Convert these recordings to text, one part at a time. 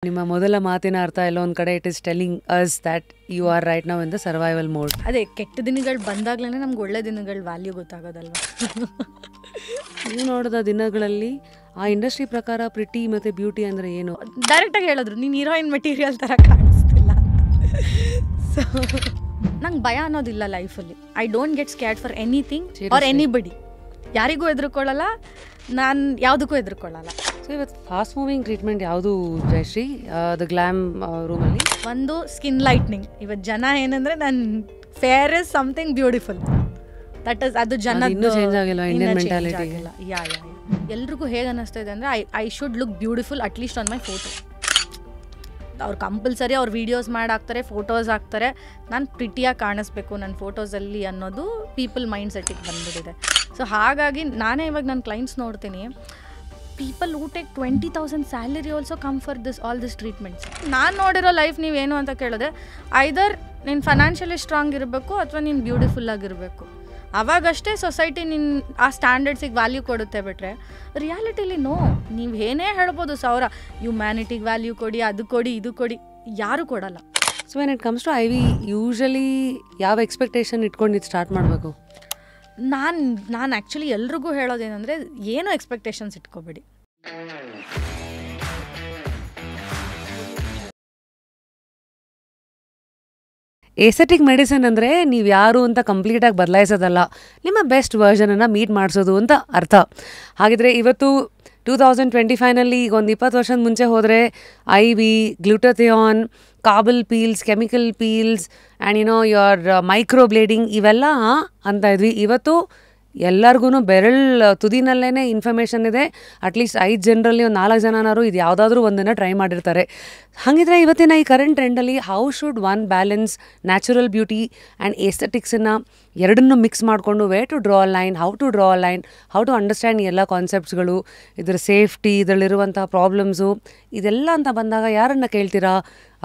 ನಿಮ್ಮ ಮೊದಲ ಮಾತಿನ ಅರ್ಥ ಎಲ್ಲೋ ಒಂದು ಕಡೆ it is telling us that you are right now in the survival mode. ಅದೇ ಕೆಟ್ಟ ದಿನಗಳು ಬಂದಾಗ್ಲೇ ನಮ್ಗೆ ಒಳ್ಳೆ ದಿನಗಳ ವ್ಯಾಲ್ಯೂ ಗೊತ್ತಾಗೋದಲ್ವ. ನೀವು ನೋಡಿದ ದಿನಗಳಲ್ಲಿ ಆ ಇಂಡಸ್ಟ್ರಿ ಪ್ರಕಾರ ಪ್ರಿಟಿ ಮತ್ತು ಬ್ಯೂಟಿ ಅಂದರೆ ಏನು? ಡೈರೆಕ್ಟಾಗಿ ಹೇಳಿದ್ರು ನೀನು ಹೀರೋಯಿನ್ ಮೆಟೀರಿಯಲ್ ಥರ ಕಾಣಿಸ್ತಿಲ್ಲ. ಸೊ ನಂಗೆ ಭಯ ಅನ್ನೋದಿಲ್ಲ ಲೈಫಲ್ಲಿ. I don't get scared for anything R anybody. ಯಾರಿಗೂ ಹೆದರ್ಕೊಳ್ಳಲ್ಲ, ನಾನು ಯಾವುದಕ್ಕೂ ಹೆದರ್ಕೊಳ್ಳಲ್ಲ. ಸೊ ಇವತ್ತು ಫಾಸ್ಟ್ ಮೂವಿಂಗ್ ಟ್ರೀಟ್ಮೆಂಟ್ ಯಾವುದು ಜಯಶ್ರೀ ದ ಗ್ಲಾಮ್ ರೂಮಲ್ಲಿ? ಒಂದು ಸ್ಕಿನ್ ಲೈಟ್ನಿಂಗ್. ಇವತ್ತು ಜನ ಏನಂದರೆ ನಾನು fair is something beautiful, that is ಅದು ಜನ ಇನ್ನೂ ಚೇಂಜ್ ಆಗಿಲ್ಲ ಇಂಡಿಯನ್ ಮೆಂಟಾಲಿಟಿ. ಯಾ ಎಲ್ರಿಗೂ ಹೇಗೆ ಅನ್ನಿಸ್ತಾ ಇದೆ ಅಂದರೆ I should look beautiful at least on my photo. ಅವ್ರು ಕಂಪಲ್ಸರಿ ಅವ್ರು ವೀಡಿಯೋಸ್ ಮಾಡಾಕ್ತಾರೆ, ಫೋಟೋಸ್ ಹಾಕ್ತಾರೆ, ನಾನು ಪ್ರಿಟಿಯಾಗಿ ಕಾಣಿಸ್ಬೇಕು ನನ್ನ ಫೋಟೋಸಲ್ಲಿ ಅನ್ನೋದು ಪೀಪಲ್ ಮೈಂಡ್ ಸೆಟ್ಟಿಗೆ ಬಂದ್ಬಿಟ್ಟಿದೆ. ಸೊ ಹಾಗಾಗಿ ನಾನೇ ಇವಾಗ ನನ್ನ ಕ್ಲೈಂಟ್ಸ್ ನೋಡ್ತೀನಿ, people who take 20,000 salary also come for all this treatments. ನಾನು ನೋಡಿರೋ ಲೈಫ್ ನೀವೇನು ಅಂತ ಕೇಳಿದ್ರೆ ಐದರ್ ನೀನು ಫೈನಾನ್ಷಿಯಲಿ ಸ್ಟ್ರಾಂಗ್ ಇರಬೇಕು ಅಥವಾ ನೀನು ಬ್ಯೂಟಿಫುಲ್ ಆಗಿರಬೇಕು. ಅವಾಗಷ್ಟೇ ಸೊಸೈಟಿ ನಿನ್ನ ಆ ಸ್ಟ್ಯಾಂಡರ್ಡ್ಸಿಗೆ ವ್ಯಾಲ್ಯೂ ಕೊಡುತ್ತೆ. ಬಿಟ್ರೆ ರಿಯಾಲಿಟಿಲಿ ನೋ. ನೀವು ಏನೇ ಹೇಳ್ಬೋದು ಸಾವಿರ ಹ್ಯುಮ್ಯಾನಿಟಿಗೆ ವ್ಯಾಲ್ಯೂ ಕೊಡಿ, ಅದು ಕೊಡಿ, ಇದು ಕೊಡಿ, ಯಾರೂ ಕೊಡಲ್ಲ. So when it comes to I we usually ಯಾವ ಎಕ್ಸ್ಪೆಕ್ಟೇಷನ್ ಇಟ್ಕೊಂಡು ಸ್ಟಾರ್ಟ್ ಮಾಡಬೇಕು? ನಾನು ಆ್ಯಕ್ಚುಲಿ ಎಲ್ರಿಗೂ ಹೇಳೋದೇನೆಂದರೆ ಏನೂ ಎಕ್ಸ್ಪೆಕ್ಟೇಷನ್ಸ್ ಇಟ್ಕೋಬೇಡಿ. ಏಸೆಟಿಕ್ ಮೆಡಿಸಿನ್ ಅಂದರೆ ನೀವು ಯಾರು ಅಂತ ಕಂಪ್ಲೀಟಾಗಿ ಬದಲಾಯಿಸೋದಲ್ಲ, ನಿಮ್ಮ ಬೆಸ್ಟ್ ವರ್ಷನನ್ನು ಮೀಟ್ ಮಾಡಿಸೋದು ಅಂತ ಅರ್ಥ. ಹಾಗಿದ್ರೆ ಇವತ್ತು 2025ನಲ್ಲಿ ಈಗ ಒಂದು 20 ವರ್ಷದ ಮುಂಚೆ ಹೋದರೆ I V, glutathione, carbon peels, chemical peels and your microblading ಇವೆಲ್ಲ ಅಂತ ಇದ್ವಿ. ಇವತ್ತು ಎಲ್ಲರಿಗೂ ಬೆರಳು ತುದಿನಲ್ಲೇ ಇನ್ಫಾರ್ಮೇಷನ್ ಇದೆ. ಅಟ್ಲೀಸ್ಟ್ 5 ಜನರಲ್ಲಿ ಒಂದು 4 ಜನನಾರು ಇದು ಯಾವುದಾದ್ರೂ ಒಂದನ್ನು ಟ್ರೈ ಮಾಡಿರ್ತಾರೆ. ಹಾಗಿದ್ರೆ ಇವತ್ತಿನ ಈ ಕರೆಂಟ್ ಟ್ರೆಂಡಲ್ಲಿ how should one balance natural beauty and ಏಸ್ಥೆಟಿಕ್ಸನ್ನು ಎರಡನ್ನೂ ಮಿಕ್ಸ್ ಮಾಡಿಕೊಂಡು way to draw line, how to draw line, how to understand ಎಲ್ಲ ಕಾನ್ಸೆಪ್ಟ್ಸ್ಗಳು, ಇದರ ಸೇಫ್ಟಿ, ಇದರಲ್ಲಿರುವಂಥ ಪ್ರಾಬ್ಲಮ್ಸು ಇದೆಲ್ಲ ಅಂತ ಬಂದಾಗ ಯಾರನ್ನು ಕೇಳ್ತೀರಾ?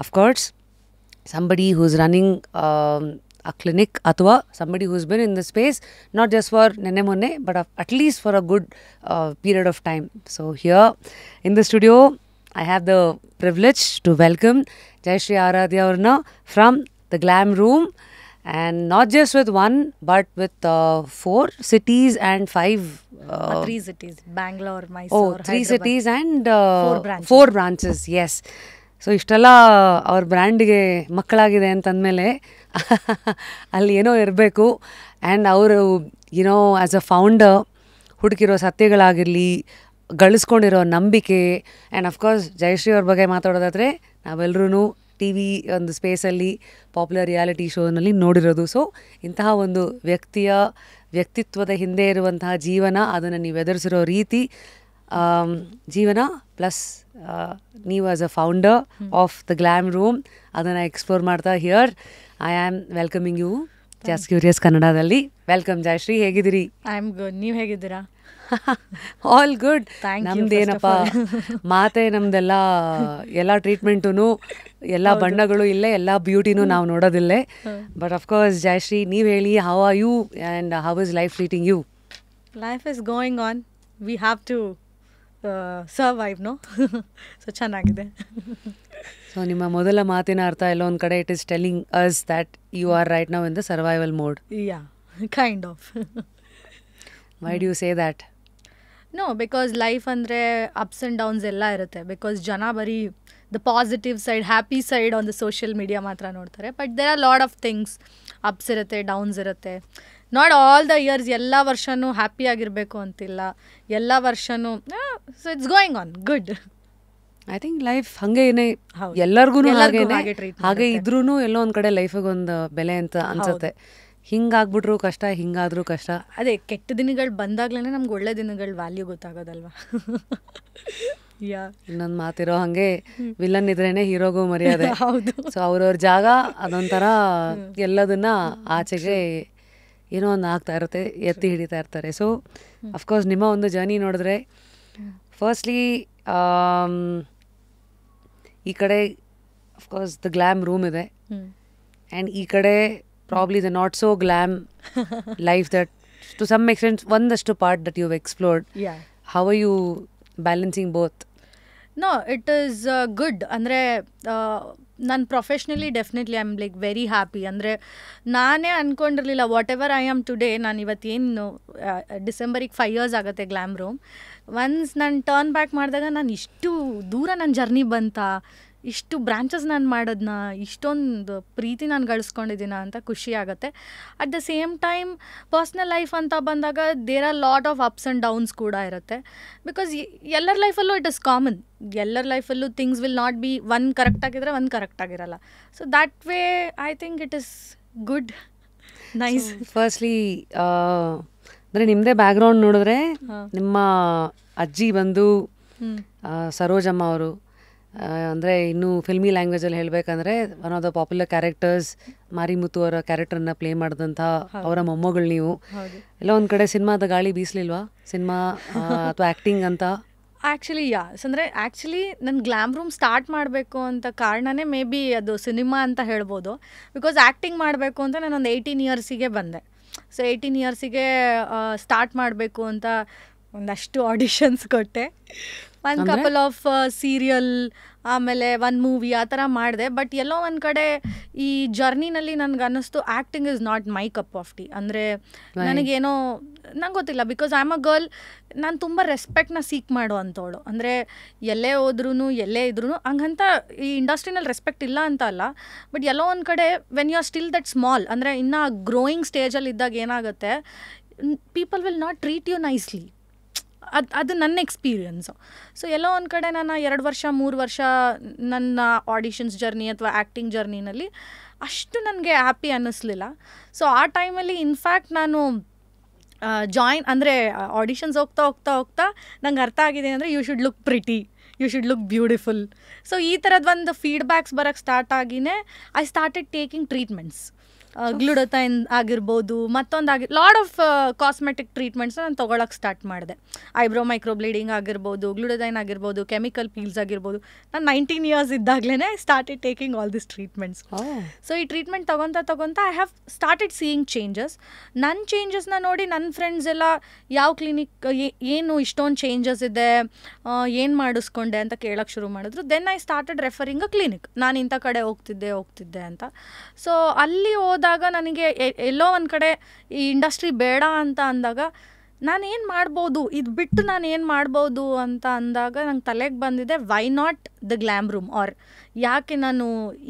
Of course somebody who's running a clinic ಅಥವಾ somebody who's been in the space not just for nenne monne but at least for a good period of time. So here in the studio I have the privilege to welcome Jayashree Aradhya avarna from the Glam Room, and not just with one but with 4 cities and 5 3 cities, Bangalore, Mysore, Hyderabad. 3 cities and 4 branches. Yes. So ಇಷ್ಟೆಲ್ಲ ಅವ್ರ ಬ್ರ್ಯಾಂಡ್ಗೆ ಮಕ್ಕಳಾಗಿದೆ ಅಂತಂದಮೇಲೆ ಅಲ್ಲಿ ಏನೋ ಇರಬೇಕು. And ಅವರು as a founder ಹುಡುಕಿರೋ ಸತ್ಯಗಳಾಗಿರಲಿ, ಗಳಿಸ್ಕೊಂಡಿರೋ ನಂಬಿಕೆ, and of course Jayashree ಅವ್ರ ಬಗ್ಗೆ ಮಾತಾಡೋದಾದರೆ ನಾವೆಲ್ಲರೂ ಟಿ ವಿ ಒಂದು ಸ್ಪೇಸಲ್ಲಿ ಪಾಪ್ಯುಲರ್ ರಿಯಾಲಿಟಿ ಶೋನಲ್ಲಿ ನೋಡಿರೋದು. ಸೊ ಇಂತಹ ಒಂದು ವ್ಯಕ್ತಿತ್ವದ ಹಿಂದೆ ಇರುವಂತಹ ಜೀವನ, ಅದನ್ನು ನೀವು ಎದುರಿಸಿರೋ ರೀತಿ, ಜೀವನ ಪ್ಲಸ್ ನೀವು as a founder of the glam room ಅದನ್ನು ಎಕ್ಸ್ಪ್ಲೋರ್ ಮಾಡ್ತಾ here I am welcoming you just curious ಕನ್ನಡದಲ್ಲಿ. ವೆಲ್ಕಮ್ ಜಯಶ್ರೀ, ಹೇಗಿದ್ದೀರಿ? I am good. ನೀವು ಹೇಗಿದ್ದೀರಾ? All good. ನಮ್ದೇನಪ್ಪ ಮಾತೆ, ಎಲ್ಲ ಟ್ರೀಟ್ಮೆಂಟು, ಎಲ್ಲ ಬಣ್ಣಗಳು ಇಲ್ಲೇ, ಎಲ್ಲ ಬ್ಯೂಟಿನೂ ನಾವು ನೋಡೋದಿಲ್ಲೇ. ಬಟ್ ಅಫ್ಕೋರ್ಸ್ ಜಯಶ್ರೀ, ನೀವು ಹೇಳಿ, how are you and how is life treating you? Life is going on. We have to survive, no? So ಚೆನ್ನಾಗಿದೆ. ಸೊ ನಿಮ್ಮ ಮೊದಲ ಮಾತಿನ ಅರ್ಥ ಎಲ್ಲೋ ಒಂದು ಕಡೆ it is telling us that you are right now in the survival mode. Ya, kind of. Why do you say that? No, because life ಅಂದರೆ ups and downs ಎಲ್ಲ ಇರುತ್ತೆ. ಬಿಕಾಸ್ ಜನ ಬರೀ the positive side, happy side on the social media ಮಾತ್ರ ನೋಡ್ತಾರೆ. But there are lot of things. Ups ಇರುತ್ತೆ, downs ಇರುತ್ತೆ. Not all the years ಎಲ್ಲ ವರ್ಷನೂ ಹ್ಯಾಪಿ ಆಗಿರಬೇಕು ಅಂತಿಲ್ಲ, ಎಲ್ಲ ವರ್ಷನೂ. So it's going on good. I think life ಹಾಗೇನೆ, ಎಲ್ಲರಿಗೂ ಹಾಗೆ ಇದ್ರೂ ಎಲ್ಲೋ ಒಂದು ಕಡೆ ಲೈಫಿಗೆ ಒಂದು ಬೆಲೆ ಅಂತ ಅನ್ಸುತ್ತೆ. ಹಿಂಗಾಗ್ಬಿಟ್ರು ಕಷ್ಟ, ಹಿಂಗಾದ್ರೂ ಕಷ್ಟ. ಅದೇ ಕೆಟ್ಟ ದಿನಗಳು ಬಂದಾಗ್ಲೇ ನಮ್ಗೆ ಒಳ್ಳೆ ದಿನಗಳ ವ್ಯಾಲ್ಯೂ ಗೊತ್ತಾಗೋದಲ್ವ. ಯಾ, ಇನ್ನೊಂದು ಮಾತಿರೋ ಹಾಗೆ, ವಿಲನ್ ಇದ್ರೇನೆ ಹೀರೋಗೂ ಮರ್ಯಾದೆ. ಹೌದು. ಸೊ ಅವ್ರವ್ರ ಜಾಗ ಅದೊಂಥರ ಎಲ್ಲದನ್ನ ಆಚೆಗೆ ಏನೋ ಒಂದು ಆಗ್ತಾ ಇರುತ್ತೆ, ಎತ್ತಿ ಹಿಡಿತಾ ಇರ್ತಾರೆ. ಸೊ ಅಫ್ಕೋರ್ಸ್ ನಿಮ್ಮ ಒಂದು ಜರ್ನಿ ನೋಡಿದ್ರೆ ಫಸ್ಟ್ಲಿ ಈ ಕಡೆ ಅಫ್ಕೋರ್ಸ್ ದ ಗ್ಲಾಮ್ ರೂಮ್ ಇದೆ, ಆ್ಯಂಡ್ ಈ ಕಡೆ probably the not so glam life that to some extent ಒಂದಷ್ಟು part that you explored. How are you balancing both? No it is good ಅಂದರೆ ನಾನು professionally definitely I am like very happy. ಅಂದರೆ ನಾನೇ ಅಂದ್ಕೊಂಡಿರಲಿಲ್ಲ whatever I am today. ನಾನು ಇವತ್ತೇನು ಡಿಸೆಂಬರಿಗೆ 5 years ಆಗುತ್ತೆ ಗ್ಲ್ಯಾಮ್ ರೂಮ್. ಒನ್ಸ್ ನಾನು ಟರ್ನ್ ಬ್ಯಾಕ್ ಮಾಡಿದಾಗ ನಾನು ಇಷ್ಟು ದೂರ ನನ್ನ ಜರ್ನಿ ಬಂತಾ, ಇಷ್ಟು ಬ್ರಾಂಚಸ್ ನಾನು ಮಾಡೋದನ್ನ, ಇಷ್ಟೊಂದು ಪ್ರೀತಿ ನಾನು ಗಳಿಸ್ಕೊಂಡಿದ್ದೀನ ಅಂತ ಖುಷಿ ಆಗುತ್ತೆ. At the same time personal life ಅಂತ ಬಂದಾಗ there are lot of ups and downs ಕೂಡ ಇರುತ್ತೆ. ಬಿಕಾಸ್ ಎಲ್ಲರ ಲೈಫಲ್ಲೂ ಇಟ್ ಇಸ್ ಕಾಮನ್. ಎಲ್ಲರ ಲೈಫಲ್ಲೂ things will not be one correct ಆಗಿದ್ರೆ ಒಂದು ಕರೆಕ್ಟ್ ಆಗಿರಲ್ಲ. So that way I think it is good, nice. Firstly ಅಂದರೆ ನಿಮ್ಮದೇ ಬ್ಯಾಕ್ಗ್ರೌಂಡ್ ನೋಡಿದ್ರೆ ನಿಮ್ಮ ಅಜ್ಜಿ ಬಂದು ಸರೋಜಮ್ಮ ಅವರು, ಅಂದರೆ ಇನ್ನೂ ಫಿಲ್ಮಿ ಲ್ಯಾಂಗ್ವೇಜಲ್ಲಿ ಹೇಳಬೇಕಂದ್ರೆ one of the popular characters Marimuthu ಅವರ ಕ್ಯಾರೆಕ್ಟರ್ನ ಪ್ಲೇ ಮಾಡಿದಂಥ ಅವರ ಮೊಮ್ಮಗಳು ನೀವು. ಎಲ್ಲ ಒಂದು ಕಡೆ ಸಿನಿಮಾದ ಗಾಳಿ ಬೀಸಲಿಲ್ವಾ, ಸಿನಿಮಾ ಅಥವಾ ಆ್ಯಕ್ಟಿಂಗ್ ಅಂತ? ಆ್ಯಕ್ಚುಲಿ ಅಂದರೆ ಆ್ಯಕ್ಚುಲಿ ನನ್ನ ಗ್ಲ್ಯಾಮ್ ರೂಮ್ ಸ್ಟಾರ್ಟ್ ಮಾಡಬೇಕು ಅಂತ ಕಾರಣನೇ ಮೇ ಬಿ ಅದು ಸಿನಿಮಾ ಅಂತ ಹೇಳ್ಬೋದು. ಬಿಕಾಸ್ ಆ್ಯಕ್ಟಿಂಗ್ ಮಾಡಬೇಕು ಅಂತ ನಾನೊಂದು 18 yearsಗೆ ಬಂದೆ. ಸೊ 18 yearsಗೆ ಸ್ಟಾರ್ಟ್ ಮಾಡಬೇಕು ಅಂತ ಒಂದಷ್ಟು ಆಡಿಷನ್ಸ್ ಕೊಟ್ಟೆ, ಒಂದು ಕಪಲ್ ಆಫ್ ಸೀರಿಯಲ್, ಆಮೇಲೆ ಒಂದು ಮೂವಿ ಆ ಥರ ಮಾಡಿದೆ. ಬಟ್ ಎಲ್ಲೋ ಒಂದು ಕಡೆ ಈ ಜರ್ನಿನಲ್ಲಿ ನನಗೆ ಅನ್ನಿಸ್ತು acting is not my cup of tea. ಅಂದರೆ ನನಗೇನೋ ನಂಗೆ ಗೊತ್ತಿಲ್ಲ, because I am a girl. ನಾನು ತುಂಬ ರೆಸ್ಪೆಕ್ಟ್ನ ಸೀಕ್ ಮಾಡೋ ಅಂಥವಳು. ಅಂದರೆ ಎಲ್ಲೇ ಹೋದ್ರೂ ಎಲ್ಲೇ ಇದ್ರೂ ಹಂಗಂತ ಈ ಇಂಡಸ್ಟ್ರಿನಲ್ಲಿ ರೆಸ್ಪೆಕ್ಟ್ ಇಲ್ಲ ಅಂತ ಅಲ್ಲ, ಬಟ್ ಎಲ್ಲೋ ಒಂದು ಕಡೆ when you are still that small, ಅಂದರೆ ಇನ್ನೂ ಗ್ರೋಯಿಂಗ್ ಸ್ಟೇಜಲ್ಲಿ ಇದ್ದಾಗ ಏನಾಗುತ್ತೆ, people will not treat you nicely. ಅದು ನನ್ನ ಎಕ್ಸ್ಪೀರಿಯನ್ಸು. ಸೊ ಎಲ್ಲೋ ಒಂದು ಕಡೆ ನಾನು 2 ವರ್ಷ 3 ವರ್ಷ ನನ್ನ ಆಡಿಷನ್ಸ್ ಜರ್ನಿ ಅಥವಾ ಆ್ಯಕ್ಟಿಂಗ್ ಜರ್ನಿನಲ್ಲಿ ಅಷ್ಟು ನನಗೆ ಹ್ಯಾಪಿ ಅನ್ನಿಸ್ಲಿಲ್ಲ. ಸೊ ಆ ಟೈಮಲ್ಲಿ ಇನ್ಫ್ಯಾಕ್ಟ್ ನಾನು ಅಂದರೆ ಆಡಿಷನ್ಸ್ ಹೋಗ್ತಾ ನಂಗೆ ಅರ್ಥ ಆಗಿದೆ ಅಂದರೆ you should look pretty, you should look beautiful. So ಈ ಥರದ್ದು ಒಂದು ಫೀಡ್ಬ್ಯಾಕ್ಸ್ ಬರೋಕ್ಕೆ ಸ್ಟಾರ್ಟ್ ಆಗಿನೇ I started taking treatments. Glutathione ಆಗಿರ್ಬೋದು, ಲಾಟ್ ಆಫ್ ಕಾಸ್ಮೆಟಿಕ್ ಟ್ರೀಟ್ಮೆಂಟ್ಸ್ ನಾನು ತೊಗೊಳಕ್ಕೆ ಸ್ಟಾರ್ಟ್ ಮಾಡಿದೆ. ಐಬ್ರೋ ಮೈಕ್ರೋ ಬ್ಲೀಡಿಂಗ್ ಆಗಿರ್ಬೋದು, ಗ್ಲುಡೋಥೈನ್ ಆಗಿರ್ಬೋದು, ಕೆಮಿಕಲ್ ಪೀಲ್ಸ್ ಆಗಿರ್ಬೋದು. ನಾನು 19 years ಇದ್ದಾಗಲೇ I started taking all this treatments. So ಈ ಟ್ರೀಟ್ಮೆಂಟ್ ತೊಗೊತಾ I have started seeing changes. ನನ್ನ ಚೇಂಜಸ್ನ ನೋಡಿ ನನ್ನ ಫ್ರೆಂಡ್ಸ್ ಎಲ್ಲ ಯಾವ ಕ್ಲಿನಿಕ್, ಏನು ಇಷ್ಟೊಂದು ಚೇಂಜಸ್ ಇದೆ, ಏನು ಮಾಡಿಸ್ಕೊಂಡೆ ಅಂತ ಕೇಳೋಕ್ಕೆ ಶುರು ಮಾಡಿದ್ರು. Then I started referring a clinic. ನಾನು ಇಂಥ ಕಡೆ ಹೋಗ್ತಿದ್ದೆ ಅಂತ. ಸೊ ಅಲ್ಲಿ ಹೋದಾಗ ನನಗೆ ಎಲ್ಲೋ ಒಂದು ಕಡೆ ಈ ಇಂಡಸ್ಟ್ರಿ ಬೇಡ ಅಂತ ಅಂದಾಗ ನಾನೇನು ಮಾಡ್ಬೋದು, ಇದು ಬಿಟ್ಟು ನಾನು ಏನು ಮಾಡ್ಬೋದು ಅಂತ ಅಂದಾಗ ನಂಗೆ ತಲೆಗೆ ಬಂದಿದೆ, why not the glam room, or ಯಾಕೆ ನಾನು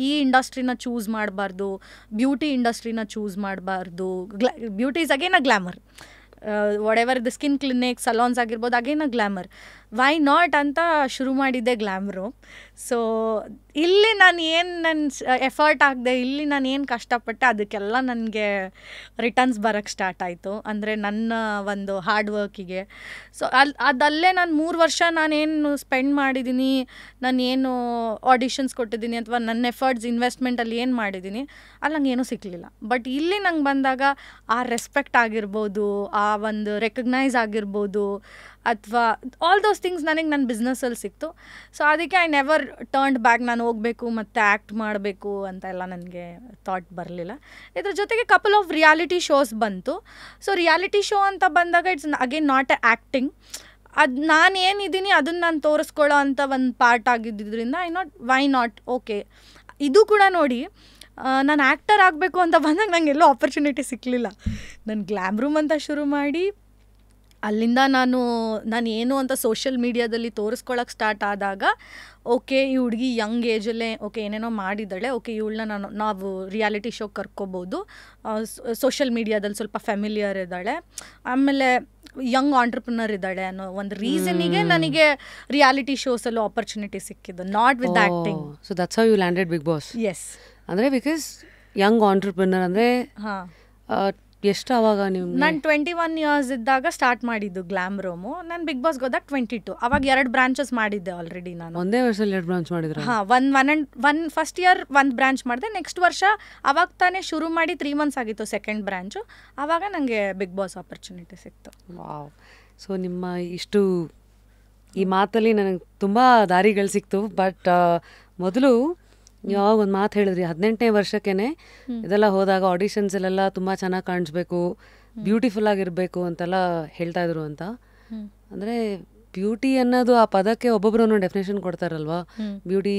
ಈ ಇಂಡಸ್ಟ್ರಿನ ಚೂಸ್ ಮಾಡಬಾರ್ದು, ಬ್ಯೂಟಿ ಇಂಡಸ್ಟ್ರಿನ ಚೂಸ್ ಮಾಡಬಾರ್ದು. Beauty is again a glamour. Whatever the skin clinic, salons ಆಗಿರ್ಬೋದು, again a glamour. Why not ಅಂತ ಶುರು ಮಾಡಿದ್ದೆ ಗ್ಲ್ಯಾಮ್ ರೂಮ್. ಸೊ ಇಲ್ಲಿ ನಾನು ಏನು ನನ್ನ ಎಫರ್ಟ್ ಹಾಕಿದೆ, ಇಲ್ಲಿ ನಾನು ಏನು ಕಷ್ಟಪಟ್ಟೆ, ಅದಕ್ಕೆಲ್ಲ ನನಗೆ ರಿಟರ್ನ್ಸ್ ಬರೋಕ್ಕೆ ಸ್ಟಾರ್ಟ್ ಆಯಿತು. ಅಂದರೆ ನನ್ನ ಒಂದು ಹಾರ್ಡ್ ವರ್ಕಿಗೆ. ಸೊ ಅದಲ್ಲೇ ನಾನು 3 ವರ್ಷ ನಾನೇನು ಸ್ಪೆಂಡ್ ಮಾಡಿದ್ದೀನಿ, ನಾನು ಏನು ಆಡಿಷನ್ಸ್ ಕೊಟ್ಟಿದ್ದೀನಿ ಅಥವಾ ನನ್ನ ಎಫರ್ಟ್ಸ್ ಇನ್ವೆಸ್ಟ್ಮೆಂಟಲ್ಲಿ ಏನು ಮಾಡಿದ್ದೀನಿ, ಅಲ್ಲಿ ನಂಗೆ ಏನೂ ಸಿಕ್ಕಲಿಲ್ಲ. ಬಟ್ ಇಲ್ಲಿ ನಂಗೆ ಬಂದಾಗ ಆ ರೆಸ್ಪೆಕ್ಟ್ ಆಗಿರ್ಬೋದು, ಆ ಒಂದು ರೆಕಗ್ನೈಸ್ ಆಗಿರ್ಬೋದು, ಅಥವಾ ಆಲ್ ದೋಸ್ ಥಿಂಗ್ಸ್ ನನಗೆ ನನ್ನ ಬಿಸ್ನೆಸ್ಸಲ್ಲಿ ಸಿಕ್ತು. ಸೊ ಅದಕ್ಕೆ ಐ ನೆವರ್ ಟರ್ನ್ಡ್ ಬ್ಯಾಕ್. ನಾನು ಹೋಗಬೇಕು ಮತ್ತು ಆ್ಯಕ್ಟ್ ಮಾಡಬೇಕು ಅಂತ ಎಲ್ಲ ನನಗೆ ಥಾಟ್ ಬರಲಿಲ್ಲ. ಇದ್ರ ಜೊತೆಗೆ ಕಪಲ್ ಆಫ್ ರಿಯಾಲಿಟಿ ಶೋಸ್ ಬಂತು. ಸೊ ರಿಯಾಲಿಟಿ ಶೋ ಅಂತ ಬಂದಾಗ it's again not A acting. ಅದು ನಾನು ಏನಿದ್ದೀನಿ ಅದನ್ನು ನಾನು ತೋರಿಸ್ಕೊಳ್ಳೋ ಅಂಥ ಒಂದು ಪಾರ್ಟ್ ಆಗಿದ್ದರಿಂದ ವೈ ನಾಟ್ ಓಕೆ. ಇದು ಕೂಡ ನೋಡಿ, ನಾನು ಆ್ಯಕ್ಟರ್ ಆಗಬೇಕು ಅಂತ ಬಂದಾಗ ನಂಗೆ ಎಲ್ಲೂ ಆಪರ್ಚುನಿಟಿ ಸಿಕ್ಕಲಿಲ್ಲ. ನಾನು ಗ್ಲ್ಯಾಮ್ ರೂಮ್ ಅಂತ ಶುರು ಮಾಡಿ ಅಲ್ಲಿಂದ ನಾನು ಏನು ಅಂತ ಸೋಷಿಯಲ್ ಮೀಡಿಯಾದಲ್ಲಿ ತೋರಿಸ್ಕೊಳಕ್ಕೆ ಸ್ಟಾರ್ಟ್ ಆದಾಗ, ಓಕೆ ಈ ಹುಡುಗಿ ಯಂಗ್ ಏಜಲ್ಲೇ ಓಕೆ ಏನೇನೋ ಮಾಡಿದ್ದಾಳೆ, ಓಕೆ ಇವಳನ್ನ ನಾವು ರಿಯಾಲಿಟಿ ಶೋ ಕರ್ಕೋಬೋದು, ಸೋಷಿಯಲ್ ಮೀಡಿಯಾದಲ್ಲಿ ಸ್ವಲ್ಪ ಫೆಮಿಲಿಯರ್ ಇದ್ದಾಳೆ, ಆಮೇಲೆ ಯಂಗ್ ಆಂಟ್ರಪ್ರಿನರ್ ಇದ್ದಾಳೆ ಅನ್ನೋ ಒಂದು ರೀಸನಿಗೆ ನನಗೆ ರಿಯಾಲಿಟಿ ಶೋಸಲ್ಲೂ ಆಪರ್ಚುನಿಟಿ ಸಿಕ್ಕಿದ್ದು, not with acting. So that's how you landed Bigg Boss. Yes. ಅಂದರೆ ಬಿಕಾಸ್ ಯಂಗ್ ಆಂಟ್ರಪ್ರಿನರ್ ಅಂದರೆ ಎಷ್ಟು ಅವಾಗ ನೀವು? ನಾನು 21 years ಇದ್ದಾಗ ಸ್ಟಾರ್ಟ್ ಮಾಡಿದ್ದು ಗ್ಲ್ಯಾಮ್ ರೂಮು. ನಾನು ಬಿಗ್ ಬಾಸ್ಗೆ ಹೋದಾಗ 22. ಅವಾಗ 2 ಬ್ರಾಂಚಸ್ ಮಾಡಿದ್ದೆ ಆಲ್ರೆಡಿ ನಾನು. ಒಂದೇ ವರ್ಷದಲ್ಲಿ 2 ಬ್ರಾಂಚ್ ಮಾಡಿದ್ರು? ಒನ್ ಫಸ್ಟ್ ಇಯರ್ 1 ಬ್ರಾಂಚ್ ಮಾಡಿದೆ. ನೆಕ್ಸ್ಟ್ ವರ್ಷ ಅವಾಗ ತಾನೇ ಶುರು ಮಾಡಿ 3 months ಆಗಿತ್ತು ಸೆಕೆಂಡ್ ಬ್ರಾಂಚು. ಆವಾಗ ನನಗೆ ಬಿಗ್ ಬಾಸ್ ಆಪರ್ಚುನಿಟಿ ಸಿಕ್ತು. ವಾವ್. ಸೊ ನಿಮ್ಮ ಇಷ್ಟು ಈ ಮಾತಲ್ಲಿ ನನಗೆ ತುಂಬ ದಾರಿಗಳು ಸಿಕ್ತು. ಬಟ್ ಮೊದಲು ಯಾವಾಗ ಒಂದು ಮಾತು ಹೇಳಿದ್ರಿ, 18ನೇ ವರ್ಷಕ್ಕೇ ಇದೆಲ್ಲ ಹೋದಾಗ ಆಡಿಷನ್ಸಲ್ಲೆಲ್ಲ ತುಂಬ ಚೆನ್ನಾಗಿ ಕಾಣಿಸ್ಬೇಕು, ಬ್ಯೂಟಿಫುಲ್ ಆಗಿರಬೇಕು ಅಂತೆಲ್ಲ ಹೇಳ್ತಾ ಇದ್ರು ಅಂತ. ಅಂದರೆ ಬ್ಯೂಟಿ ಅನ್ನೋದು ಆ ಪದಕ್ಕೆ ಒಬ್ಬೊಬ್ರು ಒಂದೊಂದು ಡೆಫಿನೇಷನ್ ಕೊಡ್ತಾರಲ್ವಾ. Beauty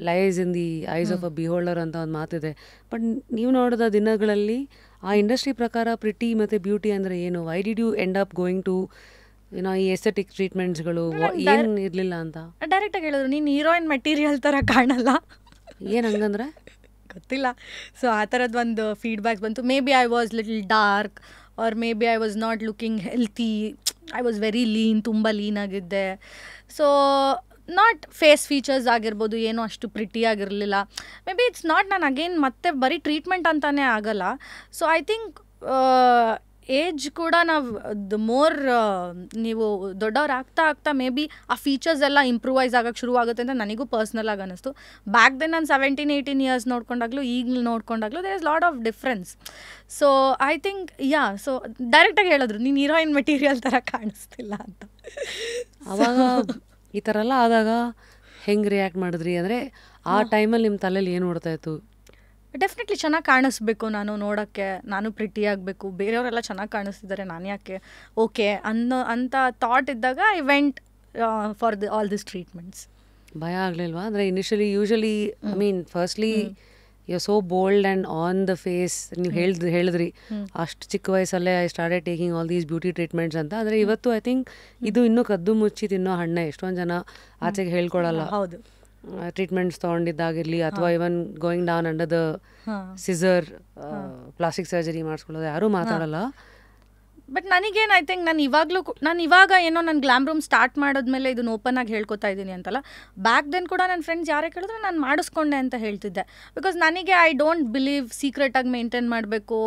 lies in the eyes of a beholder ಅಂತ ಒಂದು ಮಾತಿದೆ. ಬಟ್ ನೀವು ನೋಡಿದ ದಿನಗಳಲ್ಲಿ ಆ ಇಂಡಸ್ಟ್ರಿ ಪ್ರಕಾರ ಪ್ರಿಟಿ ಮತ್ತು ಬ್ಯೂಟಿ ಅಂದರೆ ಏನು? Why did you end up going to ಏನೋ ಈ ಎಸ್ಥೆಟಿಕ್ ಟ್ರೀಟ್ಮೆಂಟ್ಸ್ಗಳು ಏನು ಇರಲಿಲ್ಲ ಅಂತ? ಡೈರೆಕ್ಟಾಗಿ ಹೇಳಿದ್ರು, ನೀನು ಹೀರೋಯಿನ್ ಮೆಟೀರಿಯಲ್ ಥರ ಕಾಣಲ್ಲ. ಏನು ಹಂಗಂದ್ರೆ ಗೊತ್ತಿಲ್ಲ. ಸೊ ಆ ಥರದ್ದು ಒಂದು ಫೀಡ್ಬ್ಯಾಕ್ಸ್ ಬಂತು. Maybe I was little dark, or maybe I was not looking healthy. I was very lean, ತುಂಬ ಲೀನ್ ಆಗಿದ್ದೆ. ಸೊ ನಾಟ್ ಫೇಸ್ ಫೀಚರ್ಸ್ ಆಗಿರ್ಬೋದು ಏನೋ ಅಷ್ಟು ಪ್ರಿಟಿಯಾಗಿರಲಿಲ್ಲ. ಮೇ ಬಿ ಇಟ್ಸ್ ನಾಟ್, ನಾನು ಅಗೇನ್ ಮತ್ತೆ ಬರೀ ಟ್ರೀಟ್ಮೆಂಟ್ ಅಂತಲೇ ಆಗಲ್ಲ. ಸೊ ಐ ಥಿಂಕ್ ಏಜ್ ಕೂಡ ನಾವು ದ ಮೋರ್ ನೀವು ದೊಡ್ಡವ್ರು ಆಗ್ತಾ ಮೇ ಬಿ ಆ ಫೀಚರ್ಸ್ ಎಲ್ಲ ಇಂಪ್ರೂವೈಸ್ ಆಗೋಕ್ಕೆ ಶುರುವಾಗುತ್ತೆ ಅಂತ ನನಗೂ ಪರ್ಸ್ನಲ್ ಆಗಿ ಅನ್ನಿಸ್ತು. ಬ್ಯಾಕ್ ದೆನ್ ನಾನು 17-18 ಇಯರ್ಸ್ ನೋಡ್ಕೊಂಡಾಗಲೂ ಈಗಲೂ ನೋಡ್ಕೊಂಡಾಗಲೂ there is lot of difference. So I think so ಡೈರೆಕ್ಟಾಗಿ ಹೇಳಿದ್ರು, ನೀನು ಹೀರೋಯಿನ್ ಮೆಟೀರಿಯಲ್ ಥರ ಕಾಣಿಸ್ತಿಲ್ಲ ಅಂತ. ಅವಾಗ ಈ ಥರ ಎಲ್ಲ ಆದಾಗ ಹೆಂಗೆ ರಿಯಾಕ್ಟ್ ಮಾಡಿದ್ರಿ? ಅಂದರೆ ಆ ಟೈಮಲ್ಲಿ ನಿಮ್ಮ ತಲೆಯಲ್ಲಿ ಏನು ಓಡ್ತಾ ಇತ್ತು? ಡೆಫಿನೆಟ್ಲಿ ಚೆನ್ನಾಗಿ ಕಾಣಿಸ್ಬೇಕು, ನಾನು ನೋಡೋಕ್ಕೆ, ನಾನು ಪ್ರಿಟಿ ಆಗಬೇಕು, ಬೇರೆಯವರೆಲ್ಲ ಚೆನ್ನಾಗಿ ಕಾಣಿಸ್ತಿದ್ದಾರೆ, ನಾನು ಯಾಕೆ ಓಕೆ ಅಂತ ಥಾಟ್ ಇದ್ದಾಗ I went for all this treatments. ಭಯ ಆಗಲಿಲ್ವಾ? ಅಂದರೆ initially usually I mean firstly you are so bold and on the face. ನೀವು ಹೇಳಿದ್ರಿ ಅಷ್ಟು ಚಿಕ್ಕ ವಯಸ್ಸಲ್ಲೇ I started taking all these beauty treatments ಅಂತ. ಆದರೆ ಇವತ್ತು ಐ ಥಿಂಕ್ ಇದು ಇನ್ನೂ ಕದ್ದು ಮುಚ್ಚಿ ತಿನ್ನೋ ಹಣ್ಣೆ. ಎಷ್ಟೊಂದು ಜನ ಆಚೆಗೆ ಹೇಳ್ಕೊಳ್ಳಲ್ಲ. ಹೌದು, ಟ್ರೀಟ್ಮೆಂಟ್ಸ್ ತೊಗೊಂಡಿದ್ದಾಗಿರಲಿ ಅಥವಾ even going down under the scissor plastic surgery ಮಾಡಿಸ್ಕೊಳ್ಳೋದು ಯಾರೂ ಮಾತಾಡಲ್ಲ. ಬಟ್ ನನಗೇನು ಐ ಥಿಂಕ್ ನಾನು ಇವಾಗ ಏನೋ ನಾನು ಗ್ಲಾಮ್ ರೂಮ್ ಸ್ಟಾರ್ಟ್ ಮಾಡಿದ್ಮೇಲೆ ಇದನ್ನ ಓಪನ್ ಆಗಿ ಹೇಳ್ಕೊತಾ ಇದ್ದೀನಿ ಅಂತಲ್ಲ. ಬ್ಯಾಕ್ ದೆನ್ ಕೂಡ ನನ್ನ ಫ್ರೆಂಡ್ಸ್ ಯಾರೇ ಕೇಳಿದ್ರು ನಾನು ಮಾಡಿಸ್ಕೊಂಡೆ ಅಂತ ಹೇಳ್ತಿದ್ದೆ. ಬಿಕಾಸ್ ನನಗೆ ಐ ಡೋಂಟ್ ಬಿಲೀವ್ ಸೀಕ್ರೆಟಾಗಿ ಮೇಂಟೈನ್ ಮಾಡಬೇಕು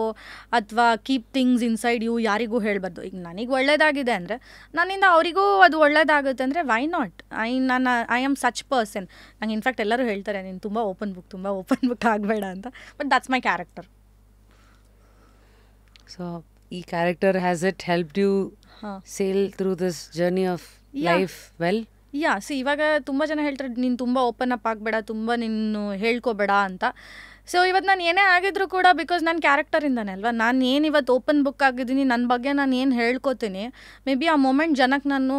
ಅಥವಾ ಕೀಪ್ ಥಿಂಗ್ಸ್ ಇನ್ಸೈಡ್ ಯು, ಯಾರಿಗೂ ಹೇಳಬಾರ್ದು. ಈಗ ನನಗೆ ಒಳ್ಳೇದಾಗಿದೆ ಅಂದರೆ ನನ್ನಿಂದ ಅವರಿಗೂ ಅದು ಒಳ್ಳೇದಾಗುತ್ತೆ ಅಂದರೆ why not? I am such person. ನಂಗೆ ಇನ್ಫ್ಯಾಕ್ಟ್ ಎಲ್ಲರೂ ಹೇಳ್ತಾರೆ, ನೀನು ತುಂಬ ಓಪನ್ ಬುಕ್ ಆಗಬೇಡ ಅಂತ. But that's my character. So ಈ character has it helped you sail through this journey of life well? ಇವಾಗ ತುಂಬ ಜನ ಹೇಳ್ತಾರೆ, ನೀನು ತುಂಬ ಓಪನ್ ಅಪ್ ಆಗಬೇಡ, ತುಂಬ ನೀನು ಹೇಳ್ಕೊಬೇಡ ಅಂತ. ಸೊ ಇವತ್ತು ನಾನು ಏನೇ ಆಗಿದ್ರು ಕೂಡ ಬಿಕಾಸ್ ನನ್ನ ಕ್ಯಾರೆಕ್ಟರಿಂದಾನೆ ಅಲ್ವಾ, ನಾನು ಏನು ಇವತ್ತು ಓಪನ್ ಬುಕ್ ಆಗಿದ್ದೀನಿ, ನನ್ನ ಬಗ್ಗೆ ನಾನು ಏನು ಹೇಳ್ಕೊತೀನಿ, ಮೇ ಬಿ ಆ ಮೊಮೆಂಟ್ ಜನಕ್ಕೆ ನಾನು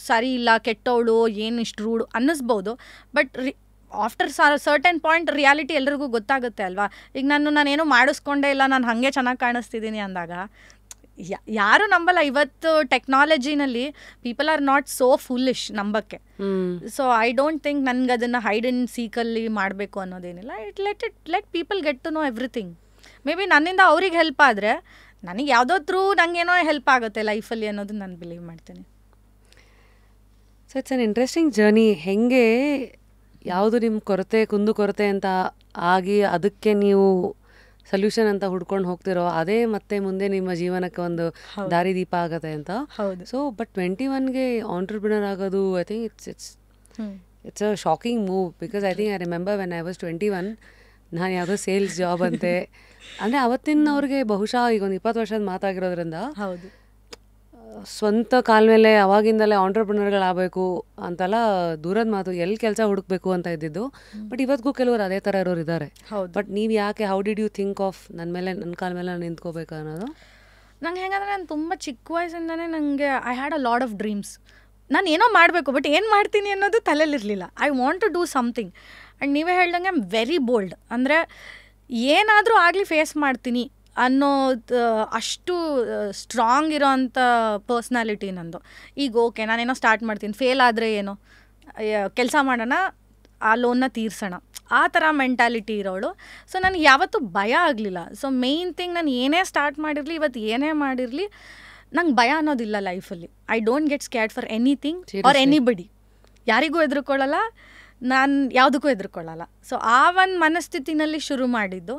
ಸರಿ ಇಲ್ಲ, ಕೆಟ್ಟವಳು, ಏನು ಇಷ್ಟು ರೂಡು ಅನ್ನಿಸ್ಬೋದು. But after certain point reality ಎಲ್ರಿಗೂ ಗೊತ್ತಾಗುತ್ತೆ ಅಲ್ವಾ. ಈಗ ನಾನೇನು ಮಾಡಿಸ್ಕೊಂಡೇ ಇಲ್ಲ, ನಾನು ಹಾಗೆ ಚೆನ್ನಾಗಿ ಕಾಣಿಸ್ತಿದ್ದೀನಿ ಅಂದಾಗ ಯಾರು ನಂಬಲ್ಲ. ಇವತ್ತು ಟೆಕ್ನಾಲಜಿನಲ್ಲಿ people are not so foolish ನಂಬಕ್ಕೆ. ಸೊ ಐ ಡೋಂಟ್ ಥಿಂಕ್ ನನ್ಗೆ ಅದನ್ನು ಹೈಡ್ ಆ್ಯಂಡ್ ಸೀಕಲ್ಲಿ ಮಾಡಬೇಕು ಅನ್ನೋದೇನಿಲ್ಲ. Let people get to know everything. Maybe ನನ್ನಿಂದ ಅವ್ರಿಗೆ ಹೆಲ್ಪ್ ಆದರೆ ನನಗೆ ಯಾವುದೋ ಥ್ರೂ ನನಗೇನೋ ಹೆಲ್ಪ್ ಆಗುತ್ತೆ ಲೈಫಲ್ಲಿ ಅನ್ನೋದನ್ನ ನಾನು ಬಿಲೀವ್ ಮಾಡ್ತೀನಿ. So it's an interesting journey. ಹೆಂಗೆ ಯಾವುದು ನಿಮ್ಮ ಕುಂದುಕೊರತೆ ಅಂತ ಆಗಿ ಅದಕ್ಕೆ ನೀವು ಸೊಲ್ಯೂಷನ್ ಅಂತ ಹುಡ್ಕೊಂಡು ಹೋಗ್ತಿರೋ ಅದೇ ಮತ್ತೆ ಮುಂದೆ ನಿಮ್ಮ ಜೀವನಕ್ಕೆ ಒಂದು ದಾರಿದೀಪ ಆಗತ್ತೆ ಅಂತ. ಸೊ ಬಟ್ 21ಗೆ ಆಂಟ್ರಪ್ರಿನರ್ ಆಗೋದು I think it's a shocking move. Because I think I remember when I was 21 ನಾನು ಯಾವುದೋ ಸೇಲ್ಸ್ ಜಾಬ್ ಅಂತೆ ಅಂದರೆ ಅವತ್ತಿನವ್ರಿಗೆ ಬಹುಶಃ ಈಗ ಒಂದು 20 ವರ್ಷದ ಮಾತಾಗಿರೋದ್ರಿಂದ ಹೌದು ಸ್ವಂತ ಕಾಲ ಮೇಲೆ ಅವಾಗಿಂದಲೇ ಆಂಟ್ರಪ್ರಿನರ್ಗಳಾಗಬೇಕು ಅಂತೆಲ್ಲ ದೂರದ ಮಾತು, ಎಲ್ಲಿ ಕೆಲಸ ಹುಡುಕ್ಬೇಕು ಅಂತ ಇದ್ದಿದ್ದು. ಬಟ್ ಇವತ್ತಿಗೂ ಕೆಲವರು ಅದೇ ಥರ ಇರೋರು ಇದ್ದಾರೆ. ಬಟ್ ನೀವು ಯಾಕೆ, how did you think of ನನ್ನ ಕಾಲ ಮೇಲೆ ನಾನು ನಿಂತ್ಕೋಬೇಕು ಅನ್ನೋದು? ನಂಗೆ ಹೆಂಗಂದ್ರೆ ನಾನು ತುಂಬ ಚಿಕ್ಕ ವಯಸ್ಸಿಂದನೇ ನನಗೆ I had a lot of dreams. ನಾನು ಏನೋ ಮಾಡಬೇಕು, ಬಟ್ ಏನು ಮಾಡ್ತೀನಿ ಅನ್ನೋದು ತಲೆಯಲ್ಲಿರಲಿಲ್ಲ. I want to do something. And ನೀವೇ ಹೇಳ್ದಂಗೆ ಐ ಆಮ್ ವೆರಿ ಬೋಲ್ಡ್. ಅಂದರೆ ಏನಾದರೂ ಆಗಲಿ ಫೇಸ್ ಮಾಡ್ತೀನಿ ಅನ್ನೋದು ಅಷ್ಟು ಸ್ಟ್ರಾಂಗ್ ಇರೋವಂಥ ಪರ್ಸ್ನಾಲಿಟಿ ನಂದು. ಈಗ ಓಕೆ ನಾನೇನೋ ಸ್ಟಾರ್ಟ್ ಮಾಡ್ತೀನಿ, ಫೇಲ್ ಆದರೆ ಏನೋ, ಕೆಲಸ ಮಾಡೋಣ, ಆ ಲೋನ್ನ ತೀರ್ಸೋಣ, ಆ ಥರ ಮೆಂಟ್ಯಾಲಿಟಿ ಇರೋಳು. ಸೊ ನನಗೆ ಯಾವತ್ತೂ ಭಯ ಆಗಲಿಲ್ಲ. ಸೊ ಮೇಯ್ನ್ ಥಿಂಗ್, ನಾನು ಏನೇ ಸ್ಟಾರ್ಟ್ ಮಾಡಿರಲಿ, ಇವತ್ತು ಏನೇ ಮಾಡಿರಲಿ, ನಂಗೆ ಭಯ ಅನ್ನೋದಿಲ್ಲ ಲೈಫಲ್ಲಿ. I don't get scared for anything R anybody. ಯಾರಿಗೂ ಹೆದರ್ಕೊಳ್ಳಲ್ಲ, ನಾನು ಯಾವುದಕ್ಕೂ ಹೆದರ್ಕೊಳ್ಳಲ್ಲ. ಸೊ ಆ ಒಂದು ಮನಸ್ಥಿತಿನಲ್ಲಿ ಶುರು ಮಾಡಿದ್ದು.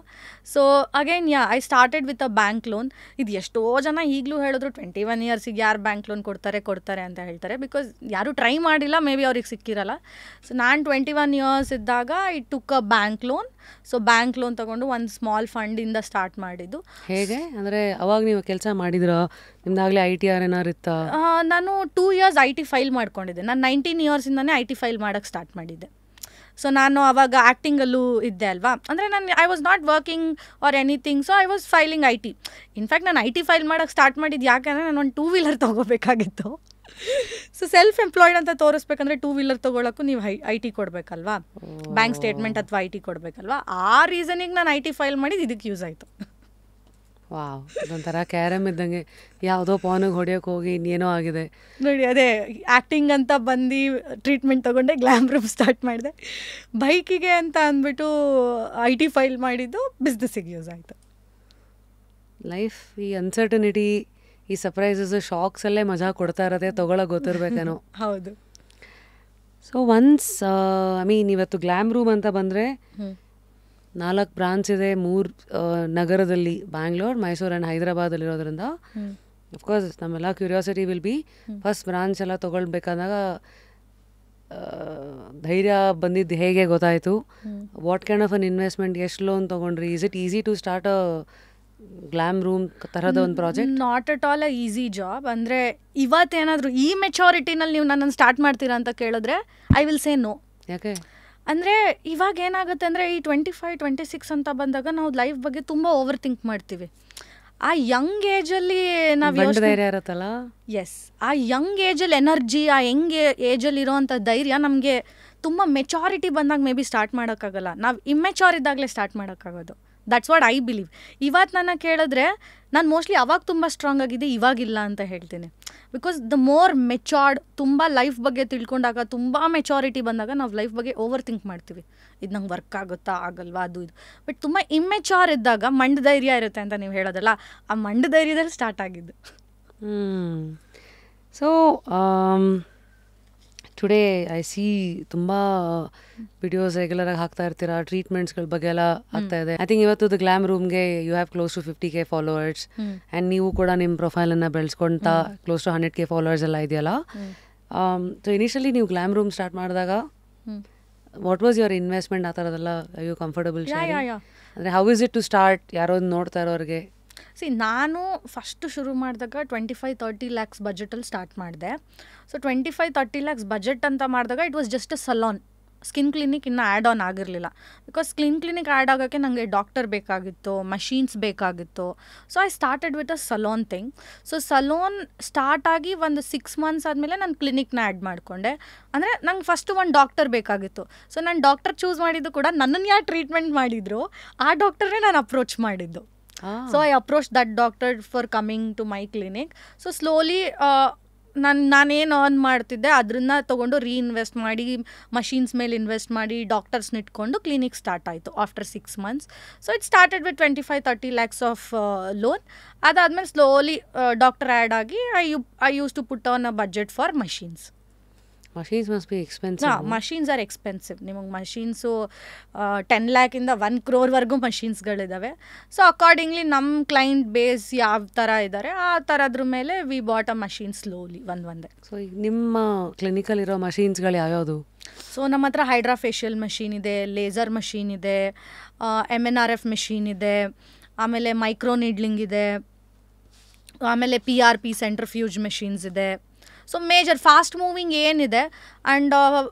So again I started with a bank loan. ಇದು ಎಷ್ಟೋ ಜನ ಈಗಲೂ ಹೇಳಿದ್ರು 21 ಇಯರ್ಸಿಗೆ ಯಾರು ಬ್ಯಾಂಕ್ ಲೋನ್ ಕೊಡ್ತಾರೆ ಅಂತ ಹೇಳ್ತಾರೆ. ಬಿಕಾಸ್ ಯಾರೂ ಟ್ರೈ ಮಾಡಿಲ್ಲ, ಮೇ ಬಿ ಅವ್ರಿಗೆ ಸಿಕ್ಕಿರಲ್ಲ. ಸೊ ನಾನು 21 ಇಯರ್ಸ್ ಇದ್ದಾಗ I took a bank loan. So bank loan ತೊಗೊಂಡು ಒಂದು ಸ್ಮಾಲ್ ಫಂಡಿಂದ ಸ್ಟಾರ್ಟ್ ಮಾಡಿದ್ದು. ಹೇಗೆ ಅಂದರೆ ಅವಾಗ ನೀವು ಕೆಲಸ ಮಾಡಿದ್ರಾ? ನಿಮ್ದಾಗಲೇ ITR ಏನಾರು ಇತ್ತಾ? ನಾನು 2 ಇಯರ್ಸ್ IT ಫೈಲ್ ಮಾಡ್ಕೊಂಡಿದ್ದೆ. ನಾನು 19 ಇಯರ್ಸಿಂದನೇ IT ಫೈಲ್ ಮಾಡೋಕ್ಕೆ ಸ್ಟಾರ್ಟ್ ಮಾಡಿದ್ದೆ. ಸೊ ನಾನು ಆವಾಗ ಆ್ಯಕ್ಟಿಂಗಲ್ಲೂ ಇದ್ದೆ ಅಲ್ವಾ. ಅಂದರೆ I was not working or anything. So I was filing IT. In fact ನಾನು IT ಫೈಲ್ ಮಾಡೋಕ್ಕೆ ಸ್ಟಾರ್ಟ್ ಮಾಡಿದ್ದು ಯಾಕೆಂದರೆ ನಾನು ಒಂದು 2 ವೀಲರ್ ತೊಗೋಬೇಕಾಗಿತ್ತು. ಸೊ ಸೆಲ್ಫ್ ಎಂಪ್ಲಾಯ್ಡ್ ಅಂತ ತೋರಿಸ್ಬೇಕಂದ್ರೆ 2 ವೀಲರ್ ತೊಗೊಳಕ್ಕೂ ನೀವು ಐ ಟಿ ಕೊಡಬೇಕಲ್ವಾ, ಬ್ಯಾಂಕ್ ಸ್ಟೇಟ್ಮೆಂಟ್ ಅಥವಾ ಐ ಟಿ ಕೊಡಬೇಕಲ್ವಾ. ಆ ರೀಸನಿಗೆ ನಾನು ಐ ಟಿ ಫೈಲ್ ಮಾಡಿದ್ದು ಇದಕ್ಕೆ ಯೂಸ್ ಆಯಿತು. ವಾವ್, ಅದೊಂಥರ ಕ್ಯಾರಮ್ ಇದ್ದಂಗೆ, ಯಾವುದೋ ಪಾನಿಗೆ ಹೊಡೆಯೋಕೆ ಹೋಗಿ ಇನ್ನೇನೋ ಆಗಿದೆ ನೋಡಿ. ಅದೇ ಆ್ಯಕ್ಟಿಂಗ್ ಅಂತ ಬಂದು ಟ್ರೀಟ್ಮೆಂಟ್ ತೊಗೊಂಡೆ, ಗ್ಲಾಮ್ ರೂಮ್ ಸ್ಟಾರ್ಟ್ ಮಾಡಿದೆ. ಬೈಕಿಗೆ ಅಂತ ಅಂದ್ಬಿಟ್ಟು ಐ ಟಿ ಫೈಲ್ ಮಾಡಿದ್ದು ಬಿಸ್ನೆಸ್ಸಿಗೆ ಯೂಸ್ ಆಯಿತು. ಲೈಫ್ ಈ ಅನ್ಸರ್ಟನಿಟಿ, ಈ ಸರ್ಪ್ರೈಸಸ್, ಶಾಕ್ಸಲ್ಲೇ ಮಜಾ ಕೊಡ್ತಾ ಇರೋದೇ, ತೊಗೊಳಕ್ಕೆ ಗೊತ್ತಿರಬೇಕೇನೋ. ಹೌದು. ಸೊ ಒನ್ಸ್ ಐ ಮೀನ್ ಇವತ್ತು ಗ್ಲಾಮ್ ರೂಮ್ ಅಂತ ಬಂದರೆ 4 ಬ್ರಾಂಚ್ ಇದೆ, 3 ನಗರದಲ್ಲಿ, ಬ್ಯಾಂಗ್ಳೂರ್, ಮೈಸೂರು ಆ್ಯಂಡ್ ಹೈದರಾಬಾದಲ್ಲಿರೋದ್ರಿಂದ ಅಫ್ಕೋರ್ಸ್ ನಮ್ಮೆಲ್ಲ curiosity will be first branch ಎಲ್ಲ ತೊಗೊಳ್ಬೇಕಾದಾಗ ಧೈರ್ಯ ಬಂದಿದ್ದು ಹೇಗೆ ಗೊತ್ತಾಯಿತು? What kind of an investment, ಎಷ್ಟು ಲೋನ್ ತೊಗೊಂಡ್ರಿ? Is it easy to start a glam room ಥರದ ಒಂದು project? Not at all a easy job. ಅಂದರೆ ಇವತ್ತೇನಾದರೂ ಈ ಮೆಚೋರಿಟಿನಲ್ಲಿ ನೀವು ನನ್ನನ್ನು ಸ್ಟಾರ್ಟ್ ಮಾಡ್ತೀರಾ ಅಂತ ಕೇಳಿದ್ರೆ ಐ ವಿಲ್ ಸೇ ನೋ. ಯಾಕೆ ಅಂದರೆ ಇವಾಗ ಏನಾಗುತ್ತೆ ಅಂದರೆ ಈ 25, 26 ಅಂತ ಬಂದಾಗ ನಾವು ಲೈಫ್ ಬಗ್ಗೆ ತುಂಬ ಓವರ್ ಥಿಂಕ್ ಮಾಡ್ತೀವಿ. ಆ ಯಂಗ್ ಏಜಲ್ಲಿ ನಾವು ಧೈರ್ಯ ಇರುತ್ತಲ್ಲ, ಎಸ್, ಆ ಯಂಗ್ ಏಜಲ್ಲಿ ಎನರ್ಜಿ, ಆ ಯಂಗ್ ಏಜಲ್ಲಿ ಇರೋವಂಥ ಧೈರ್ಯ ನಮಗೆ ತುಂಬ ಮೆಚಾರಿಟಿ ಬಂದಾಗ ಮೇ ಬಿ ಸ್ಟಾರ್ಟ್ ಮಾಡೋಕ್ಕಾಗಲ್ಲ. ನಾವು ಇಮ್ಮೆಚೋರ್ ಇದ್ದಾಗಲೇ ಸ್ಟಾರ್ಟ್ ಮಾಡೋಕ್ಕಾಗೋದು. That's what I believe. ಇವತ್ತು ನನ್ನ ಕೇಳಿದ್ರೆ ನಾನು ಮೋಸ್ಟ್ಲಿ ಅವಾಗ ತುಂಬ ಸ್ಟ್ರಾಂಗ್ ಆಗಿದೆ, ಇವಾಗಿಲ್ಲ ಅಂತ ಹೇಳ್ತೀನಿ. ಬಿಕಾಸ್ ದ ಮೋರ್ ಮೆಚೋರ್ಡ್, ತುಂಬ ಲೈಫ್ ಬಗ್ಗೆ ತಿಳ್ಕೊಂಡಾಗ, ತುಂಬ ಮೆಚೋರಿಟಿ ಬಂದಾಗ ನಾವು ಲೈಫ್ ಬಗ್ಗೆ ಓವರ್ ಥಿಂಕ್ ಮಾಡ್ತೀವಿ. ಇದು ನಂಗೆ ವರ್ಕ್ ಆಗುತ್ತಾ ಆಗಲ್ವಾ, ಅದು ಇದು. ಬಟ್ ತುಂಬ ಇಮ್ಮೆಚೋರ್ ಇದ್ದಾಗ ಮಂಡ ಧೈರ್ಯ ಇರುತ್ತೆ ಅಂತ ನೀವು ಹೇಳೋದಲ್ಲ, ಆ ಮಂಡ ಧೈರ್ಯದಲ್ಲಿ ಸ್ಟಾರ್ಟ್ ಆಗಿದ್ದು. ಸೊ ಟುಡೇ ಐ ಸಿ ತುಂಬ ವಿಡಿಯೋಸ್ ರೆಗ್ಯುಲರಾಗಿ ಹಾಕ್ತಾ ಇರ್ತೀರಾ, ಟ್ರೀಟ್ಮೆಂಟ್ಸ್ಗಳ ಬಗ್ಗೆ ಎಲ್ಲ ಆಗ್ತಾ ಇದೆ. ಐ ಥಿಂಕ್ ಇವತ್ತು ಗ್ಲಾಮ್ ರೂಮ್ಗೆ you have close to 50K followers and ನೀವು ಕೂಡ ನಿಮ್ಮ ಪ್ರೊಫೈಲನ್ನು ಬೆಳೆಸ್ಕೊಳ್ತಾ ಕ್ಲೋಸ್ ಟು 100K ಫಾಲೋವರ್ಸ್ ಎಲ್ಲ ಇದೆಯಲ್ಲ. ಸೊ ಇನಿಷಿಯಲಿ ನೀವು ಗ್ಲಾಮ್ ರೂಮ್ ಸ್ಟಾರ್ಟ್ ಮಾಡಿದಾಗ ವಾಟ್ ವಾಸ್ ಯುವರ್ ಇನ್ವೆಸ್ಟ್ಮೆಂಟ್, ಆ ಥರದೆಲ್ಲ ಯು ಕಂಫರ್ಟಬಲ್? ಅಂದರೆ how is it to start, ಯಾರೋ ನೋಡ್ತಾ ಇರೋರಿಗೆ? ನಾನು ಫಸ್ಟು ಶುರು ಮಾಡಿದಾಗ 25-30 ಲ್ಯಾಕ್ಸ್ ಬಜೆಟಲ್ಲಿ ಸ್ಟಾರ್ಟ್ ಮಾಡಿದೆ. ಸೊ 25-30 ಲ್ಯಾಕ್ಸ್ ಬಜೆಟ್ ಅಂತ ಮಾಡಿದಾಗ it was just a salon. Skin clinic ಇನ್ನೂ ಆ್ಯಡ್ ಆನ್ ಆಗಿರಲಿಲ್ಲ. ಬಿಕಾಸ್ ಸ್ಕಿನ್ ಕ್ಲಿನಿಕ್ ಆ್ಯಡ್ ಆಗೋಕ್ಕೆ ನನಗೆ ಡಾಕ್ಟರ್ ಬೇಕಾಗಿತ್ತು, ಮಷೀನ್ಸ್ ಬೇಕಾಗಿತ್ತು. So I started with a salon thing. So salon start ಆಗಿ ಒಂದು 6 ಮಂತ್ಸ್ ಆದಮೇಲೆ ನಾನು ಕ್ಲಿನಿಕ್ನ ಆ್ಯಡ್ ಮಾಡಿಕೊಂಡೆ. ಅಂದರೆ ನಂಗೆ ಫಸ್ಟು ಒಂದು ಡಾಕ್ಟರ್ ಬೇಕಾಗಿತ್ತು. ಸೊ ನಾನು ಡಾಕ್ಟರ್ ಚೂಸ್ ಮಾಡಿದ್ದು ಕೂಡ ನನ್ನನ್ನು ಯಾರು ಟ್ರೀಟ್ಮೆಂಟ್ ಮಾಡಿದ್ರು ಆ ಡಾಕ್ಟರ್ನೇ ನಾನು ಅಪ್ರೋಚ್ ಮಾಡಿದ್ದು. So I approached that doctor for coming to my clinic. So slowly ನಾನೇನು ಅರ್ನ್ ಮಾಡ್ತಿದ್ದೆ ಅದನ್ನ ತೊಗೊಂಡು ರೀಇನ್ವೆಸ್ಟ್ ಮಾಡಿ, ಮಷೀನ್ಸ್ ಮೇಲೆ ಇನ್ವೆಸ್ಟ್ ಮಾಡಿ, ಡಾಕ್ಟರ್ಸ್ನ ಇಟ್ಕೊಂಡು ಕ್ಲಿನಿಕ್ ಸ್ಟಾರ್ಟ್ ಆಯಿತು after 6 months. So it started with 25-30 lakhs of loan. ಅದಾದಮೇಲೆ ಸ್ಲೋಲಿ ಡಾಕ್ಟರ್ ಆ್ಯಡ್ ಆಗಿ I used to put on a budget for machines. Machines must be expensive. Machines are expensive. ನಿಮಗೆ machines 10 ಲ್ಯಾಕಿಂದ 1 crore ಮಷೀನ್ಸ್ಗಳಿದ್ದಾವೆ. So accordingly ನಮ್ಮ client base ಯಾವ ಥರ ಇದ್ದಾರೆ ಆ ಥರದ್ರ ಮೇಲೆ we bought a machine slowly ಒಂದೇ. ಸೊ ಈಗ ನಿಮ್ಮ ಕ್ಲಿನಿಕಲ್ಲಿರೋ ಮಷೀನ್ಸ್ಗಳು ಯಾವ್ಯಾವುದು? ಸೊ ನಮ್ಮ ಹತ್ರ ಹೈಡ್ರಾ ಫೇಶಿಯಲ್ ಮಷೀನ್ ಇದೆ, ಲೇಸರ್ ಮಷೀನ್ ಇದೆ, MNRF ಮಷೀನ್ ಇದೆ, ಆಮೇಲೆ ಮೈಕ್ರೋ ನೀಡ್ಲಿಂಗ್ ಇದೆ, ಆಮೇಲೆ PRP ಸೆಂಟ್ರಿಫ್ಯೂಜ್ ಮಷೀನ್ಸ್ ಇದೆ. ಸೊ ಮೇಜರ್ ಫಾಸ್ಟ್ ಮೂವಿಂಗ್ ಏನಿದೆ ಆ್ಯಂಡ್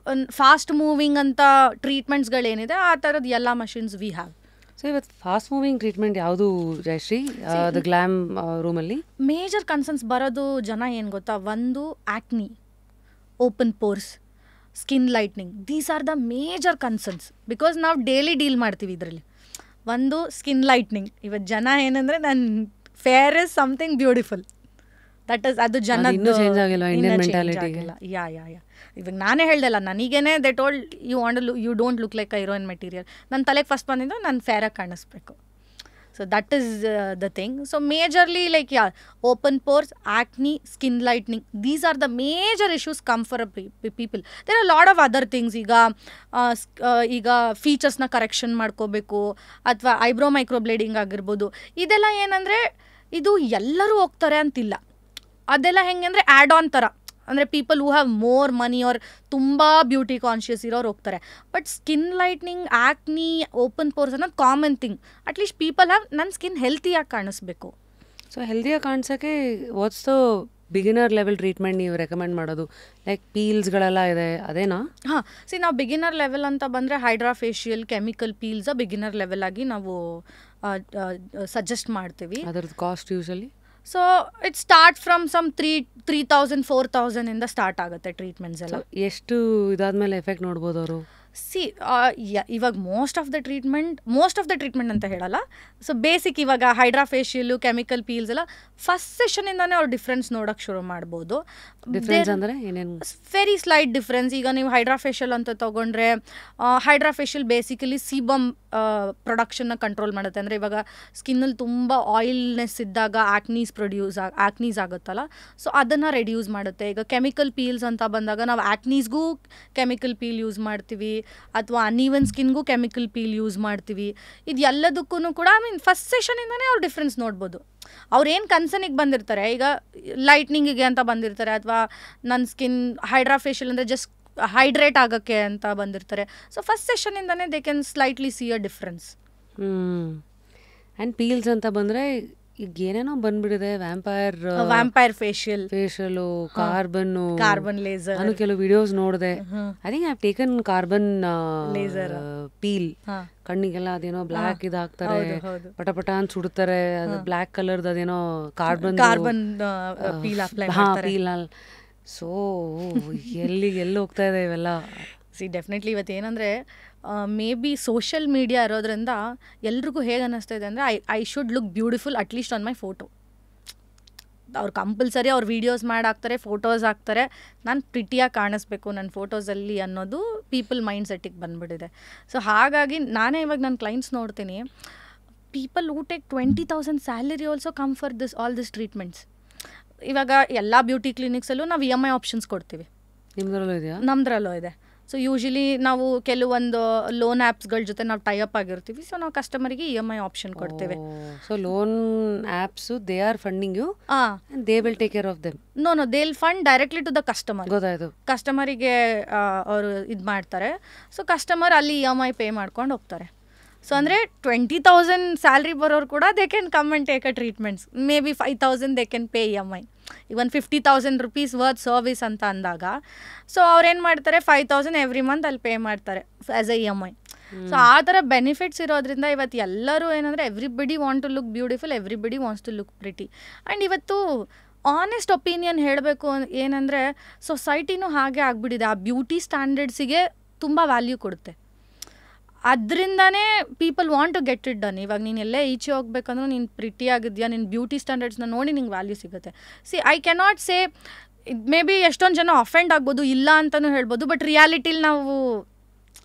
ಫಾಸ್ಟ್ ಮೂವಿಂಗ್ ಅಂತ ಟ್ರೀಟ್ಮೆಂಟ್ಸ್ಗಳೇನಿದೆ ಆ ಥರದ್ದು ಎಲ್ಲ ಮಷೀನ್ಸ್ ವಿ ಹ್ಯಾವ್. ಸೊ ಇವತ್ತು ಫಾಸ್ಟ್ ಮೂವಿಂಗ್ ಟ್ರೀಟ್ಮೆಂಟ್ ಯಾವುದು ಜಯಶ್ರೀ ದ ಗ್ಲಾಮ್ ರೂಮಲ್ಲಿ? ಮೇಜರ್ ಕನ್ಸರ್ನ್ಸ್ ಬರೋದು ಜನ ಏನು ಗೊತ್ತಾ, ಒಂದು acne, open force, skin lightening. These are the major concerns because ನಾವು ಡೈಲಿ ಡೀಲ್ ಮಾಡ್ತೀವಿ ಇದರಲ್ಲಿ. ಒಂದು ಸ್ಕಿನ್ ಲೈಟ್ನಿಂಗ್. ಇವತ್ತು ಜನ ಏನಂದರೆ ನಾನು fair is something beautiful, that is ಅದು ಜನ ಚೇಂಜ್ ಆಗಿಲ್ಲ, ಇಂಡಿಯನ್ ಮೆಂಟಾಲಿಟಿ. ಯಾ ಇವಾಗ ನಾನೇ ಹೇಳ್ದಲ್ಲ, ನನಗೇನೆ they told you don't look like a heroine material. ನನ್ನ ತಲೆಗೆ ಫಸ್ಟ್ ಬಂದಿದ್ದು ನಾನು ಫೇರಾಗಿ ಕಾಣಿಸ್ಬೇಕು. So that is the thing. So majorly like open pores, acne, skin lightening, these are the major issues come for people. There are lot of other things. ಈಗ ಫೀಚರ್ಸ್ನ correction ಮಾಡ್ಕೋಬೇಕು ಅಥವಾ ಐಬ್ರೋ ಮೈಕ್ರೋಬ್ಲೇಡಿಂಗ್ ಆಗಿರ್ಬೋದು. ಇದೆಲ್ಲ ಏನಂದರೆ ಇದು ಎಲ್ಲರೂ ಹೋಗ್ತಾರೆ ಅಂತಿಲ್ಲ. ಅದೆಲ್ಲ ಹೆಂಗೆ ಅಂದರೆ ಆ್ಯಡ್ ಆನ್ ಥರ. ಅಂದರೆ people who have more money are ತುಂಬ ಬ್ಯೂಟಿ ಕಾನ್ಷಿಯಸ್ ಇರೋರು ಹೋಗ್ತಾರೆ. But skin lightening, acne, open pores ಅನ್ನೋದು common thing. At least people have ನನ್ನ ಸ್ಕಿನ್ ಹೆಲ್ತಿಯಾಗಿ ಕಾಣಿಸ್ಬೇಕು. ಸೊ ಹೆಲ್ತಿಯಾಗಿ ಕಾಣಿಸೋಕ್ಕೆ what's the beginner level treatment ನೀವು ರೆಕಮೆಂಡ್ ಮಾಡೋದು? ಲೈಕ್ ಪೀಲ್ಸ್ಗಳೆಲ್ಲ ಇದೆ, ಅದೇನಾ? ನಾವು ಬಿಗಿನರ್ ಲೆವೆಲ್ ಅಂತ ಬಂದರೆ hydra facial, chemical peels beginner level ಆಗಿ ನಾವು ಸಜೆಸ್ಟ್ ಮಾಡ್ತೀವಿ. ಅದರದ್ದು cost usually? So it start from some 3,000 ಇಂದ ಸ್ಟಾರ್ಟ್ ಆಗುತ್ತೆ ಟ್ರೀಟ್ಮೆಂಟ್ಸ್ ಎಲ್ಲ. ಎಷ್ಟು ಇದಾದ್ಮೇಲೆ ಎಫೆಕ್ಟ್ ನೋಡ್ಬೋದು ಅವರು? ಸಿ ಇವಾಗ ಮೋಸ್ಟ್ ಆಫ್ ದ ಟ್ರೀಟ್ಮೆಂಟ್ ಅಂತ ಹೇಳಲ್ಲ. ಸೊ ಬೇಸಿಕ್ ಇವಾಗ ಹೈಡ್ರಾ ಫೇಶಿಯಲು, ಕೆಮಿಕಲ್ ಪೀಲ್ಸ್ ಎಲ್ಲ ಫಸ್ಟ್ ಸೆಷನಿಂದಾನೇ ಅವ್ರು ಡಿಫ್ರೆನ್ಸ್ ನೋಡೋಕ್ಕೆ ಶುರು ಮಾಡ್ಬೋದು. ಡಿಫ್ರೆನ್ಸ್ ಅಂದರೆ ಏನೇನು? Very slight difference. ಈಗ ನೀವು ಹೈಡ್ರಾ ಫೇಶಿಯಲ್ ಅಂತ ತೊಗೊಂಡ್ರೆ, ಹೈಡ್ರಾ ಫೇಶಿಯಲ್ ಬೇಸಿಕಲಿ ಸೀಬಮ್ ಪ್ರೊಡಕ್ಷನ್ನ ಕಂಟ್ರೋಲ್ ಮಾಡುತ್ತೆ. ಅಂದರೆ ಇವಾಗ ಸ್ಕಿನ್ನಲ್ಲಿ ತುಂಬ ಆಯಿಲ್ನೆಸ್ ಇದ್ದಾಗ ಆಕ್ನೀಸ್ ಆಗುತ್ತಲ್ಲ, ಸೊ ಅದನ್ನು ರೆಡ್ಯೂಸ್ ಮಾಡುತ್ತೆ. ಈಗ ಕೆಮಿಕಲ್ ಪೀಲ್ಸ್ ಅಂತ ಬಂದಾಗ ನಾವು ಆಕ್ನೀಸ್ಗೂ ಕೆಮಿಕಲ್ ಪೀಲ್ ಯೂಸ್ ಮಾಡ್ತೀವಿ, ಅಥವಾ ಅನ್ಈವನ್ ಸ್ಕಿನ್ಗೂ ಕೆಮಿಕಲ್ ಪೀಲ್ ಯೂಸ್ ಮಾಡ್ತೀವಿ. ಇದು ಎಲ್ಲದಕ್ಕೂ ಕೂಡ ಫಸ್ಟ್ ಸೆಷನಿಂದನೇ ಅವ್ರು ಡಿಫ್ರೆನ್ಸ್ ನೋಡ್ಬೋದು. ಅವ್ರೇನು ಕನ್ಸರ್ನಿಗೆ ಬಂದಿರ್ತಾರೆ, ಈಗ ಲೈಟ್ನಿಂಗಿಗೆ ಅಂತ ಬಂದಿರ್ತಾರೆ, ಅಥವಾ ನನ್ನ ಸ್ಕಿನ್ ಹೈಡ್ರಾ ಫೇಶಿಯಲ್ ಅಂದರೆ ಜಸ್ಟ್ ಹೈಡ್ರೇಟ್ ಆಗೋಕ್ಕೆ ಅಂತ ಬಂದಿರ್ತಾರೆ. ಸೊ ಫಸ್ಟ್ ಸೆಷನಿಂದನೇ they can slightly see a difference. And peels ಅಂತ ಬಂದರೆ ಈಗ ಏನೇನೋ ಬಂದ್ಬಿಟ್ಟಿದೆ, ವ್ಯಾಂಪೈರ್ ಫೇಶಿಯಲು, ಕಾರ್ಬನ್ ಲೇಸರ್. ನಾನು ಕೆಲವು ವಿಡಿಯೋಸ್ ನೋಡಿದೆ. I think I have taken carbon laser peel. ಕಣ್ಣಿಗೆಲ್ಲ ಅದೇನೋ ಬ್ಲ್ಯಾಕ್ ಇದಾಗ್ತಾರೆ, ಪಟ ಅಂತ ಸುಡ್ತಾರೆ, ಅದು ಬ್ಲ್ಯಾಕ್ ಕಲರ್ದು ಅದೇನೋ ಕಾರ್ಬನ್ ಪೀಲ್. ಸೊ ಎಲ್ಲಿ ಹೋಗ್ತಾ ಇದೆ ಇವೆಲ್ಲ? ಡೆಫಿನೆಟ್ಲಿ ಇವತ್ತು ಏನಂದರೆ ಮೇ ಬಿ ಸೋಷಿಯಲ್ ಮೀಡಿಯಾ ಇರೋದ್ರಿಂದ ಎಲ್ರಿಗೂ ಹೇಗೆ ಅನ್ನಿಸ್ತಾ ಇದೆ ಅಂದರೆ I should look beautiful at least on my photo. ಅವ್ರು ಕಂಪಲ್ಸರಿ ಅವ್ರು ವೀಡಿಯೋಸ್ ಮಾಡಾಕ್ತಾರೆ, ಫೋಟೋಸ್ ಹಾಕ್ತಾರೆ, ನಾನು ಪ್ರಿಟಿಯಾಗಿ ಕಾಣಿಸ್ಬೇಕು ನನ್ನ ಫೋಟೋಸಲ್ಲಿ ಅನ್ನೋದು ಪೀಪಲ್ ಮೈಂಡ್ ಸೆಟ್ಟಿಗೆ ಬಂದುಬಿಟ್ಟಿದೆ. ಸೊ ಹಾಗಾಗಿ ನಾನೇ ಇವಾಗ ನನ್ನ ಕ್ಲೈಂಟ್ಸ್ ನೋಡ್ತೀನಿ, people who take 20,000 salary also come for all this treatments. ಇವಾಗ ಎಲ್ಲ ಬ್ಯೂಟಿ ಕ್ಲಿನಿಕ್ಸಲ್ಲೂ ನಾವು EMI ಆಪ್ಷನ್ಸ್ ಕೊಡ್ತೀವಿ. ನಿಮ್ದ್ರಲ್ಲೂ ಇದೆಯಾ? ನಮ್ದ್ರಲ್ಲೂ ಇದೆ. ಸೊ ಯೂಶಲಿ ನಾವು ಕೆಲವೊಂದು ಲೋನ್ ಆ್ಯಪ್ಸ್ಗಳ ಜೊತೆ ನಾವು ಟೈ ಅಪ್ ಆಗಿರ್ತೀವಿ. ಸೊ ನಾವು ಕಸ್ಟಮರಿಗೆ EMI ಆಪ್ಷನ್ ಕೊಡ್ತೇವೆ. So loan apps they are funding you, they will take care of them? No they will fund directly to the customer. ಗೊತ್ತಾಯ್ತು. ಕಸ್ಟಮರಿಗೆ ಅವರು ಇದು ಮಾಡ್ತಾರೆ. ಸೊ ಕಸ್ಟಮರ್ ಅಲ್ಲಿ EMI ಪೇ ಮಾಡ್ಕೊಂಡು ಹೋಗ್ತಾರೆ. ಸೊ ಅಂದರೆ 20,000 ಸ್ಯಾಲ್ರಿ ಬರೋರು ಕೂಡ they can come and take a treatments. Maybe 5,000 they can pay EMI. Even 50,000 rupees worth service ಅಂತ ಅಂದಾಗ, ಸೊ ಅವ್ರೇನು ಮಾಡ್ತಾರೆ, 5,000 ಎವ್ರಿ ಮಂತ್ ಅಲ್ಲಿ ಪೇ ಮಾಡ್ತಾರೆ ಆ್ಯಸ್ ಎ EMI. ಸೊ ಆ ಥರ ಬೆನಿಫಿಟ್ಸ್ ಇರೋದ್ರಿಂದ ಇವತ್ತು ಎಲ್ಲರೂ ಏನಂದರೆ everybody want to look beautiful, everybody wants to look pretty. And ಇವತ್ತು ಆನೆಸ್ಟ್ ಒಪಿನಿಯನ್ ಹೇಳಬೇಕು ಏನಂದರೆ ಸೊಸೈಟಿನೂ ಹಾಗೆ ಆಗಿಬಿಟ್ಟಿದೆ. ಆ ಬ್ಯೂಟಿ ಸ್ಟ್ಯಾಂಡರ್ಡ್ಸಿಗೆ ತುಂಬ ವ್ಯಾಲ್ಯೂ ಕೊಡುತ್ತೆ. ಅದರಿಂದನೇ people want to get it done. ಇವಾಗ ನೀನು ಎಲ್ಲೇ ಈಚೆ ಹೋಗ್ಬೇಕಂದ್ರೂ ನೀನು ಪ್ರಿಟಿ ಆಗಿದೆಯಾ, ನಿನ್ನ ಬ್ಯೂಟಿ ಸ್ಟ್ಯಾಂಡರ್ಡ್ಸ್ನ ನೋಡಿ ನಿಂಗೆ ವ್ಯಾಲ್ಯೂ ಸಿಗುತ್ತೆ. I cannot say, may be ಎಷ್ಟೊಂದು ಜನ ಅಫೆಂಡ್ ಆಗ್ಬೋದು, ಇಲ್ಲ ಅಂತಲೂ ಹೇಳ್ಬೋದು, ಬಟ್ ರಿಯಾಲಿಟಿಲಿ ನಾವು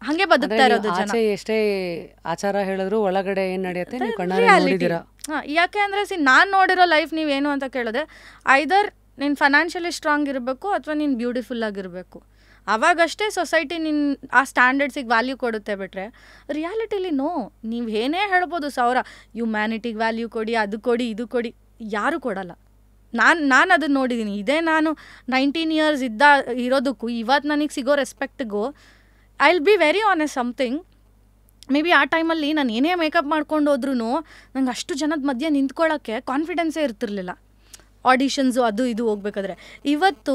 ಹಾಗೆ ಬದುಕ್ತಾ ಇರೋದು ಜನ. ಎಷ್ಟೇ ಆಚಾರ ಹೇಳಿದ್ರು ಒಳಗಡೆ ಏನು ನಡೆಯುತ್ತೆ ನೀವು ಕಣ್ಣಾರೆ ನೋಡಿದ್ದೀರಾ. ಹಾಂ, ಯಾಕೆ ಅಂದರೆ ನಾನು ನೋಡಿರೋ ಲೈಫ್ ನೀವೇನು ಅಂತ ಕೇಳಿದ್ರೆ, ಐದರ್ ನೀನು ಫೈನಾನ್ಷಿಯಲಿ ಸ್ಟ್ರಾಂಗ್ ಇರಬೇಕು ಅಥವಾ ನೀನು ಬ್ಯೂಟಿಫುಲ್ ಆಗಿರಬೇಕು. ಆವಾಗಷ್ಟೇ ಸೊಸೈಟಿ ನಿನ್ನ ಆ ಸ್ಟ್ಯಾಂಡರ್ಡ್ಸಿಗೆ ವ್ಯಾಲ್ಯೂ ಕೊಡುತ್ತೆ. ಬಿಟ್ಟರೆ ರಿಯಾಲಿಟಿಲಿ ನೀವು ಏನೇ ಹೇಳ್ಬೋದು, ಹ್ಯುಮ್ಯಾನಿಟಿಗೆ ವ್ಯಾಲ್ಯೂ ಕೊಡಿ, ಅದು ಕೊಡಿ, ಇದು ಕೊಡಿ, ಯಾರೂ ಕೊಡಲ್ಲ. ನಾನು ಅದನ್ನು ನೋಡಿದ್ದೀನಿ. ಇದೇ ನಾನು 19 years ಇರೋದಕ್ಕೂ ಇವತ್ತು ನನಗೆ ಸಿಗೋ ರೆಸ್ಪೆಕ್ಟ್ಗೂ I will be very honest something. Maybe ಆ ಟೈಮಲ್ಲಿ ನಾನು ಏನೇ ಮೇಕಪ್ ಮಾಡ್ಕೊಂಡು ಹೋದ್ರೂ ನಂಗೆ ಅಷ್ಟು ಜನದ ಮಧ್ಯೆ ನಿಂತ್ಕೊಳ್ಳೋಕ್ಕೆ ಕಾನ್ಫಿಡೆನ್ಸೇ ಇರ್ತಿರ್ಲಿಲ್ಲ. ಆಡಿಷನ್ಸು ಅದು ಇದು ಹೋಗ್ಬೇಕಾದ್ರೆ. ಇವತ್ತು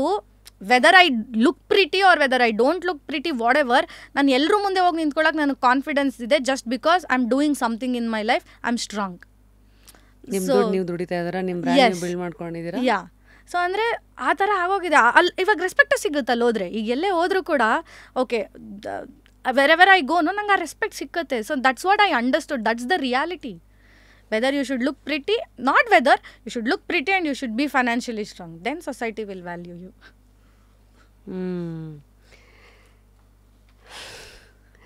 whether I look pretty or whether I don't look pretty, whatever, ನಾನು ಎಲ್ಲರೂ ಮುಂದೆ ಹೋಗಿ ನಿಂತ್ಕೊಳ್ಳೋಕೆ ನನಗೆ ಕಾನ್ಫಿಡೆನ್ಸ್ ಇದೆ. Just because I am doing something in my life, I am strong. ನೀವು ದುಡಿತಾ ಇದ್ದೀರಾ, ನಿಮ್ಮ ಬ್ರ್ಯಾಂಡ್ ಬಿಲ್ಡ್ ಮಾಡ್ಕೊಂಡಿದ್ದೀರಾ. ಯಾ, ಸೊ ಅಂದರೆ ಆ ಥರ ಆಗೋಗಿದೆ. ಇವಾಗ ರೆಸ್ಪೆಕ್ಟ್ ಸಿಗುತ್ತಲ್ಲ ಹೋದ್ರೆ. ಈಗ ಎಲ್ಲೇ ಹೋದ್ರೂ ಕೂಡ ಓಕೆ, ವೆರೆವರ್ ಐ ಗೋ ನಂಗೆ ಆ ರೆಸ್ಪೆಕ್ಟ್ ಸಿಕ್ಕತ್ತೆ. So that's what I understood, that's the reality. whether you should look pretty, not whether, you should look pretty and you should be financially strong, then society will value you.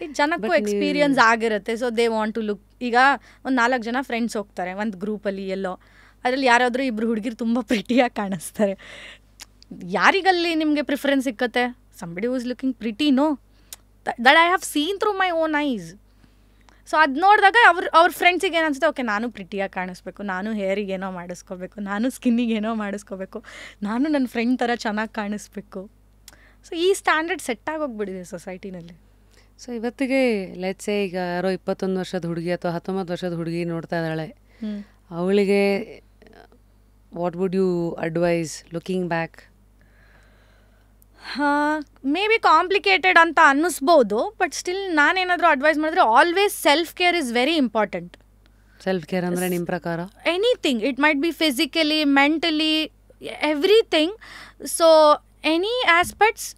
ಈಗ ಜನಕ್ಕೂ experience ಆಗಿರುತ್ತೆ. So they want to look. ಈಗ ಒಂದು 4 ಜನ friends ಹೋಗ್ತಾರೆ ಒಂದು ಗ್ರೂಪಲ್ಲಿ ಎಲ್ಲೋ, ಅದರಲ್ಲಿ ಯಾರಾದರೂ ಇಬ್ಬರು ಹುಡುಗಿರು ತುಂಬ ಪ್ರಿಟಿಯಾಗಿ ಕಾಣಿಸ್ತಾರೆ. ಯಾರಿಗಲ್ಲಿ ನಿಮಗೆ ಪ್ರಿಫರೆನ್ಸ್ ಸಿಕ್ಕತ್ತೆ? Somebody who is looking pretty, no, that I have seen through my own eyes. So ಅದು ನೋಡಿದಾಗ ಅವ್ರ ಫ್ರೆಂಡ್ಸಿಗೆ ಏನು ಅನಿಸುತ್ತೆ, ಓಕೆ ನಾನು ಪ್ರಿಟಿಯಾಗಿ ಕಾಣಿಸ್ಬೇಕು, ನಾನು ಹೇರಿಗೆ ಏನೋ ಮಾಡಿಸ್ಕೋಬೇಕು, ನಾನು ಸ್ಕಿನ್ನಿಗೆ ಏನೋ ಮಾಡಿಸ್ಕೋಬೇಕು, ನಾನು ನನ್ನ ಫ್ರೆಂಡ್ ಥರ ಚೆನ್ನಾಗಿ ಕಾಣಿಸ್ಬೇಕು. ಸೊ ಈ ಸ್ಟ್ಯಾಂಡರ್ಡ್ ಸೆಟ್ ಆಗೋಗ್ಬಿಟ್ಟಿದೆ ಸೊಸೈಟಿನಲ್ಲಿ. ಸೊ ಇವತ್ತಿಗೆ ಲೆಟ್ಸೇ ಈಗ ಯಾರೋ 21 ವರ್ಷದ ಹುಡುಗಿ ಅಥವಾ 19 ವರ್ಷದ ಹುಡುಗಿ ನೋಡ್ತಾ ಇದ್ದಾಳೆ, ಅವಳಿಗೆ what would you advise looking back? Maybe complicated ಅಂತ ಅನ್ನಿಸ್ಬೋದು, ಬಟ್ ಸ್ಟಿಲ್ ನಾನೇನಾದರೂ ಅಡ್ವೈಸ್ ಮಾಡಿದ್ರೆ always self care is very important. Self care ಅಂದರೆ ನಿಮ್ಮ ಪ್ರಕಾರ anything, it might be physically, mentally, everything. So any aspects,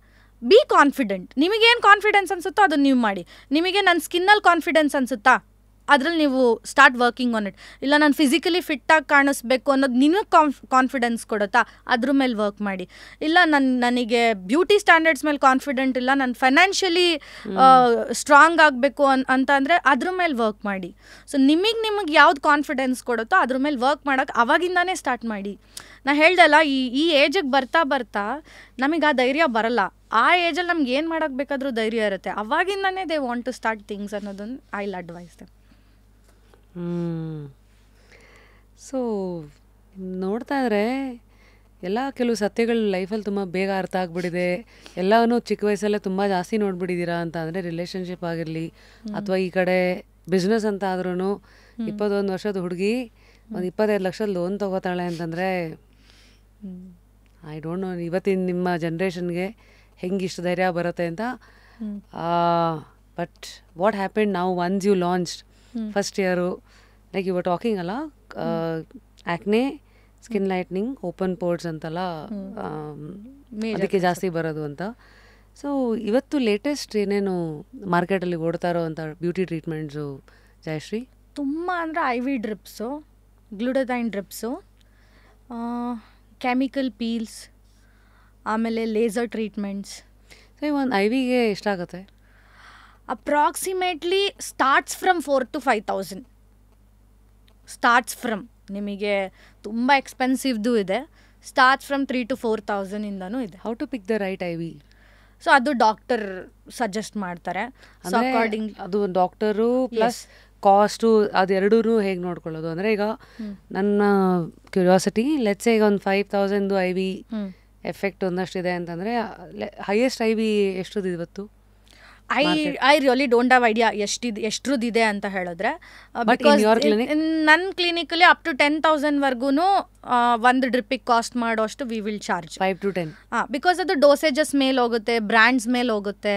be confident. ನಿಮಗೇನು confidence ಅನಿಸುತ್ತೋ ಅದನ್ನು ನೀವು ಮಾಡಿ. ನಿಮಗೆ ನನ್ನ ಸ್ಕಿನ್ನಲ್ಲಿ ಕಾನ್ಫಿಡೆನ್ಸ್ ಅನಿಸುತ್ತಾ, ಅದ್ರಲ್ಲಿ ನೀವು ಸ್ಟಾರ್ಟ್ ವರ್ಕಿಂಗ್ ಆನ್ ಇಟ್. ಇಲ್ಲ ನಾನು ಫಿಸಿಕಲಿ ಫಿಟ್ಟಾಗಿ ಕಾಣಿಸ್ಬೇಕು ಅನ್ನೋದು ನಿಮಗೆ ಕಾನ್ಫಿಡೆನ್ಸ್ ಕೊಡುತ್ತಾ, ಅದ್ರ ಮೇಲೆ ವರ್ಕ್ ಮಾಡಿ. ಇಲ್ಲ ನನಗೆ ಬ್ಯೂಟಿ ಸ್ಟ್ಯಾಂಡರ್ಡ್ಸ್ ಮೇಲೆ ಕಾನ್ಫಿಡೆಂಟ್ ಇಲ್ಲ, ನಾನು ಫೈನಾನ್ಷಿಯಲಿ ಸ್ಟ್ರಾಂಗ್ ಆಗಬೇಕು ಅಂತ ಅಂದರೆ ಅದ್ರ ಮೇಲೆ ವರ್ಕ್ ಮಾಡಿ. ಸೊ ನಿಮಗೆ ಯಾವ್ದು ಕಾನ್ಫಿಡೆನ್ಸ್ ಕೊಡುತ್ತೋ ಅದ್ರ ಮೇಲೆ ವರ್ಕ್ ಮಾಡೋಕ್ಕೆ ಅವಾಗಿಂದಾನೇ ಸ್ಟಾರ್ಟ್ ಮಾಡಿ. ನಾ ಹೇಳ್ದಲ್ಲ, ಈ ಏಜಿಗೆ ಬರ್ತಾ ಬರ್ತಾ ನಮಗೆ ಆ ಧೈರ್ಯ ಬರಲ್ಲ. ಆ ಏಜಲ್ಲಿ ನಮ್ಗೆ ಏನು ಮಾಡೋಕ್ಕೆ ಬೇಕಾದರೂ ಧೈರ್ಯ ಇರುತ್ತೆ. ಅವಾಗಿಂದಾನೇ they want to start things ಅನ್ನೋದನ್ನು I will advise them. So ನೋಡ್ತಾ ಇದ್ರೆ ಎಲ್ಲ ಕೆಲವು ಸತ್ಯಗಳು ಲೈಫಲ್ಲಿ ತುಂಬ ಬೇಗ ಅರ್ಥ ಆಗ್ಬಿಟ್ಟಿದೆ. ಎಲ್ಲವೂ ಚಿಕ್ಕ ವಯಸ್ಸಲ್ಲೇ ತುಂಬ ಜಾಸ್ತಿ ನೋಡ್ಬಿಟ್ಟಿದ್ದೀರಾ ಅಂತ ಅಂದರೆ ರಿಲೇಷನ್ಶಿಪ್ ಆಗಿರಲಿ ಅಥವಾ ಈ ಕಡೆ ಬಿಸ್ನೆಸ್ ಅಂತ ಆದ್ರೂ 21 ವರ್ಷದ ಹುಡುಗಿ ಒಂದು 25 ಲಕ್ಷದ ಲೋನ್ ತೊಗೋತಾಳೆ ಅಂತಂದರೆ ಐ ಡೋಂಟ್ ನೋ ಇವತ್ತಿನ ನಿಮ್ಮ ಜನ್ರೇಷನ್ಗೆ ಹೆಂಗೆ ಇಷ್ಟು ಧೈರ್ಯ ಬರುತ್ತೆ ಅಂತ. ಬಟ್ ವಾಟ್ ಹ್ಯಾಪೆಂಡ್ ನಾವು once you launched first year, like you were talking ಅಲ್ಲ, acne, skin lightening, open ports ಅಂತೆಲ್ಲ ಅದಕ್ಕೆ ಜಾಸ್ತಿ ಬರೋದು ಅಂತ. ಸೊ ಇವತ್ತು ಲೇಟೆಸ್ಟ್ ಏನೇನು ಮಾರ್ಕೆಟಲ್ಲಿ ಓಡ್ತಾ ಇರೋ ಅಂಥ ಬ್ಯೂಟಿ ಟ್ರೀಟ್ಮೆಂಟ್ಸು ಜಯಶ್ರೀ? ತುಂಬ ಅಂದರೆ I V drips, glutathione drips, chemical peels, ಆಮೇಲೆ ಲೇಸರ್ ಟ್ರೀಟ್ಮೆಂಟ್ಸ್. ಸೊ ಒಂದು ಐ ವಿಗೆ ಎಷ್ಟಾಗುತ್ತೆ? Approximately starts from 4,000 to 5,000. Starts from, ನಿಮಗೆ ತುಂಬ ಎಕ್ಸ್ಪೆನ್ಸಿವ್ದು ಇದೆ. ಸ್ಟಾರ್ಟ್ಸ್ ಫ್ರಮ್ 3,000 to 4,000 ಇಂದನೂ ಇದೆ. How to pick the right IV? So ಅದು ಡಾಕ್ಟರ್ ಸಜೆಸ್ಟ್ ಮಾಡ್ತಾರೆ. ಸೊ ಅಕಾರ್ಡಿಂಗ್ ಅದು ಡಾಕ್ಟರು ಪ್ಲಸ್ ಕಾಸ್ಟು ಅದೆರಡೂ ಹೇಗೆ ನೋಡ್ಕೊಳ್ಳೋದು ಅಂದರೆ, ಈಗ ನನ್ನ ಕ್ಯೂರಿಯಾಸಿಟಿ, ಲೆಟ್ಸ್ ಈಗ ಒಂದು 5,000 ಐ ವಿ ಎಫೆಕ್ಟ್ ಒಂದಷ್ಟಿದೆ ಅಂತಂದರೆ ಹೈಯೆಸ್ಟ್ ಐ ವಿ ಎಷ್ಟುದು ಇವತ್ತು? I really don't have idea ಎಷ್ಟ್ರದ್ದಿದೆ ಅಂತ ಹೇಳಿದ್ರೆ. ಬಿಕಾಸ್ ನನ್ನ ಕ್ಲಿನಿಕಲ್ಲಿ ಅಪ್ ಟು 10,000 ವರ್ಗೂ ಒಂದು ಡ್ರಿಪ್ಪಿಗೆ ಕಾಸ್ಟ್ ಮಾಡೋಷ್ಟು we will charge 5 to 10. Because ಅದು ಡೋಸೇಜಸ್ ಮೇಲೆ ಹೋಗುತ್ತೆ, ಬ್ರ್ಯಾಂಡ್ಸ್ ಮೇಲೆ ಹೋಗುತ್ತೆ.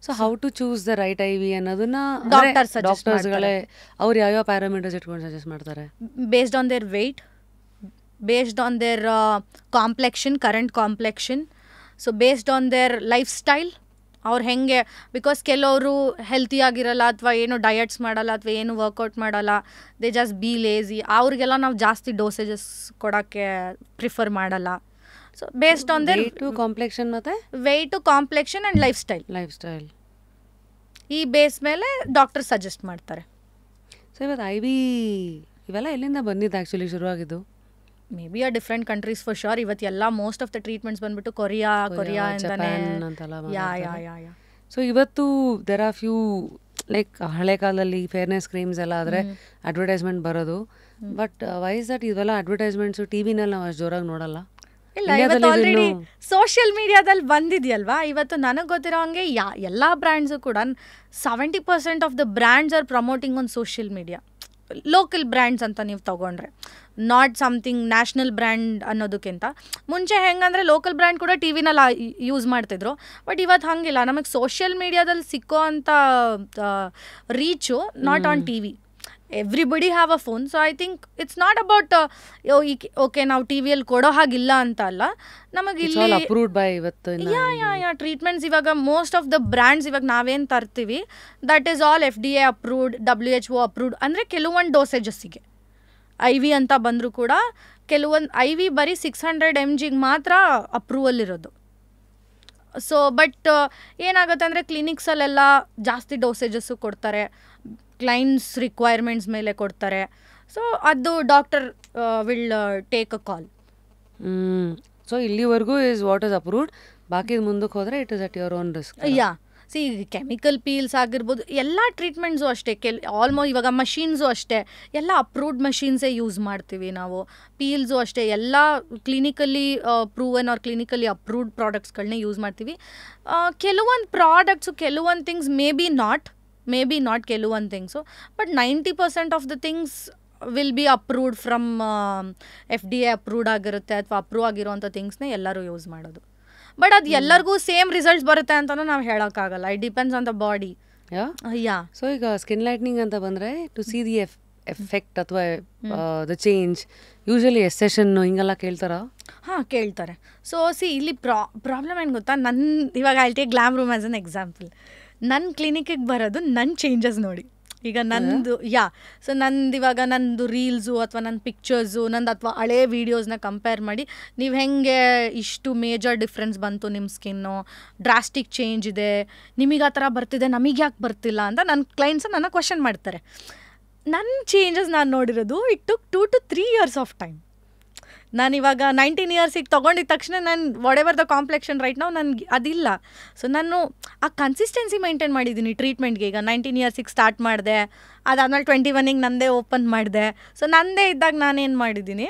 So how to choose the right IV ಅನ್ನೋದನ್ನ ಡಾಕ್ಟರ್ಸ್ಗಳೇ ಅವ್ರು ಯಾವ್ಯಾವ ಪ್ಯಾರಾಮೀಟರ್ಸ್ ಇಟ್ಕೊಂಡು ಸಜೆಸ್ಟ್ ಮಾಡ್ತಾರೆ? Based on their weight, based on their complexion, current complexion. So based on their lifestyle, ಅವ್ರು ಹೆಂಗೆ, ಬಿಕಾಸ್ ಕೆಲವರು ಹೆಲ್ತಿಯಾಗಿರಲ್ಲ ಅಥವಾ ಏನು ಡಯಟ್ಸ್ ಮಾಡಲ್ಲ ಅಥವಾ ಏನು ವರ್ಕೌಟ್ ಮಾಡಲ್ಲ, ದೇ ಜಸ್ಟ್ ಬಿ ಲೇಸಿ, ಅವ್ರಿಗೆಲ್ಲ ನಾವು ಜಾಸ್ತಿ ಡೋಸೇಜಸ್ ಕೊಡೋಕ್ಕೆ ಪ್ರಿಫರ್ ಮಾಡಲ್ಲ. So based on their complexion ಮತ್ತು weight, complexion and lifestyle, ಈ ಬೇಸ್ ಮೇಲೆ ಡಾಕ್ಟರ್ ಸಜೆಸ್ಟ್ ಮಾಡ್ತಾರೆ. ಸೊ ಇವತ್ತು ಐ ವಿ ಇವೆಲ್ಲ ಎಲ್ಲಿಂದ ಬಂದಿದ್ದು ಆ್ಯಕ್ಚುಲಿ ಶುರುವಾಗಿದ್ದು? Maybe different countries for sure. ಇವತ್ತು ಎಲ್ಲ ಮೋಸ್ಟ್ ಆಫ್ ದ ಟ್ರೀಟ್ಮೆಂಟ್ಸ್ ಬಂದ್ಬಿಟ್ಟು ಕೊರಿಯಾ ಅಂತಾನೆ. ಸೊ ಇವತ್ತು ದೆರ್ ಆರ್ ಫ್ಯೂ, ಲೈಕ್ ಹಳೆ ಕಾಲದಲ್ಲಿ ಫೇರ್ನೆಸ್ ಕ್ರೀಮ್ಸ್ ಎಲ್ಲ ಆದರೆ ಅಡ್ವರ್ಟೈಸ್ಮೆಂಟ್ ಬರೋದು. ಬಟ್ ವೈ ಇಸ್ ದಟ್ ಇವೆಲ್ಲ ಅಡ್ವರ್ಟೈಸ್ಮೆಂಟ್ಸು ಟಿ ವಿನಲ್ಲಿ ನಾವು ಅಷ್ಟು ಜೋರಾಗಿ ನೋಡಲ್ಲ? ಇಲ್ಲ, ಇವತ್ತು ಆಲ್ರೆಡಿ ಸೋಷಿಯಲ್ ಮೀಡಿಯಾದಲ್ಲಿ ಬಂದಿದೆಯಲ್ವಾ. ಇವತ್ತು ನನಗೆ ಗೊತ್ತಿರೋ ಹಂಗೆ ಎಲ್ಲ ಬ್ರ್ಯಾಂಡ್ಸು ಕೂಡ 70% of the brands are promoting on social media. Local brands ಅಂತ ನೀವು ತೊಗೊಂಡ್ರೆ, ನಾಟ್ ಸಮಥಿಂಗ್ ನ್ಯಾಷನಲ್ ಬ್ರ್ಯಾಂಡ್ ಅನ್ನೋದಕ್ಕಿಂತ ಮುಂಚೆ ಹೆಂಗಂದರೆ ಲೋಕಲ್ ಬ್ರ್ಯಾಂಡ್ ಕೂಡ ಟಿ ವಿನಲ್ಲಿ ಯೂಸ್ ಮಾಡ್ತಿದ್ರು. ಬಟ್ ಇವತ್ತು ಹಾಗಿಲ್ಲ, ನಮಗೆ ಸೋಷಿಯಲ್ ಮೀಡಿಯಾದಲ್ಲಿ ಸಿಕ್ಕೋ ಅಂಥ reach not on TV. Everybody have a phone. So I think it's not about okay ನಾವು ಟಿ ವಿಯಲ್ಲಿ ಕೊಡೋ ಹಾಗಿಲ್ಲ ಅಂತ ಅಲ್ಲ, ನಮಗೆ ಇಲ್ಲಿ ಟ್ರೀಟ್ಮೆಂಟ್ಸ್ ಇವಾಗ ಮೋಸ್ಟ್ ಆಫ್ ದ ಬ್ರ್ಯಾಂಡ್ಸ್ ಇವಾಗ ನಾವೇನು ತರ್ತೀವಿ that is all FDA approved, WHO approved. ಅಂದರೆ ಕೆಲವೊಂದು ಡೋಸೇಜಸ್ಸಿಗೆ ಐ ವಿ ಅಂತ ಬಂದರೂ ಕೂಡ ಕೆಲವೊಂದು ಐ ವಿ ಬರೀ 600 mg ಮಾತ್ರ ಅಪ್ರೂವಲ್ ಇರೋದು. ಸೊ ಬಟ್ ಏನಾಗುತ್ತೆ ಅಂದರೆ ಕ್ಲಿನಿಕ್ಸಲ್ಲೆಲ್ಲ ಜಾಸ್ತಿ ಡೋಸೇಜಸ್ಸು ಕೊಡ್ತಾರೆ, ಕ್ಲೈಂಟ್ಸ್ ರಿಕ್ವೈರ್ಮೆಂಟ್ಸ್ ಮೇಲೆ ಕೊಡ್ತಾರೆ. ಸೊ ಅದು doctor will take a call. So ಇಲ್ಲಿವರೆಗೂ ಇಸ್ ವಾಟ್ ಇಸ್ ಅಪ್ರೂವ್ಡ್, ಬಾಕಿ ಮುಂದಕ್ಕೆ ಹೋದರೆ it is at your own risk. C chemical Peel's ಆಗಿರ್ಬೋದು, ಎಲ್ಲ ಟ್ರೀಟ್ಮೆಂಟ್ಸು ಅಷ್ಟೇ, ಆಲ್ಮೋಸ್ಟ್ ಇವಾಗ ಮಷೀನ್ಸು ಅಷ್ಟೇ, ಎಲ್ಲ ಅಪ್ರೂವ್ಡ್ ಮಷೀನ್ಸೇ ಯೂಸ್ ಮಾಡ್ತೀವಿ ನಾವು. ಪೀಲ್ಸು ಅಷ್ಟೇ, ಎಲ್ಲ clinically proven or clinically approved ಪ್ರಾಡಕ್ಟ್ಸ್ಗಳನ್ನೇ ಯೂಸ್ ಮಾಡ್ತೀವಿ. ಕೆಲವೊಂದು ಪ್ರಾಡಕ್ಟ್ಸು, ಕೆಲವೊಂದು ಥಿಂಗ್ಸ್ ಮೇ ಬಿ ನಾಟ್ ಕೆಲವೊಂದು things, but 90% of the things will be approved from FDA approved ಆಗಿರುತ್ತೆ ಅಥವಾ ಅಪ್ರೂವ್ ಆಗಿರೋವಂಥ ಥಿಂಗ್ಸ್ನೇ ಎಲ್ಲರೂ ಯೂಸ್ ಮಾಡೋದು. ಬಟ್ ಅದು ಎಲ್ಲರಿಗೂ ಸೇಮ್ ರಿಸಲ್ಟ್ಸ್ ಬರುತ್ತೆ ಅಂತಲೂ ನಾವು ಹೇಳೋಕ್ಕಾಗಲ್ಲ. It depends on the body. So ಈಗ ಸ್ಕಿನ್ ಲೈಟ್ನಿಂಗ್ ಅಂತ ಬಂದರೆ ಟು ಸಿ ದಿ ಎಫೆಕ್ಟ್ ಅಥವಾ ದ ಚೇಂಜ್ ಯೂಶಲಿ ಎಸ್ ಸೆಷನ್ನು ಹಿಂಗೆಲ್ಲ ಕೇಳ್ತಾರಾ? ಹಾಂ, ಕೇಳ್ತಾರೆ. ಸೊ ಇಲ್ಲಿ ಪ್ರಾಬ್ಲಮ್ ಏನು ಗೊತ್ತಾ, ಇವಾಗ I take glam room as an example. ನನ್ನ ಕ್ಲಿನಿಕ್ಕಿಗೆ ಬರೋದು ನನ್ನ ಚೇಂಜಸ್ ನೋಡಿ. ಈಗ ನಂದು ಸೊ ಇವಾಗ ನಂದು ರೀಲ್ಸು ಅಥವಾ ನನ್ನ ಪಿಕ್ಚರ್ಸು ಅಥವಾ ಹಳೇ ವೀಡಿಯೋಸ್ನ ಕಂಪೇರ್ ಮಾಡಿ ನೀವು ಹೆಂಗೆ ಇಷ್ಟು ಮೇಜರ್ ಡಿಫ್ರೆನ್ಸ್ ಬಂತು ನಿಮ್ಮ ಸ್ಕಿನ್ನು, ಡ್ರಾಸ್ಟಿಕ್ ಚೇಂಜ್ ಇದೆ, ನಿಮಗೆ ಆ ಥರ ಬರ್ತಿದೆ, ನಮಗೆ ಯಾಕೆ ಬರ್ತಿಲ್ಲ ಅಂತ ನನ್ನ ಕ್ಲೈಂಟ್ಸ್ ನನ್ನ ಕ್ವಶನ್ ಮಾಡ್ತಾರೆ. ನನ್ನ ಚೇಂಜಸ್ ನಾನು ನೋಡಿರೋದು it took 2 to 3 years of time. ನಾನಿವಾಗ 19 yearsಗೆ ತೊಗೊಂಡಿದ್ದ ತಕ್ಷಣ ನಾನು whatever the complexion right ನಾವು ನನಗೆ ಅದಿಲ್ಲ. ಸೊ ನಾನು ಆ ಕನ್ಸಿಸ್ಟೆನ್ಸಿ ಮೇಂಟೈನ್ ಮಾಡಿದ್ದೀನಿ ಟ್ರೀಟ್ಮೆಂಟ್ಗೆ. ಈಗ 19 yearsಗೆ ಸ್ಟಾರ್ಟ್ ಮಾಡಿದೆ, ಅದಾದಮೇಲೆ 21ಗೆ ನಂದೇ ಓಪನ್ ಮಾಡಿದೆ. ಸೊ ನಂದೇ ಇದ್ದಾಗ ನಾನೇನು ಮಾಡಿದ್ದೀನಿ,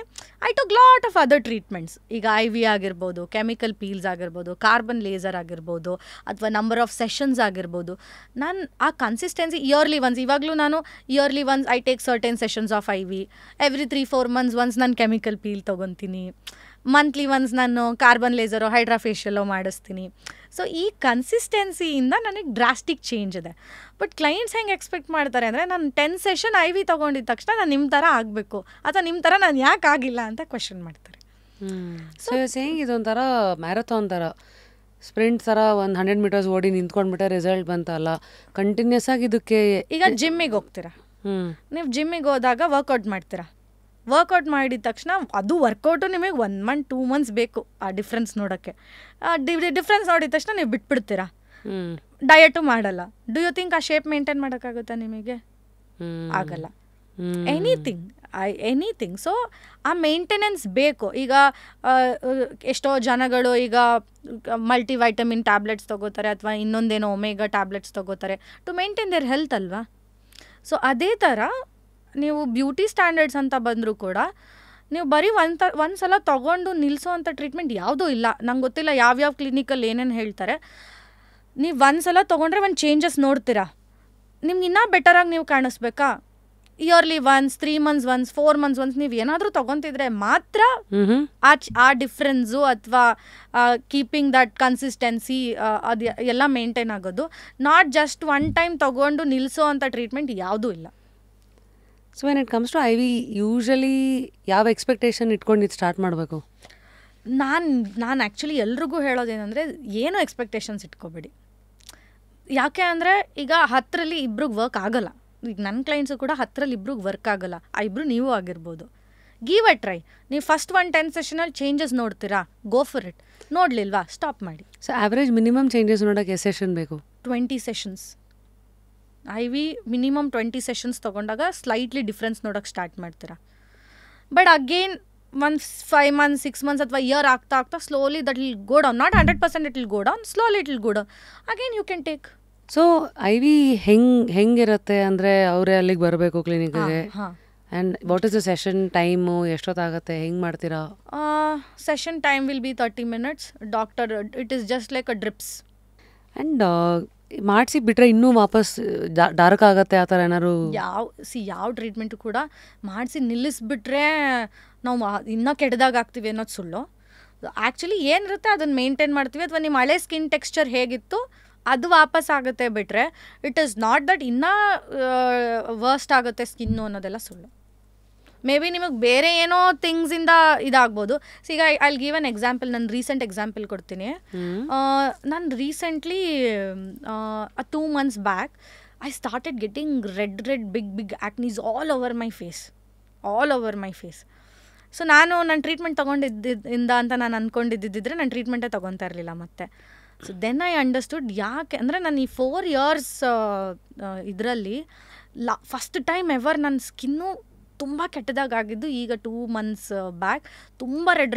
I took lot of other treatments. ಈಗ IV ಆಗಿರ್ಬೋದು, ಕೆಮಿಕಲ್ ಪೀಲ್ಸ್ ಆಗಿರ್ಬೋದು, ಕಾರ್ಬನ್ ಲೇಸರ್ ಆಗಿರ್ಬೋದು, ಅಥವಾ ನಂಬರ್ ಆಫ್ ಸೆಷನ್ಸ್ ಆಗಿರ್ಬೋದು. ನಾನು ಆ ಕನ್ಸಿಸ್ಟೆನ್ಸಿ ಇಯರ್ಲಿ ಒನ್ಸ್, ಇವಾಗಲೂ ನಾನು yearly once I take certain sessions of IV. Every 3-4 months once ನಾನು ಕೆಮಿಕಲ್ ಪೀಲ್ ತೊಗೊತೀನಿ. ಮಂತ್ಲಿ ಒನ್ಸ್ ನಾನು ಕಾರ್ಬನ್ ಲೇಸರೋ ಹೈಡ್ರಾಫೇಶಿಯಲೋ ಮಾಡಿಸ್ತೀನಿ. ಸೊ ಈ ಕನ್ಸಿಸ್ಟೆನ್ಸಿಯಿಂದ ನನಗೆ ಡ್ರಾಸ್ಟಿಕ್ ಚೇಂಜ್ ಇದೆ. ಬಟ್ ಕ್ಲೈಂಟ್ಸ್ ಹೆಂಗೆ ಎಕ್ಸ್ಪೆಕ್ಟ್ ಮಾಡ್ತಾರೆ ಅಂದರೆ, ನಾನು 10 session IV ತೊಗೊಂಡಿದ್ದ ತಕ್ಷಣ ನಾನು ನಿಮ್ಮ ಥರ ಆಗಬೇಕು, ಅಥವಾ ನಿಮ್ಮ ಥರ ನಾನು ಯಾಕೆ ಆಗಿಲ್ಲ ಅಂತ ಕ್ವೆಶನ್ ಮಾಡ್ತಾರೆ. ಸೊ ಸೇಯಿಂಗ್ ಇದೊಂಥರ ಮ್ಯಾರಥಾನ್ ಥರ, ಸ್ಪ್ರಿಂಟ್ ಥರ ಒಂದು 100 meters ಓಡಿ ನಿಂತ್ಕೊಂಡ್ಬಿಟ್ಟೆ ರಿಸಲ್ಟ್ ಬಂತಲ್ಲ, ಕಂಟಿನ್ಯೂಸ್ ಆಗಿ ಇದಕ್ಕೆ. ಈಗ ಜಿಮ್ಮಿಗೆ ಹೋಗ್ತೀರಾ, ನೀವು ಜಿಮ್ಮಿಗೆ ಹೋದಾಗ ವರ್ಕೌಟ್ ಮಾಡ್ತೀರಾ. ವರ್ಕೌಟ್ ಮಾಡಿದ ತಕ್ಷಣ ಅದು ವರ್ಕೌಟು ನಿಮಗೆ 1 month 2 months ಬೇಕು ಆ ಡಿಫ್ರೆನ್ಸ್ ನೋಡೋಕ್ಕೆ. ಡಿಫ್ರೆನ್ಸ್ ನೋಡಿದ ತಕ್ಷಣ ನೀವು ಬಿಟ್ಬಿಡ್ತೀರಾ, ಡಯಟು ಮಾಡಲ್ಲ. ಡು ಯು ಥಿಂಕ್ ಆ ಶೇಪ್ ಮೇಂಟೈನ್ ಮಾಡೋಕ್ಕಾಗುತ್ತಾ ನಿಮಗೆ? ಆಗಲ್ಲ. ಎನಿಥಿಂಗ್. ಸೊ ಆ ಮೇಂಟೆನೆನ್ಸ್ ಬೇಕು. ಈಗ ಎಷ್ಟೋ ಜನಗಳು ಈಗ ಮಲ್ಟಿವೈಟಮಿನ್ ಟ್ಯಾಬ್ಲೆಟ್ಸ್ ತೊಗೋತಾರೆ, ಅಥವಾ ಇನ್ನೊಂದೇನೋ ಒಮೆಗಾ ಟ್ಯಾಬ್ಲೆಟ್ಸ್ ತೊಗೋತಾರೆ ಟು ಮೇಂಟೈನ್ ದೇರ್ ಹೆಲ್ತ್ ಅಲ್ವಾ. ಸೊ ಅದೇ ಥರ ನೀವು ಬ್ಯೂಟಿ ಸ್ಟ್ಯಾಂಡರ್ಡ್ಸ್ ಅಂತ ಬಂದರೂ ಕೂಡ ನೀವು ಬರೀ ಒಂದು ಸಲ ತೊಗೊಂಡು ನಿಲ್ಲಿಸೋ ಅಂಥ ಟ್ರೀಟ್ಮೆಂಟ್ ಯಾವುದೂ ಇಲ್ಲ. ನಂಗೆ ಗೊತ್ತಿಲ್ಲ ಯಾವ್ಯಾವ ಕ್ಲಿನಿಕಲ್ಲಿ ಏನೇನು ಹೇಳ್ತಾರೆ. ನೀವು ಒಂದು ಸಲ ತೊಗೊಂಡ್ರೆ ಒಂದು ಚೇಂಜಸ್ ನೋಡ್ತೀರಾ, ನಿಮ್ಗೆ ಇನ್ನೂ ಬೆಟರಾಗಿ ನೀವು ಕಾಣಿಸ್ಬೇಕಾ, yearly once 3 months once 4 months once ನೀವು ಏನಾದರೂ ತೊಗೊತಿದ್ರೆ ಮಾತ್ರ ಆ ಡಿಫ್ರೆನ್ಸು ಅಥವಾ ಕೀಪಿಂಗ್ ದಟ್ ಕನ್ಸಿಸ್ಟೆನ್ಸಿ ಅದು ಎಲ್ಲ ಮೇಂಟೈನ್ ಆಗೋದು. ನಾಟ್ ಜಸ್ಟ್ ಒನ್ ಟೈಮ್ ತೊಗೊಂಡು ನಿಲ್ಲಿಸೋ ಅಂಥ ಟ್ರೀಟ್ಮೆಂಟ್ ಯಾವುದೂ ಇಲ್ಲ. So when it comes to IV, usually ಯಾವ ಎಕ್ಸ್ಪೆಕ್ಟೇಷನ್ ಇಟ್ಕೊಂಡು ಇದು ಸ್ಟಾರ್ಟ್ ಮಾಡಬೇಕು? ನಾನು ಆ್ಯಕ್ಚುಲಿ ಎಲ್ರಿಗೂ ಹೇಳೋದೇನೆಂದರೆ, ಏನೂ ಎಕ್ಸ್ಪೆಕ್ಟೇಷನ್ಸ್ ಇಟ್ಕೋಬೇಡಿ. ಯಾಕೆ ಅಂದರೆ ಈಗ 10ರಲ್ಲಿ 2 ವರ್ಕ್ ಆಗೋಲ್ಲ. ಈಗ ನನ್ನ ಕ್ಲೈಂಟ್ಸು ಕೂಡ 10ರಲ್ಲಿ 2 ವರ್ಕ್ ಆಗೋಲ್ಲ. ಆ 2 ನೀವು ಆಗಿರ್ಬೋದು. Give a try. ನೀವು ಫಸ್ಟ್ 10 sessionಲ್ಲಿ ಚೇಂಜಸ್ ನೋಡ್ತೀರಾ, ಗೋ ಫಾರ್ ಇಟ್. ನೋಡಲಿಲ್ವಾ, ಸ್ಟಾಪ್ ಮಾಡಿ. ಸೊ ಆವ್ರೇಜ್ ಮಿನಿಮಮ್ ಚೇಂಜಸ್ ನೋಡೋಕ್ಕೆ ಎಷ್ಟು ಸೆಷನ್ ಬೇಕು? 20 sessions. IV ಮಿನಿಮಮ್ 20 sessions ತೊಗೊಂಡಾಗ ಸ್ಲೈಟ್ಲಿ ಡಿಫ್ರೆನ್ಸ್ ನೋಡೋಕ್ಕೆ ಸ್ಟಾರ್ಟ್ ಮಾಡ್ತೀರಾ. ಬಟ್ ಅಗೇನ್ 5 months 6 months ಅಥವಾ ಇಯರ್ ಆಗ್ತಾ slowly that will go down. Not 100% it will go down, slowly it will go down. Again you can take. So IV ಹೆಂಗಿರುತ್ತೆ ಅಂದರೆ, ಅವರೇ ಅಲ್ಲಿಗೆ ಬರಬೇಕು ಕ್ಲಿನಿಕ್ಗೆ, and what is the session time, ಎಷ್ಟೊತ್ತಾಗುತ್ತೆ, ಹೆಂಗೆ ಮಾಡ್ತೀರಾ? Session time will be 30 minutes. Doctor it is just like a drips. And ಮಾಡಿಸಿ ಬಿಟ್ಟರೆ ಇನ್ನೂ ವಾಪಸ್ ಡಾರ್ಕ್ ಆಗುತ್ತೆ ಆ ಥರ ಏನಾದ್ರು? ಯಾವ ಟ್ರೀಟ್ಮೆಂಟು ಕೂಡ ಮಾಡಿಸಿ ನಿಲ್ಲಿಸ್ಬಿಟ್ರೆ ನಾವು ಇನ್ನೂ ಕೆಟ್ಟದಾಗ ಆಗ್ತೀವಿ ಅನ್ನೋದು ಸುಳ್ಳು. ಆ್ಯಕ್ಚುಲಿ ಏನಿರುತ್ತೆ ಅದನ್ನು ಮೇಂಟೈನ್ ಮಾಡ್ತೀವಿ, ಅಥವಾ ನಿಮ್ಮ ಹಳೆ ಸ್ಕಿನ್ ಟೆಕ್ಸ್ಚರ್ ಹೇಗಿತ್ತು ಅದು ವಾಪಸ್ ಆಗುತ್ತೆ ಬಿಟ್ಟರೆ ಇಟ್ ಈಸ್ ನಾಟ್ ದಟ್ ಇನ್ನೂ ವರ್ಸ್ಟ್ ಆಗುತ್ತೆ ಸ್ಕಿನ್ನು ಅನ್ನೋದೆಲ್ಲ ಸುಳ್ಳು. ಮೇ ಬಿ ನಿಮಗೆ ಬೇರೆ ಏನೋ ಥಿಂಗ್ಸಿಂದ ಇದಾಗ್ಬೋದು. ಸೊ ಈಗ ಐ ಗಿವ್ ಅನ್ ಎಕ್ಸಾಂಪಲ್. ನಾನು ರೀಸೆಂಟ್ ಎಕ್ಸಾಂಪಲ್ ಕೊಡ್ತೀನಿ. ನಾನು recently 2 months back I started getting red big acnes all over my face. So ನನ್ನ ಟ್ರೀಟ್ಮೆಂಟ್ ತೊಗೊಂಡಿದ್ದಿಂದ ಅಂತ ನಾನು ಅಂದ್ಕೊಂಡಿದ್ದಿದ್ರೆ ನಾನು ಟ್ರೀಟ್ಮೆಂಟೇ ತೊಗೊತಾ ಇರಲಿಲ್ಲ ಮತ್ತೆ. ಸೊ ದೆನ್ ಐ ಅಂಡರ್ಸ್ಟುಡ್ ಯಾಕೆ ಅಂದರೆ, ನಾನು ಈ 4 years ಇದರಲ್ಲಿ ಫಸ್ಟ್ ಟೈಮ್ ಎವರ್ ನನ್ನ ಸ್ಕಿನ್ನು ತುಂಬ ಕೆಟ್ಟದಾಗಿದ್ದು ಈಗ 2 months ಬ್ಯಾಕ್ ತುಂಬ ರೆಡ್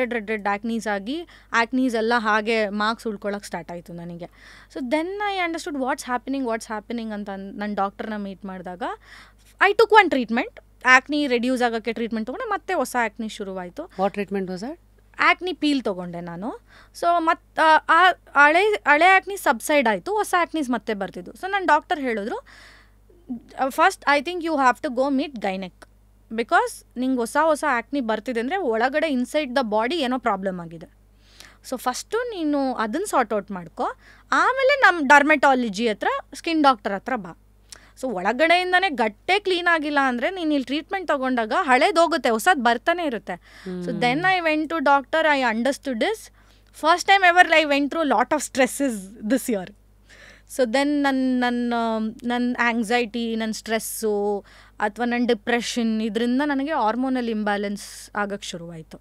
ಆ್ಯಕ್ನೀಸ್ ಆಗಿ ಆ್ಯಕ್ನೀಸ್ ಎಲ್ಲ ಹಾಗೆ ಮಾರ್ಕ್ಸ್ ಉಳ್ಕೊಳ್ಳೋಕೆ ಸ್ಟಾರ್ಟ್ ಆಯಿತು ನನಗೆ. So then I understood what's happening ಅಂತ ನನ್ನ ಡಾಕ್ಟರ್ನ ಮೀಟ್ ಮಾಡಿದಾಗ I took one treatment. Acne reduce ಆಗೋಕ್ಕೆ ಟ್ರೀಟ್ಮೆಂಟ್ ತೊಗೊಂಡೆ, ಮತ್ತೆ ಹೊಸ ಆ್ಯಕ್ನಿ ಶುರುವಾಯಿತು. What treatment was that? Acne peel ತೊಗೊಂಡೆ ನಾನು. ಸೊ ಮತ್ತು ಹಳೆ ಆ್ಯಕ್ನಿ ಸಬ್ಸೈಡ್ ಆಯಿತು, ಹೊಸ ಆ್ಯಕ್ನೀಸ್ ಮತ್ತೆ ಬರ್ತಿದ್ದು. ಸೊ ನನ್ನ ಡಾಕ್ಟರ್ ಹೇಳಿದ್ರು, first I think you have to go meet gynaec, because ನಿಂಗೆ ಹೊಸ ಆ್ಯಕ್ನಿ ಬರ್ತಿದೆ ಅಂದರೆ ಒಳಗಡೆ ಇನ್ಸೈಡ್ ದ ಬಾಡಿ ಏನೋ ಪ್ರಾಬ್ಲಮ್ ಆಗಿದೆ. ಸೊ ಫಸ್ಟು ನೀನು ಅದನ್ನು ಸಾರ್ಟ್ ಔಟ್ ಮಾಡ್ಕೊ, ಆಮೇಲೆ ನಮ್ಮ ಡರ್ಮೆಟಾಲಜಿ ಹತ್ರ, ಸ್ಕಿನ್ ಡಾಕ್ಟರ್ ಹತ್ರ ಬಾ. ಸೊ ಒಳಗಡೆಯಿಂದನೇ ಗಟ್ಟೆ ಕ್ಲೀನ್ ಆಗಿಲ್ಲ ಅಂದರೆ ನೀನು ಇಲ್ಲಿ ಟ್ರೀಟ್ಮೆಂಟ್ ತೊಗೊಂಡಾಗ ಹಳೇದೋಗುತ್ತೆ, ಹೊಸದು ಬರ್ತಾನೆ ಇರುತ್ತೆ. So then I went to doctor, I understood this. First time ever I went through lot of stresses this year. So then ನನ್ನ ಆ್ಯಂಗ್ಸೈಟಿ, ನನ್ನ ಸ್ಟ್ರೆಸ್ಸು ಅಥವಾ ನನ್ನ ಡಿಪ್ರೆಷನ್, ಇದರಿಂದ ನನಗೆ ಹಾರ್ಮೋನಲ್ ಇಂಬ್ಯಾಲೆನ್ಸ್ ಆಗೋಕ್ಕೆ ಶುರುವಾಯಿತು.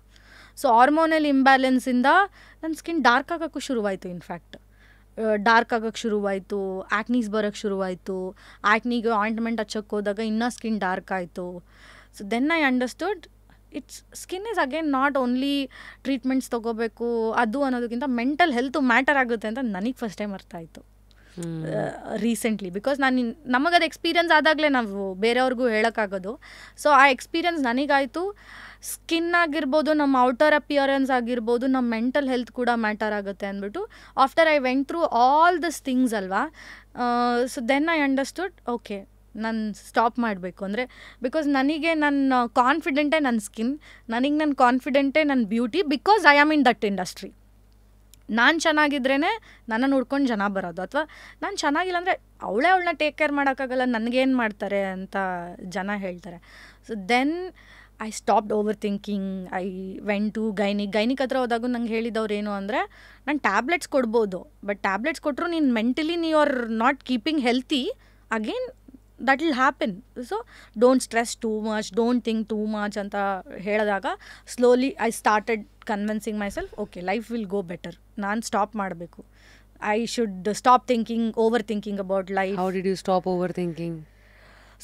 ಸೊ ಹಾರ್ಮೋನಲ್ ಇಂಬ್ಯಾಲೆನ್ಸಿಂದ ನನ್ನ ಸ್ಕಿನ್ ಡಾರ್ಕ್ ಆಗೋಕ್ಕೂ ಶುರುವಾಯಿತು. ಇನ್ಫ್ಯಾಕ್ಟ್ ಡಾರ್ಕ್ ಆಗೋಕ್ಕೆ ಶುರುವಾಯಿತು, ಆ್ಯಕ್ನೀಸ್ ಬರೋಕ್ಕೆ ಶುರುವಾಯಿತು. ಆ್ಯಕ್ನಿಗೆ ಆಯಿಂಟ್ಮೆಂಟ್ ಹಚ್ಚೋಕ್ಕೆ ಹೋದಾಗ ಇನ್ನೂ ಸ್ಕಿನ್ ಡಾರ್ಕ್ ಆಯಿತು. So then I understood skin is again not only treatments ತೊಗೋಬೇಕು ಅದು ಅನ್ನೋದಕ್ಕಿಂತ ಮೆಂಟಲ್ ಹೆಲ್ತು ಮ್ಯಾಟರ್ ಆಗುತ್ತೆ ಅಂತ ನನಗೆ ಫಸ್ಟ್ ಟೈಮ್ ಅರ್ಥ ಆಯಿತು ರೀಸೆಂಟ್ಲಿ. ಬಿಕಾಸ್ ನಮಗದು ಎಕ್ಸ್ಪೀರಿಯನ್ಸ್ ಆದಾಗಲೇ ನಾವು ಬೇರೆಯವ್ರಿಗೂ ಹೇಳೋಕ್ಕಾಗೋದು. ಸೊ ಆ ಎಕ್ಸ್ಪೀರಿಯನ್ಸ್ ನನಗಾಯಿತು. ಸ್ಕಿನ್ ಆಗಿರ್ಬೋದು, ನಮ್ಮ ಔಟರ್ ಅಪಿಯರೆನ್ಸ್ ಆಗಿರ್ಬೋದು, ನಮ್ಮ ಮೆಂಟಲ್ ಹೆಲ್ತ್ ಕೂಡ ಮ್ಯಾಟರ್ ಆಗುತ್ತೆ ಅಂದ್ಬಿಟ್ಟು after I went through all this things ಅಲ್ವಾ. So then I understood okay ನಾನು ಸ್ಟಾಪ್ ಮಾಡಬೇಕು ಅಂದರೆ, ಬಿಕಾಸ್ ನನಗೆ ನನ್ನ ಕಾನ್ಫಿಡೆಂಟೇ ನನ್ನ ಸ್ಕಿನ್, ನನಗೆ ನನ್ನ ಕಾನ್ಫಿಡೆಂಟೇ ನನ್ನ beauty, because I am in that industry. ನಾನು ಚೆನ್ನಾಗಿದ್ರೇ ನನ್ನನ್ನು ಹುಡ್ಕೊಂಡು ಜನ ಬರೋದು, ಅಥವಾ ನಾನು ಚೆನ್ನಾಗಿಲ್ಲ ಅಂದರೆ ಅವಳನ್ನ ಟೇಕ್ ಕೇರ್ ಮಾಡೋಕ್ಕಾಗಲ್ಲ, ನನಗೇನು ಮಾಡ್ತಾರೆ ಅಂತ ಜನ ಹೇಳ್ತಾರೆ. So then I stopped over thinking. I went to gynaec ಹತ್ರ ಹೋದಾಗ ನಂಗೆ ಹೇಳಿದವ್ರು ಏನು ಅಂದರೆ, ನಾನು ಟ್ಯಾಬ್ಲೆಟ್ಸ್ ಕೊಡ್ಬೋದು, ಬಟ್ ಟ್ಯಾಬ್ಲೆಟ್ಸ್ ಕೊಟ್ಟರು ನೀನು ಮೆಂಟಲಿ ನೀವು are not keeping healthy, again that will happen. So don't stress too much, don't think too much ಅಂತ ಹೇಳಿದಾಗ slowly I started convincing myself, okay life will go better, ನಾನು stop ಮಾಡಬೇಕು, I should stop thinking, over thinking about life. How did you stop over thinking?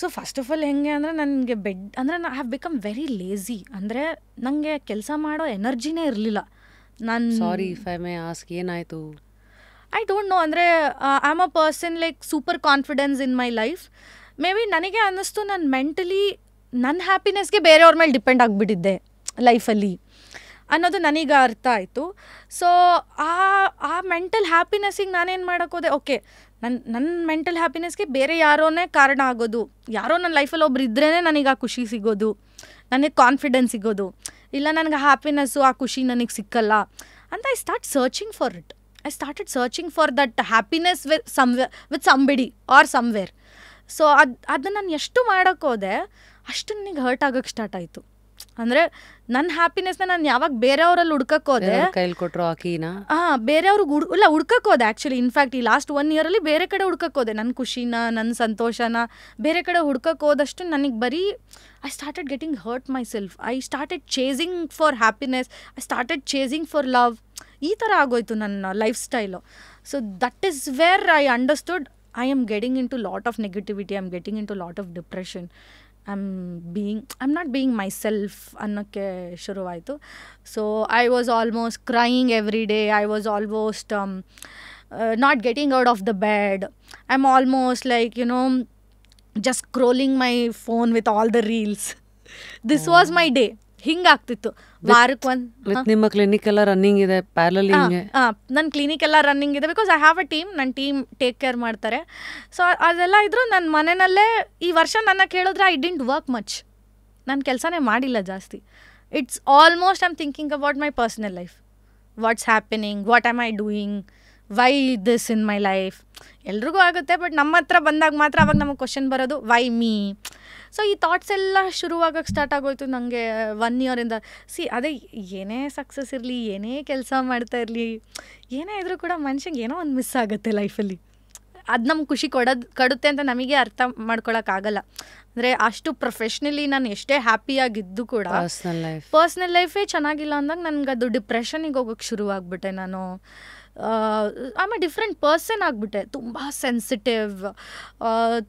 So first of all ಹೆಂಗೆ ಅಂದರೆ, ನನಗೆ ಅಂದರೆ I have become very lazy. ಅಂದರೆ ನನಗೆ ಕೆಲಸ ಮಾಡೋ ಎನರ್ಜಿನೇ ಇರಲಿಲ್ಲ. ನಾನು sorry if I may ask, ಏನಾಯಿತು? I don't know. ಅಂದರೆ I am a person like super confidence in my life. Maybe ನನಗೆ ಅನ್ನಿಸ್ತು ನಾನು ಮೆಂಟಲಿ ನನ್ನ ಹ್ಯಾಪಿನೆಸ್ಗೆ ಬೇರೆಯವ್ರ ಮೇಲೆ ಡಿಪೆಂಡ್ ಆಗಿಬಿಟ್ಟಿದ್ದೆ ಲೈಫಲ್ಲಿ ಅನ್ನೋದು ನನಗೆ ಅರ್ಥ ಆಯಿತು. ಸೊ ಆ ಮೆಂಟಲ್ ಹ್ಯಾಪಿನೆಸ್ಸಿಗೆ ನಾನೇನು ಮಾಡೋಕ್ಕೋದೆ, ಓಕೆ ನನ್ನ ಮೆಂಟಲ್ ಹ್ಯಾಪಿನೆಸ್ಗೆ ಬೇರೆ ಯಾರೋನೇ ಕಾರಣ ಆಗೋದು, ಯಾರೋ ನನ್ನ ಲೈಫಲ್ಲಿ ಒಬ್ರು ಇದ್ರೇ ನನಗೆ ಆ ಖುಷಿ ಸಿಗೋದು, ನನಗೆ ಕಾನ್ಫಿಡೆನ್ಸ್ ಸಿಗೋದು, ಇಲ್ಲ ನನಗೆ ಹ್ಯಾಪಿನೆಸ್ಸು ಆ ಖುಷಿ ನನಗೆ ಸಿಕ್ಕಲ್ಲ ಅಂತ I start searching for it. I started searching for that happiness with somebody or somewhere. So ಅದನ್ನು ನಾನು ಎಷ್ಟು ಮಾಡೋಕ್ಕೋದೆ ಅಷ್ಟು ನನಗೆ ಹರ್ಟ್ ಆಗೋಕ್ಕೆ ಸ್ಟಾರ್ಟ್ ಆಯಿತು. ಅಂದರೆ ನನ್ನ ಹ್ಯಾಪಿನೆಸ್ನ ನಾನು ಯಾವಾಗ ಬೇರೆಯವರಲ್ಲಿ ಹುಡ್ಕೋಕ್ಕೋದೆ, ಕೈಲಿ ಕೊಟ್ಟರು ಆಕಿನ ಬೇರೆಯವ್ರಿಗೆ ಹುಡ್ಕೋಕ್ಕೋದೆ. ಆ್ಯಕ್ಚುಲಿ ಇನ್ಫ್ಯಾಕ್ಟ್ ಈ ಲಾಸ್ಟ್ 1 ಇಯರಲ್ಲಿ ಬೇರೆ ಕಡೆ ಹುಡ್ಕೋಕ್ಕೋದೆ. ನನ್ನ ಖುಷಿನ, ನನ್ನ ಸಂತೋಷನ ಬೇರೆ ಕಡೆ ಹುಡ್ಕೋಕ್ಕೋದಷ್ಟು ನನಗೆ ಬರೀ I started getting hurt my self. I started chasing for happiness, I started chasing for love. ಈ ಥರ ಆಗೋಯ್ತು ನನ್ನ life style. So that is where I understood I am getting into lot of negativity, I'm getting into lot of depression, I'm not being myself ಅನ್ನೋಕ್ಕೆ ಶುರುವಾಯಿತು. So I was almost crying every day, I was almost not getting out of the bed, I'm almost like just scrolling my phone with all the reels. This was my day. ಹಿಂಗಾಗ್ತಿತ್ತು ವಾರಕ್ಕೆ ಒಂದು. ನಿಮ್ಮ clinic ಎಲ್ಲ running ಇದೆ parallel? ನನ್ನ clinic ಎಲ್ಲ running ಇದೆ because I have a team. ನನ್ನ team take care ಮಾಡ್ತಾರೆ. ಸೊ ಅದೆಲ್ಲ ಇದ್ದರೂ ನನ್ನ ಮನೆಯಲ್ಲೇ ಈ ವರ್ಷ ನನ್ನ ಕೇಳಿದ್ರೆ ಐ ಡಿಂಟ್ ವರ್ಕ್ ಮಚ್, ನಾನು ಕೆಲಸನೇ ಮಾಡಿಲ್ಲ ಜಾಸ್ತಿ. It's almost I am thinking about my personal life, what's happening, what am I doing, why this in my life. ಎಲ್ರಿಗೂ ಆಗುತ್ತೆ, ಬಟ್ ನಮ್ಮ ಹತ್ರ ಬಂದಾಗ ಮಾತ್ರ ಅವಾಗ ನಮಗೆ ಕ್ವಶನ್ ಬರೋದು ವೈ ಮೀ. ಸೊ ಈ ಥಾಟ್ಸ್ ಎಲ್ಲ ಶುರುವಾಗಕ್ಕೆ ಸ್ಟಾರ್ಟ್ ಆಗೋಯ್ತು ನನಗೆ 1 ಇಯರಿಂದ. ಅದೇ ಏನೇ ಸಕ್ಸಸ್ ಇರಲಿ, ಏನೇ ಕೆಲಸ ಮಾಡ್ತಾ ಇರಲಿ, ಏನೇ ಇದ್ರೂ ಕೂಡ ಮನುಷ್ಯಂಗೆ ಏನೋ ಒಂದು ಮಿಸ್ ಆಗುತ್ತೆ ಲೈಫಲ್ಲಿ. ಅದು ನಮ್ಗೆ ಖುಷಿ ಕೊಡುತ್ತೆ ಅಂತ ನಮಗೆ ಅರ್ಥ ಮಾಡ್ಕೊಳಕ್ಕಾಗಲ್ಲ. ಅಂದರೆ ಅಷ್ಟು ಪ್ರೊಫೆಷ್ನಲಿ ನಾನು ಎಷ್ಟೇ ಹ್ಯಾಪಿಯಾಗಿದ್ದು ಕೂಡ ಪರ್ಸ್ನಲ್ ಲೈಫೇ ಚೆನ್ನಾಗಿಲ್ಲ ಅಂದಾಗ ನನಗೆ ಅದು ಡಿಪ್ರೆಷನಿಗೆ ಹೋಗೋಕ್ಕೆ ಶುರುವಾಗ್ಬಿಟ್ಟೆ. ನಾನು ಆಮೇಲೆ ಡಿಫ್ರೆಂಟ್ ಪರ್ಸನ್ ಆಗಿಬಿಟ್ಟೆ, ತುಂಬ ಸೆನ್ಸಿಟಿವ್,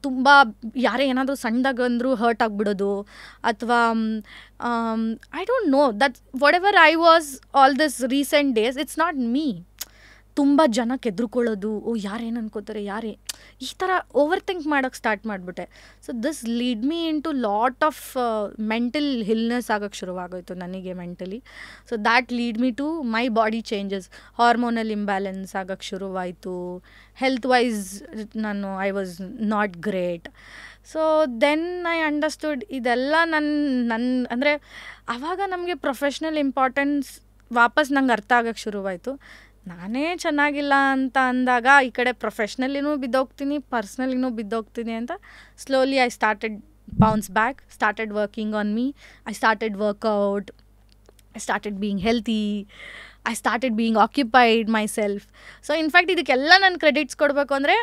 ತುಂಬ ಯಾರೇ ಏನಾದರೂ ಸಣ್ಣದಾಗಂದ್ರೂ ಹರ್ಟ್ ಆಗಿಬಿಡೋದು, ಅಥವಾ I don't know that whatever I was all this recent days, it's not me. ತುಂಬ ಜನಕ್ಕೆ ಎದುರುಕೊಳ್ಳೋದು, ಯಾರೇನು ಅನ್ಕೋತಾರೆ, ಈ ಥರ ಓವರ್ ಥಿಂಕ್ ಮಾಡೋಕ್ಕೆ ಸ್ಟಾರ್ಟ್ ಮಾಡಿಬಿಟ್ಟೆ. So this lead me into lot of mental illness ಆಗೋಕ್ಕೆ ಶುರುವಾಗೋಯ್ತು ನನಗೆ mentally. So that lead me to my body changes, hormonal imbalance ಆಗೋಕ್ಕೆ ಶುರುವಾಯಿತು. Health wise I was not great. So then I understood ಇದೆಲ್ಲ ನನ್ನ ಅಂದರೆ ಆವಾಗ ನಮಗೆ ಪ್ರೊಫೆಷ್ನಲ್ ಇಂಪಾರ್ಟೆನ್ಸ್ ವಾಪಸ್ ನಂಗೆ ಅರ್ಥ ಆಗೋಕ್ಕೆ ಶುರುವಾಯಿತು. ನಾನೇ ಚೆನ್ನಾಗಿಲ್ಲ ಅಂತ ಅಂದಾಗ ಈ ಕಡೆ ಪ್ರೊಫೆಷ್ನಲಿನೂ ಬಿದ್ದೋಗ್ತೀನಿ, ಪರ್ಸ್ನಲಿನೂ ಬಿದ್ದೋಗ್ತೀನಿ ಅಂತ slowly I started bounce back, started working on me. I started workout. I started being healthy. I started being occupied myself. So in fact ಇದಕ್ಕೆಲ್ಲ ನಾನು ಕ್ರೆಡಿಟ್ಸ್ ಕೊಡಬೇಕು ಅಂದರೆ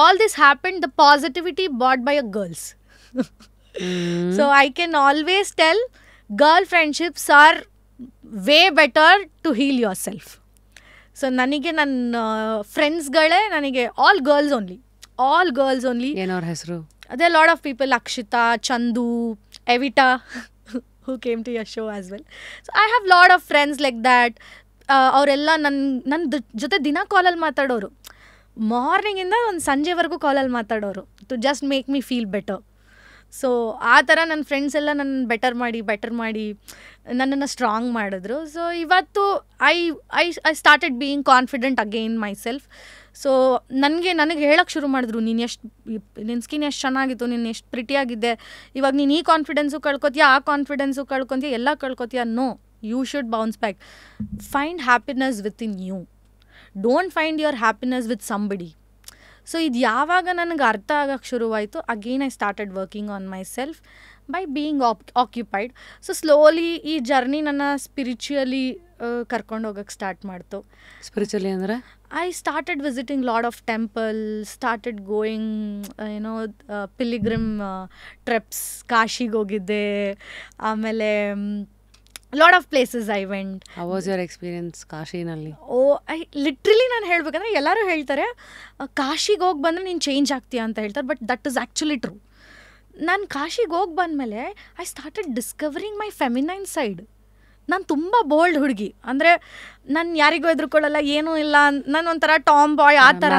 all this happened the positivity bought by a girls. So I can always tell girl friendships are way better to heal yourself. So ನನಗೆ ನನ್ನ ಫ್ರೆಂಡ್ಸ್ಗಳೇ ನನಗೆ all girls only. ಏನವ್ರ ಹೆಸರು? There are a lot of people, Akshita, Chandu, Evita, who came to your show as well. So I have lot of friends like that. ಅವರೆಲ್ಲ ನನ್ನ ಜೊತೆ ದಿನ ಕಾಲಲ್ಲಿ ಮಾತಾಡೋರು, ಮಾರ್ನಿಂಗಿಂದ ಒಂದು ಸಂಜೆವರೆಗೂ ಕಾಲಲ್ಲಿ ಮಾತಾಡೋರು to just make me feel better. So ಆ ಥರ ನನ್ನ ಫ್ರೆಂಡ್ಸ್ ಎಲ್ಲ ನನ್ನ ಬೆಟರ್ ಮಾಡಿ ನನ್ನನ್ನು ಸ್ಟ್ರಾಂಗ್ ಮಾಡಿದ್ರು. ಸೊ ಇವತ್ತು I started being confident again my self. So ನನಗೆ ಹೇಳೋಕ್ಕೆ ಶುರು ಮಾಡಿದ್ರು, ನಿನ್ನ ಸ್ಕಿನ್ ಎಷ್ಟು ಚೆನ್ನಾಗಿತ್ತು, ನೀನು ಎಷ್ಟು ಪ್ರಿಟಿಯಾಗಿದ್ದೆ, ಇವಾಗ ನೀನು ಈ ಕಾನ್ಫಿಡೆನ್ಸು ಕಳ್ಕೊತೀಯ, ಆ ಕಾನ್ಫಿಡೆನ್ಸು ಕಳ್ಕೊತೀಯ, ಎಲ್ಲ ಕಳ್ಕೊತೀಯ. No, you should bounce back. Find happiness within you. Don't find your happiness with somebody. So ಇದು ಯಾವಾಗ ನನಗೆ ಅರ್ಥ ಆಗೋಕ್ಕೆ ಶುರುವಾಯಿತು, again I started working on myself by being occupied. So slowly ಈ ಜರ್ನಿ ನನ್ನ ಸ್ಪಿರಿಚುಯಲಿ ಕರ್ಕೊಂಡು ಹೋಗೋಕ್ಕೆ ಸ್ಟಾರ್ಟ್ ಮಾಡ್ತು. ಸ್ಪಿರಿಚುವಲಿ ಅಂದರೆ I started visiting lot of temple, started going pilgrim trips. ಕಾಶಿಗೆ ಹೋಗಿದ್ದೆ, ಆಮೇಲೆ lot of places I went. How was your experience ಕಾಶಿನಲ್ಲಿ? ಲಿಟ್ರಲಿ ನಾನು ಹೇಳ್ಬೇಕಂದ್ರೆ ಎಲ್ಲರೂ ಹೇಳ್ತಾರೆ ಕಾಶಿಗೆ ಹೋಗಿ ಬಂದರೆ ನೀನು ಚೇಂಜ್ ಆಗ್ತೀಯಾ ಅಂತ ಹೇಳ್ತಾರೆ, but that is actually true. ನಾನು ಕಾಶಿಗೆ ಹೋಗಿ ಬಂದಮೇಲೆ I started discovering my feminine side. ನಾನು ತುಂಬ ಬೋಲ್ಡ್ ಹುಡುಗಿ, ಅಂದರೆ ನಾನು ಯಾರಿಗೂ ಎದುರುಕೊಳ್ಳಲ್ಲ, ಏನೂ ಇಲ್ಲ, ನಾನು ಒಂಥರ ಟಾಮ್ ಬಾಯ್ ಆ ಥರ,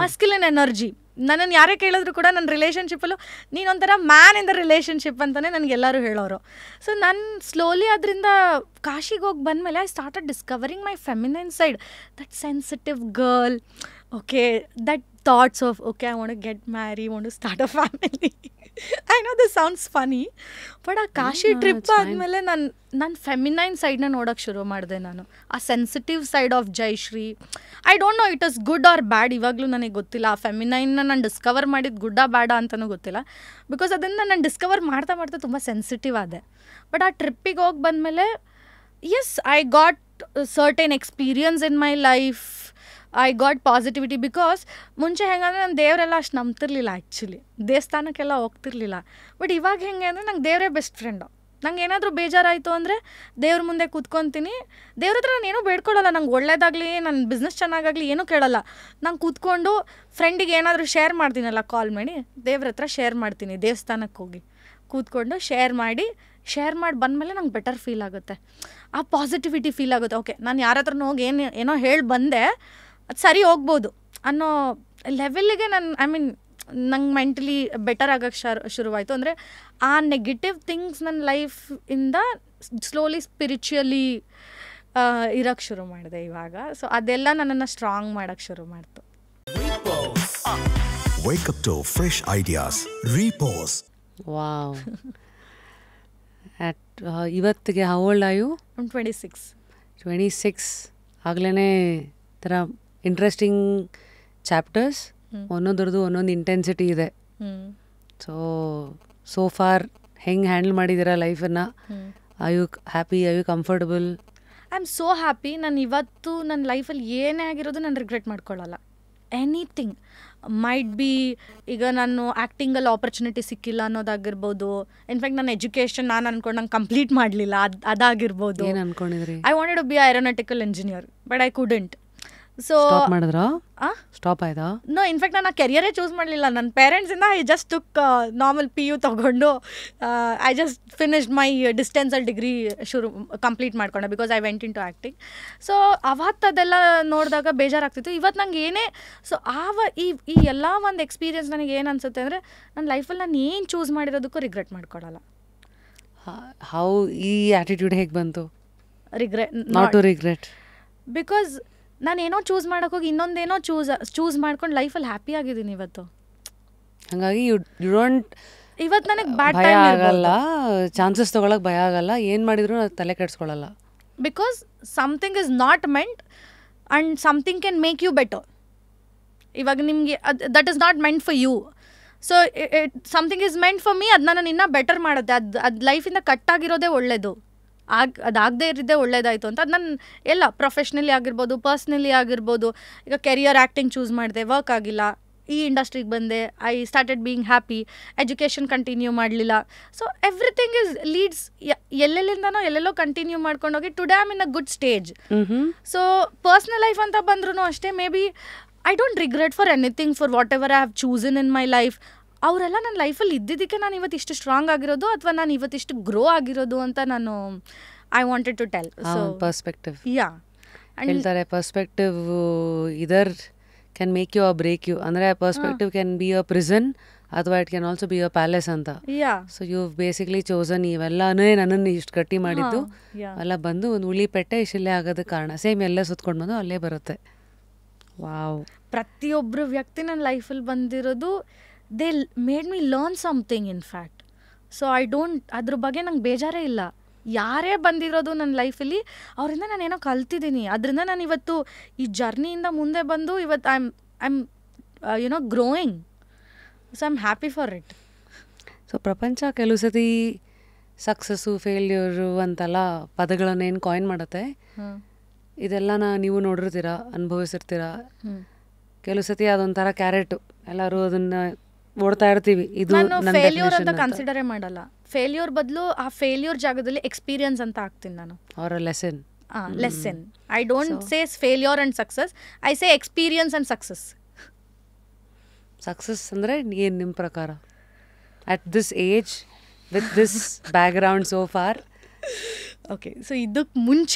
ಮಸ್ಕ್ಯುಲಿನ್ ಎನರ್ಜಿ. ನನ್ನನ್ನು ಯಾರೇ ಕೇಳಿದ್ರು ಕೂಡ ನನ್ನ ರಿಲೇಷನ್ಶಿಪ್ಪಲ್ಲೂ ನೀನೊಂಥರ ಮ್ಯಾನ್ ಇನ್ ದ ರಿಲೇಷನ್ಶಿಪ್ ಅಂತಲೇ ನನಗೆಲ್ಲರೂ ಹೇಳೋರು. ಸೊ ನಾನು ಸ್ಲೋಲಿ ಅದರಿಂದ ಕಾಶಿಗೆ ಹೋಗಿ ಬಂದಮೇಲೆ I started discovering my feminine side, that sensitive girl. Okay, that thoughts of okay I want to get marry, want to start a family. I know this sounds funny, but ಆ Kashi trip ಆದಮೇಲೆ ನನ್ನ feminine ಸೈಡ್ನ ನೋಡೋಕ್ಕೆ ಶುರು ಮಾಡಿದೆ ನಾನು. ಆ sensitive side of Jayashree. I don't know it is good or bad, ಇವಾಗಲೂ ನನಗೆ ಗೊತ್ತಿಲ್ಲ. ಆ ಫೆಮಿನೈನ್ನ ನಾನು ಡಿಸ್ಕವರ್ ಮಾಡಿದ್ದು ಗುಡ್ಡ ಬ್ಯಾಡ ಅಂತಲೂ ಗೊತ್ತಿಲ್ಲ, ಬಿಕಾಸ್ ಅದನ್ನು ನಾನು ಡಿಸ್ಕವರ್ ಮಾಡ್ತಾ ತುಂಬ ಸೆನ್ಸಿಟಿವ್ ಆದೆ. ಬಟ್ ಆ ಟ್ರಿಪ್ಪಿಗೆ ಹೋಗಿ ಬಂದಮೇಲೆ ಎಸ್ I got certain experience in my life. I got positivity, because ಮುಂಚೆ ಹೆಂಗಂದ್ರೆ ನಾನು ದೇವರೆಲ್ಲ ಅಷ್ಟು ನಂಬ್ತಿರ್ಲಿಲ್ಲ, ಆ್ಯಕ್ಚುಲಿ ದೇವಸ್ಥಾನಕ್ಕೆಲ್ಲ ಹೋಗ್ತಿರ್ಲಿಲ್ಲ. ಬಟ್ ಇವಾಗ ಹೆಂಗೆ ಅಂದರೆ ನಂಗೆ ದೇವರೇ ಬೆಸ್ಟ್ ಫ್ರೆಂಡು. ನಂಗೆ ಏನಾದರೂ ಬೇಜಾರಾಯಿತು ಅಂದರೆ ದೇವ್ರ ಮುಂದೆ ಕೂತ್ಕೊತೀನಿ. ದೇವ್ರ ಹತ್ರ ನಾನು ಏನೂ ಬೇಡ್ಕೊಳ್ಳಲ್ಲ, ನಂಗೆ ಒಳ್ಳೇದಾಗಲಿ, ನನ್ನ ಬಿಸ್ನೆಸ್ ಚೆನ್ನಾಗಾಗಲಿ ಏನೂ ಕೇಳಲ್ಲ. ನಾನು ಕೂತ್ಕೊಂಡು ಫ್ರೆಂಡಿಗೆ ಏನಾದರೂ ಶೇರ್ ಮಾಡ್ತೀನಲ್ಲ, ಕಾಲ್ ಮಾಡಿ ದೇವ್ರ ಹತ್ರ ಶೇರ್ ಮಾಡ್ತೀನಿ. ದೇವಸ್ಥಾನಕ್ಕೆ ಹೋಗಿ ಕೂತ್ಕೊಂಡು ಶೇರ್ ಮಾಡಿ ಬಂದಮೇಲೆ ನಂಗೆ ಬೆಟರ್ ಫೀಲ್ ಆಗುತ್ತೆ, ಆ ಪಾಸಿಟಿವಿಟಿ ಫೀಲ್ ಆಗುತ್ತೆ. ಓಕೆ, ನಾನು ಯಾರ ಹತ್ರನೂ ಹೋಗಿ ಏನೋ ಹೇಳಿ ಬಂದೆ, ಅದು ಸರಿ ಹೋಗ್ಬೋದು ಅನ್ನೋ ಲೆವೆಲ್ಲಿಗೆ ನಂಗೆ ಮೆಂಟಲಿ ಬೆಟರ್ ಆಗೋಕ್ಕೆ ಶುರುವಾಯಿತು. ಅಂದರೆ ಆ ನೆಗೆಟಿವ್ ಥಿಂಗ್ಸ್ ನನ್ನ ಲೈಫಿಂದ ಸ್ಲೋಲಿ ಸ್ಪಿರಿಚುಯಲಿ ಇರೋಕ್ಕೆ ಶುರು ಮಾಡಿದೆ ಇವಾಗ. ಸೊ ಅದೆಲ್ಲ ನನ್ನನ್ನು ಸ್ಟ್ರಾಂಗ್ ಮಾಡೋಕ್ಕೆ ಶುರು ಮಾಡ್ತು. Wake up to fresh ideas. Repose. Wow. ಇವತ್ತಿಗೆ ಹೌ ಓಲ್ಡ್ ಆರ್ ಯು? 26. ಆಗಲೇ ಥರ ಇಂಟ್ರೆಸ್ಟಿಂಗ್ ಚಾಪ್ಟರ್ಸ್, ಒಂದೊಂದ್ರದ್ದು ಒಂದೊಂದು ಇಂಟೆನ್ಸಿಟಿ ಇದೆ. ಸೋ ಫಾರ್ ಹೆಂಗೆ ಹ್ಯಾಂಡಲ್ ಮಾಡಿದ್ದೀರಾ ಲೈಫನ್ನು? Are you happy? Are you comfortable? I am so happy. ನಾನು ಇವತ್ತು ನನ್ನ ಲೈಫಲ್ಲಿ ಏನೇ ಆಗಿರೋದು ನಾನು ರಿಗ್ರೆಟ್ ಮಾಡ್ಕೊಳ್ಳಲ್ಲ. ಎನಿಥಿಂಗ್ ಮೈಟ್ ಬಿ, ಈಗ ನಾನು ಆ್ಯಕ್ಟಿಂಗಲ್ಲಿ ಆಪರ್ಚುನಿಟಿ ಸಿಕ್ಕಿಲ್ಲ ಅನ್ನೋದಾಗಿರ್ಬೋದು. ಇನ್ಫ್ಯಾಕ್ಟ್ ನನ್ನ ಎಜುಕೇಷನ್ ನಾನು ಅನ್ಕೊಂಡು ನಂಗೆ ಕಂಪ್ಲೀಟ್ ಮಾಡಲಿಲ್ಲ, ಅದಾಗಿರ್ಬೋದು. ಏನು ಅನ್ಕೊಂಡಿದ್ರಿ? I wanted to be aeronautical engineer, but I couldn't. So stop ಆಯ್ತಾ? ನೋ, ಇನ್ಫ್ಯಾಕ್ಟ್ ನಾನು ಆ ಕೆರಿಯರೇ ಚೂಸ್ ಮಾಡಲಿಲ್ಲ. ನನ್ನ ಪೇರೆಂಟ್ಸಿಂದ I just took normal PU ತೊಗೊಂಡು ಐ ಜಸ್ಟ್ ಫಿನಿಶ್ಡ್ ಮೈ ಡಿಸ್ಟೆನ್ಸಲ್ಲಿ ಡಿಗ್ರಿ ಕಂಪ್ಲೀಟ್ ಮಾಡ್ಕೊಂಡೆ, because I went into acting. So ಅವತ್ತು ಅದೆಲ್ಲ ನೋಡಿದಾಗ ಬೇಜಾರಾಗ್ತಿತ್ತು. ಇವತ್ತು ನಂಗೆ ಏನೇ ಸೊ ಈ ಎಲ್ಲ ಒಂದು ಎಕ್ಸ್ಪೀರಿಯನ್ಸ್ ನನಗೆ ಏನು ಅನಿಸುತ್ತೆ ಅಂದರೆ, ನನ್ನ ಲೈಫಲ್ಲಿ ನಾನು ಏನು ಚೂಸ್ ಮಾಡಿರೋದಕ್ಕೂ ರಿಗ್ರೆಟ್ ಮಾಡ್ಕೊಳ್ಳಲ್ಲ. ಹೌ ಈ ಆ್ಯಟಿಟ್ಯೂಡ್ ಹೇಗೆ ಬಂತು? ನಾಟ್ ಟು ರಿಗ್ರೆಟ್, ಬಿಕಾಸ್ ನಾನೇನೋ ಚೂಸ್ ಮಾಡೋಕ್ಕೋಗಿ ಇನ್ನೊಂದೇನೋ ಚೂಸ್ ಮಾಡ್ಕೊಂಡು ಲೈಫಲ್ಲಿ ಹ್ಯಾಪಿ ಆಗಿದ್ದೀನಿ ಇವತ್ತು. ಹಾಗಾಗಿ ಯು ಡೋಂಟ್ ಇವತ್ತು ನನಗೆ ಬ್ಯಾಡ್ ಭಯ ಆಗಲ್ಲ, ಚಾನ್ಸಸ್ ತೊಗೊಳಕ್ಕೆ ಭಯ ಆಗಲ್ಲ, ಏನು ಮಾಡಿದ್ರು ತಲೆ ಕೆಡಿಸ್ಕೊಳ್ಳಲ್ಲ. Because something is not meant, and something can make you better. ಇವಾಗ ನಿಮಗೆ that is not meant for you. So something is meant for me, ಅದನ್ನ ನಾನು ಇನ್ನೂ ಬೆಟರ್ ಮಾಡುತ್ತೆ. ಅದು ಲೈಫಿಂದ ಕಟ್ಟಾಗಿರೋದೇ ಒಳ್ಳೆಯದು. ಅದಾಗದೇ ಇರೋದೇ ಒಳ್ಳೇದಾಯಿತು ಅಂತ. ಅದು ನಾನು ಎಲ್ಲ ಪ್ರೊಫೆಷ್ನಲಿ ಆಗಿರ್ಬೋದು, ಪರ್ಸ್ನಲಿ ಆಗಿರ್ಬೋದು. ಈಗ ಕೆರಿಯರ್ ಆ್ಯಕ್ಟಿಂಗ್ ಚೂಸ್ ಮಾಡಿದೆ, ವರ್ಕ್ ಆಗಿಲ್ಲ, ಈ ಇಂಡಸ್ಟ್ರಿಗೆ ಬಂದೆ, I started being happy, education continue ಮಾಡಲಿಲ್ಲ. ಸೊ ಎವ್ರಿಥಿಂಗ್ ಇಸ್ ಲೀಡ್ಸ್, ಎಲ್ಲೆಲ್ಲಿಂದನೋ ಎಲ್ಲೆಲ್ಲೋ ಕಂಟಿನ್ಯೂ ಮಾಡ್ಕೊಂಡೋಗಿ today I'm in a good stage. So personal life ಅಂತ ಬಂದ್ರೂ ಅಷ್ಟೇ, maybe I don't regret for anything for whatever I have chosen in my life. ಅವರೆಲ್ಲ ನನ್ನ ಲೈಫಲ್ಲಿ ಇದ್ದಿದ್ದಕ್ಕೆ ನಾನು ಇವತ್ತಿಷ್ಟು ಸ್ಟ್ರಾಂಗ್ ಆಗಿರೋದು, ಅಥವಾ ನಾನು ಇವತ್ತಿಷ್ಟು ಗ್ರೋ ಆಗಿರೋದು ಅಂತ ನಾನು I wanted to tell. So perspective, yeah, ಹೇಳ್ತಾರೆ perspective either can make you or break you. ಅಂದರೆ perspective can be a prison ಅಥವಾ it can also be a palace ಅಂತ. ಸೊ ಯು ಬೇಸಿಕ್ಲಿ ಚೋಸನ್ ಇವೆಲ್ಲನೇ ನನ್ನನ್ನು ಇಷ್ಟು ಗಟ್ಟಿ ಮಾಡಿದ್ದು ಎಲ್ಲ ಬಂದು ಒಂದು ಉಳಿಪೆಟ್ಟೆ ಶಿಲೆ ಆಗೋದಕ್ಕೆ ಕಾರಣ. ಸೇಮ್ ಎಲ್ಲೇ ಸುತ್ಕೊಂಡು ಬಂದು ಅಲ್ಲೇ ಬರುತ್ತೆ. ವಾವ್. ಪ್ರತಿಯೊಬ್ಬರು ವ್ಯಕ್ತಿ ನನ್ನ ಲೈಫಲ್ಲಿ ಬಂದಿರೋದು they made me learn something in fact. So I don't, ಅದ್ರ ಬಗ್ಗೆ ನಂಗೆ ಬೇಜಾರೇ ಇಲ್ಲ. ಯಾರೇ ಬಂದಿರೋದು ನನ್ನ ಲೈಫಲ್ಲಿ ಅವರಿಂದ ನಾನು ಏನೋ ಕಲ್ತಿದ್ದೀನಿ. ಅದರಿಂದ ನಾನು ಇವತ್ತು ಈ ಜರ್ನಿಯಿಂದ ಮುಂದೆ ಬಂದು ಇವತ್ತು I am YONO growing. So I am happy for it. So ಪ್ರಪಂಚ ಕೆಲವು ಸತಿ ಸಕ್ಸಸ್ಸು ಫೇಲ್ಯೂರು ಅಂತೆಲ್ಲ ಪದಗಳನ್ನೇನು ಕಾಯಿನ್ ಮಾಡುತ್ತೆ. ಇದೆಲ್ಲನ ನೀವು ನೋಡಿರ್ತೀರ, ಅನುಭವಿಸಿರ್ತೀರ. ಕೆಲವು ಸತಿ ಅದೊಂಥರ ಕ್ಯಾರೆಟು, ಎಲ್ಲರೂ ಅದನ್ನು ಓಡ್ತಾ ಇರ್ತೀವಿ. ಇದು ನಾನು ಫೇಲ್ಯೂರ್ ಅಂತ ಕನ್ಸಿಡರೇ ಮಾಡಲ್ಲ. ಫೇಲ್ಯೂರ್ ಬದಲು ಆ ಫೇಲ್ಯೂರ್ ಜಾಗದಲ್ಲಿ ಎಕ್ಸ್ಪೀರಿಯನ್ಸ್ ಅಂತ ಹಾಕ್ತೀನಿ ನಾನು. ಅವರ lesson. Lesson. I don't say failure and success, I say experience and success. Success ಅಂದರೆ ಏನು ನಿಮ್ಮ ಪ್ರಕಾರ at this age with this background so for? Okay, so ಇದಕ್ಕೆ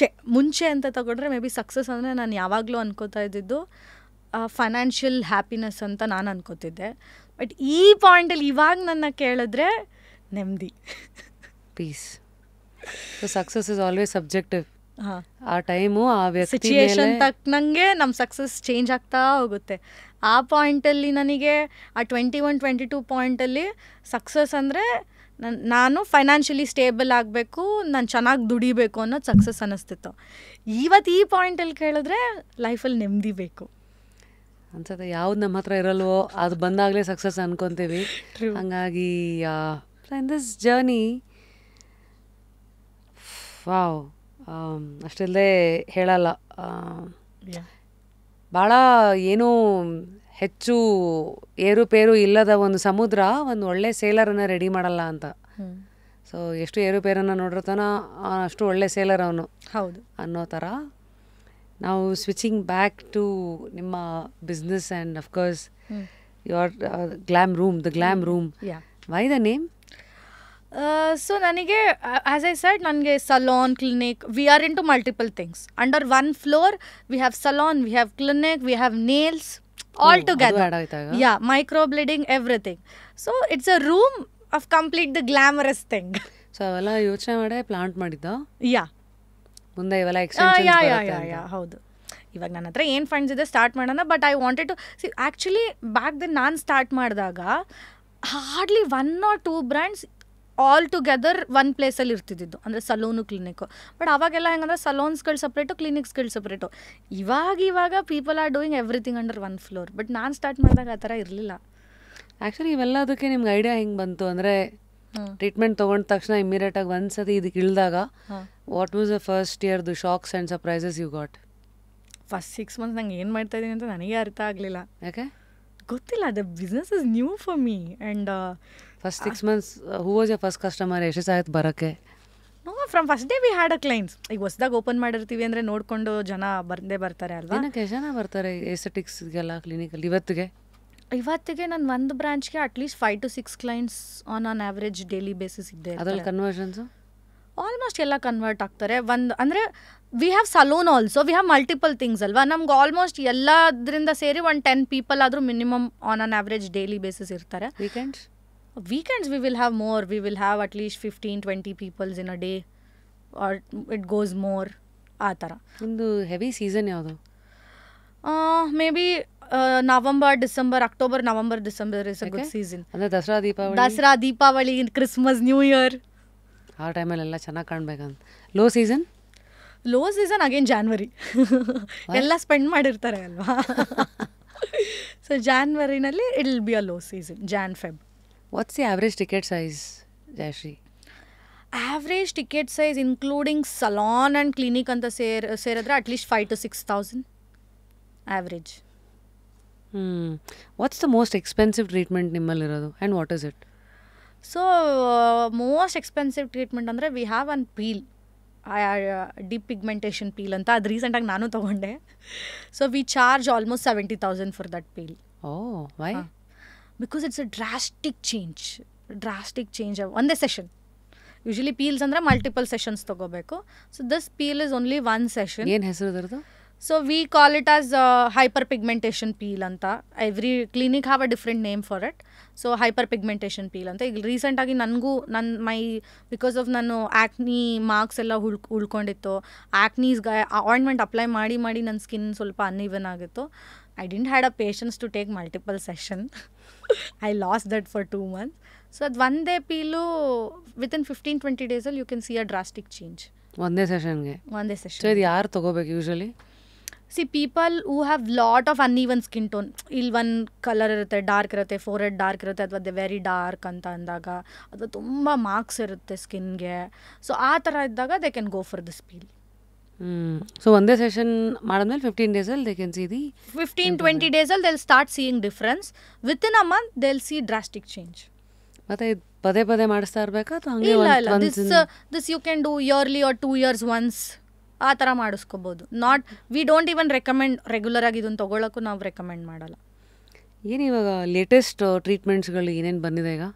ಮುಂಚೆ ಅಂತ ತಗೊಂಡ್ರೆ ಮೇ ಬಿ ಸಕ್ಸಸ್ ಅಂದರೆ ನಾನು ಯಾವಾಗಲೂ ಅನ್ಕೋತಾ ಇದ್ದಿದ್ದು ಫೈನಾನ್ಷಿಯಲ್ ಹ್ಯಾಪಿನೆಸ್ ಅಂತ ನಾನು ಅನ್ಕೋತಿದ್ದೆ. ಬಟ್ ಈ ಪಾಯಿಂಟಲ್ಲಿ ಇವಾಗ ನನ್ನ ಕೇಳಿದ್ರೆ ನೆಮ್ಮದಿ, peace. So success is always subjective. ಹಾಂ, ಆ ಟೈಮು ಆ ವ್ಯಕ್ತಿ ಸಿಚುಯೇಷನ್ ತಕ್ಕನಂಗೆ ನಮ್ಮ ಸಕ್ಸಸ್ ಚೇಂಜ್ ಆಗ್ತಾ ಹೋಗುತ್ತೆ. ಆ ಪಾಯಿಂಟಲ್ಲಿ ನನಗೆ ಆ 21-22 ಪಾಯಿಂಟಲ್ಲಿ ಸಕ್ಸಸ್ ಅಂದರೆ ನಾನು ಫೈನಾನ್ಷಿಯಲಿ ಸ್ಟೇಬಲ್ ಆಗಬೇಕು, ನಾನು ಚೆನ್ನಾಗಿ ದುಡಿಬೇಕು ಅನ್ನೋದು ಸಕ್ಸಸ್ ಅನ್ನಿಸ್ತಿತ್ತು. ಇವತ್ತು ಈ ಪಾಯಿಂಟಲ್ಲಿ ಕೇಳಿದ್ರೆ ಲೈಫಲ್ಲಿ ನೆಮ್ಮದಿ ಬೇಕು ಅನ್ಸುತ್ತೆ. ಯಾವ್ದು ನಮ್ಮ ಹತ್ರ ಇರಲ್ವೋ ಅದು ಬಂದಾಗಲೇ ಸಕ್ಸಸ್ ಅನ್ಕೊತೀವಿ. ಹಂಗಾಗಿ ಇನ್ ದಿಸ್ ಜರ್ನಿ ವಾವ್, ಅಷ್ಟಿಲ್ಲದೆ ಹೇಳಲ್ಲ. ಭಾಳ ಏನೂ ಹೆಚ್ಚು ಏರುಪೇರು ಇಲ್ಲದ ಒಂದು ಸಮುದ್ರ ಒಂದು ಒಳ್ಳೆ ಸೇಲರನ್ನು ರೆಡಿ ಮಾಡಲ್ಲ ಅಂತ. ಸೊ ಎಷ್ಟು ಏರುಪೇರನ್ನು ನೋಡಿರ್ತಾನೋ ಅಷ್ಟು ಒಳ್ಳೆ ಸೇಲರ್ ಅವನು. ಹೌದು ಅನ್ನೋ ಥರ ನಾವು ಸ್ವಿಚಿಂಗ್ ಬ್ಯಾಕ್ ಟು ನಿಮ್ಮ business and of course your glam room, the glam room. Why the name? So ನನಗೆ ಆ್ಯಸ್ ಐ ಸೆಡ್, ನನಗೆ salon, clinic, we are into multiple things. Under one floor we have salon, we have clinic, we have nails, all together. Yeah, microblading, everything. So it's a room of complete the glamorous thing. So ಅವೆಲ್ಲ ಯೋಚನೆ ಮಾಡೇ plant ಮಾಡಿದ್ದ? ಯಾ, ಮುಂದೆ ಇವೆಲ್ಲ extensions ಬರುತ್ತೆ ಅಂತ. ಹೌದು. ಇವಾಗ ನನ್ನ ಹತ್ರ ಏನು ಫಂಡ್ಸ್ ಇದೆ ಸ್ಟಾರ್ಟ್ ಮಾಡೋಣ. But I wanted to see, actually back then ನಾನು ಸ್ಟಾರ್ಟ್ ಮಾಡಿದಾಗ hardly 1 or 2 brands all together one ಪ್ಲೇಸಲ್ಲಿ ಇರ್ತಿದ್ದು, ಅಂದರೆ ಸಲೂನು, ಕ್ಲಿನಿಕ್ಕು. ಬಟ್ ಅವಾಗೆಲ್ಲ ಹೆಂಗಂದ್ರೆ ಸಲೂನ್ಸ್ಗಳು ಸಪ್ರೇಟು, ಕ್ಲಿನಿಕ್ಸ್ಗಳು ಸಪ್ರೇಟು. ಇವಾಗ people are doing everything under one floor. But ನಾನು ಸ್ಟಾರ್ಟ್ ಮಾಡಿದಾಗ ಆ ಥರ ಇರಲಿಲ್ಲ. ಆ್ಯಕ್ಚುಲಿ ಇವೆಲ್ಲದಕ್ಕೆ ನಿಮ್ಗೆ ಐಡಿಯಾ ಹೆಂಗೆ ಬಂತು? ಅಂದರೆ ಟ್ರೀಟ್ಮೆಂಟ್ ತೊಗೊಂಡ ತಕ್ಷಣ ಇಮ್ಮಿಡಿಯೇಟಾಗಿ ಒಂದ್ಸತಿ ಇದಕ್ಕೆ ಇಳಿದಾಗ what was the first year the shocks and surprises you got? First 6 months ನಂಗೆ ಏನು ಮಾಡ್ತಾ ಇದ್ದೀನಿ ಅಂತ ನನಗೆ ಅರ್ಥ ಆಗಲಿಲ್ಲ. ಯಾಕೆ ಗೊತ್ತಿಲ್ಲ. The business is new for me. And first 6 months who was your first customer? ಎಷ್ಟು ಆಯ್ತು ಬರೋಕ್ಕೆ? No, from first day we had a clients. ಈಗ ಹೊಸದಾಗಿ ಓಪನ್ ಮಾಡಿರ್ತೀವಿ ಅಂದರೆ ನೋಡಿಕೊಂಡು ಜನ ಬಂದೇ ಬರ್ತಾರೆ ಅಲ್ವಾ. ಏನಕ್ಕೆ ಜನ ಬರ್ತಾರೆ ಎಸ್ಥೆಟಿಕ್ಸ್ಗೆಲ್ಲ ಕ್ಲಿನಿಕಲ್ಲಿ? ಇವತ್ತಿಗೆ ನಾನು ಒಂದು ಬ್ರಾಂಚ್ಗೆ at least 5 to 6 clients on average daily basis ಇದೆ. ಅದ್ರಲ್ಲಿ ಕನ್ವರ್ಷನ್ಸು ಆಲ್ಮೋಸ್ಟ್ ಎಲ್ಲ ಕನ್ವರ್ಟ್ ಆಗ್ತಾರೆ. ಒಂದು ಅಂದರೆ we have salon also, we have multiple things ಅಲ್ವಾ. ನಮ್ಗೆ ಆಲ್ಮೋಸ್ಟ್ ಎಲ್ಲದರಿಂದ ಸೇರಿ 10 people ಆದರೂ minimum on on average daily basis ಇರ್ತಾರೆ. Weekends we will have more. We will have at least 15-20 people in a day, or it goes more. ಆ ಥರ. ಒಂದು heavy season ಯಾವುದು? Maybe November, December, October, November, December is a good season. ಅಂದರೆ Dasara, Deepavali, Christmas, new year, ಆ ಟೈಮಲ್ಲೆಲ್ಲ ಚೆನ್ನಾಗಿ ಕಾಣ್ಬೇಕಂತ. Low season? Low season again January. ಎಲ್ಲ ಸ್ಪೆಂಡ್ ಮಾಡಿರ್ತಾರೆ ಅಲ್ವಾ. ಸೊ ಜಾನ್ವರಿನಲ್ಲಿ it will be a low season, Jan Feb. What's the average ticket size Jayashree? Average ticket size including salon and clinic ಅಂತ ಸೇರಿದ್ರೆ at least 5,000 to 6,000 average. What's the most expensive treatment ನಿಮ್ಮಲ್ಲಿರೋದು and what is it? So most expensive treatment ಅಂದರೆ we have one peel, deep pigmentation peel ಅಂತ. ಅದು ರೀಸೆಂಟಾಗಿ ನಾನು ತೊಗೊಂಡೆ. So we charge almost 70,000 for that peel. Oh, why? Because it's a drastic change ಒಂದೇ session. Usually peels ಅಂದರೆ multiple sessions ತೊಗೋಬೇಕು. So this peel is only one session. ಏನು ಹೆಸರು ಅದರದ್ದು? So we call it as hyper pigmentation peel ಅಂತ. Every clinic have a different name for it. So hyper pigmentation peel ಅಂತ. ಈಗ ರೀಸೆಂಟಾಗಿ ನನಗೂ ಬಿಕಾಸ್ ಆಫ್ ನಾನು ಆ್ಯಕ್ನಿ ಮಾರ್ಕ್ಸ್ ಎಲ್ಲ ಉಳ್ಕೊಂಡಿತ್ತು. ಆ್ಯಕ್ನೀಸ್ಗೆ ಆಯಿಂಟ್ಮೆಂಟ್ ಅಪ್ಲೈ ಮಾಡಿ ನನ್ನ ಸ್ಕಿನ್ ಸ್ವಲ್ಪ ಅನ್ಇವನ್ ಆಗಿತ್ತು. I didn't had a patience to take multiple session. I lost that for 2 months. So ಅದು ಒಂದೇ ಪೀಲು ವಿತಿನ್ 15-20 ಡೇಸಲ್ಲಿ you can see a drastic change. ಒಂದೇ ಸೆಷನ್ಗೆ? ಒಂದೇ ಸೆಷನ್. ಸೊ ಇದು ಯಾರು ತೊಗೋಬೇಕು usually? See people who have lot of uneven skin tone. ಇಲ್ಲಿ ಒಂದು ಕಲರ್ ಇರುತ್ತೆ, ಡಾರ್ಕ್ ಇರುತ್ತೆ, ಫೋರೆಡ್ ಡಾರ್ಕ್ ಇರುತ್ತೆ, ಅಥವಾ ವೆರಿ ಡಾರ್ಕ್ ಅಂತ ಅಂದಾಗ, ಅಥವಾ ತುಂಬ ಮಾರ್ಕ್ಸ್ ಇರುತ್ತೆ ಸ್ಕಿನ್ಗೆ. ಸೊ ಆ ಥರ ಇದ್ದಾಗ they can go for this peel. So ಒಂದೇ ಸೆಷನ್ ಮಾಡಿದ್ಮೇಲೆ 15 ಡೇಸಲ್ಲಿ ದೇ ಕ್ಯಾನ್ ಸಿ ದಿ 15-20 ಡೇಸಲ್ಲಿ they will start seeing difference. Within a month they will see drastic change. ಮತ್ತೆ ಇದು ಪದೇ ಮಾಡಿಸ್ತಾ ಇರಬೇಕಾ ಅಥವಾ ಹಂಗೆ? ಇಲ್ಲ, this you can do yearly or 2 years once, ಆ ಥರ ಮಾಡಿಸ್ಕೋಬೋದು. Not we don't even recommend regular ಆಗಿ ಇದನ್ನು ತೊಗೊಳಕ್ಕೂ ನಾವು ರೆಕಮೆಂಡ್ ಮಾಡಲ್ಲ. ಏನು ಇವಾಗ ಲೇಟೆಸ್ಟ್ ಟ್ರೀಟ್ಮೆಂಟ್ಸ್ಗಳು ಏನೇನು ಬಂದಿದೆ ಈಗ?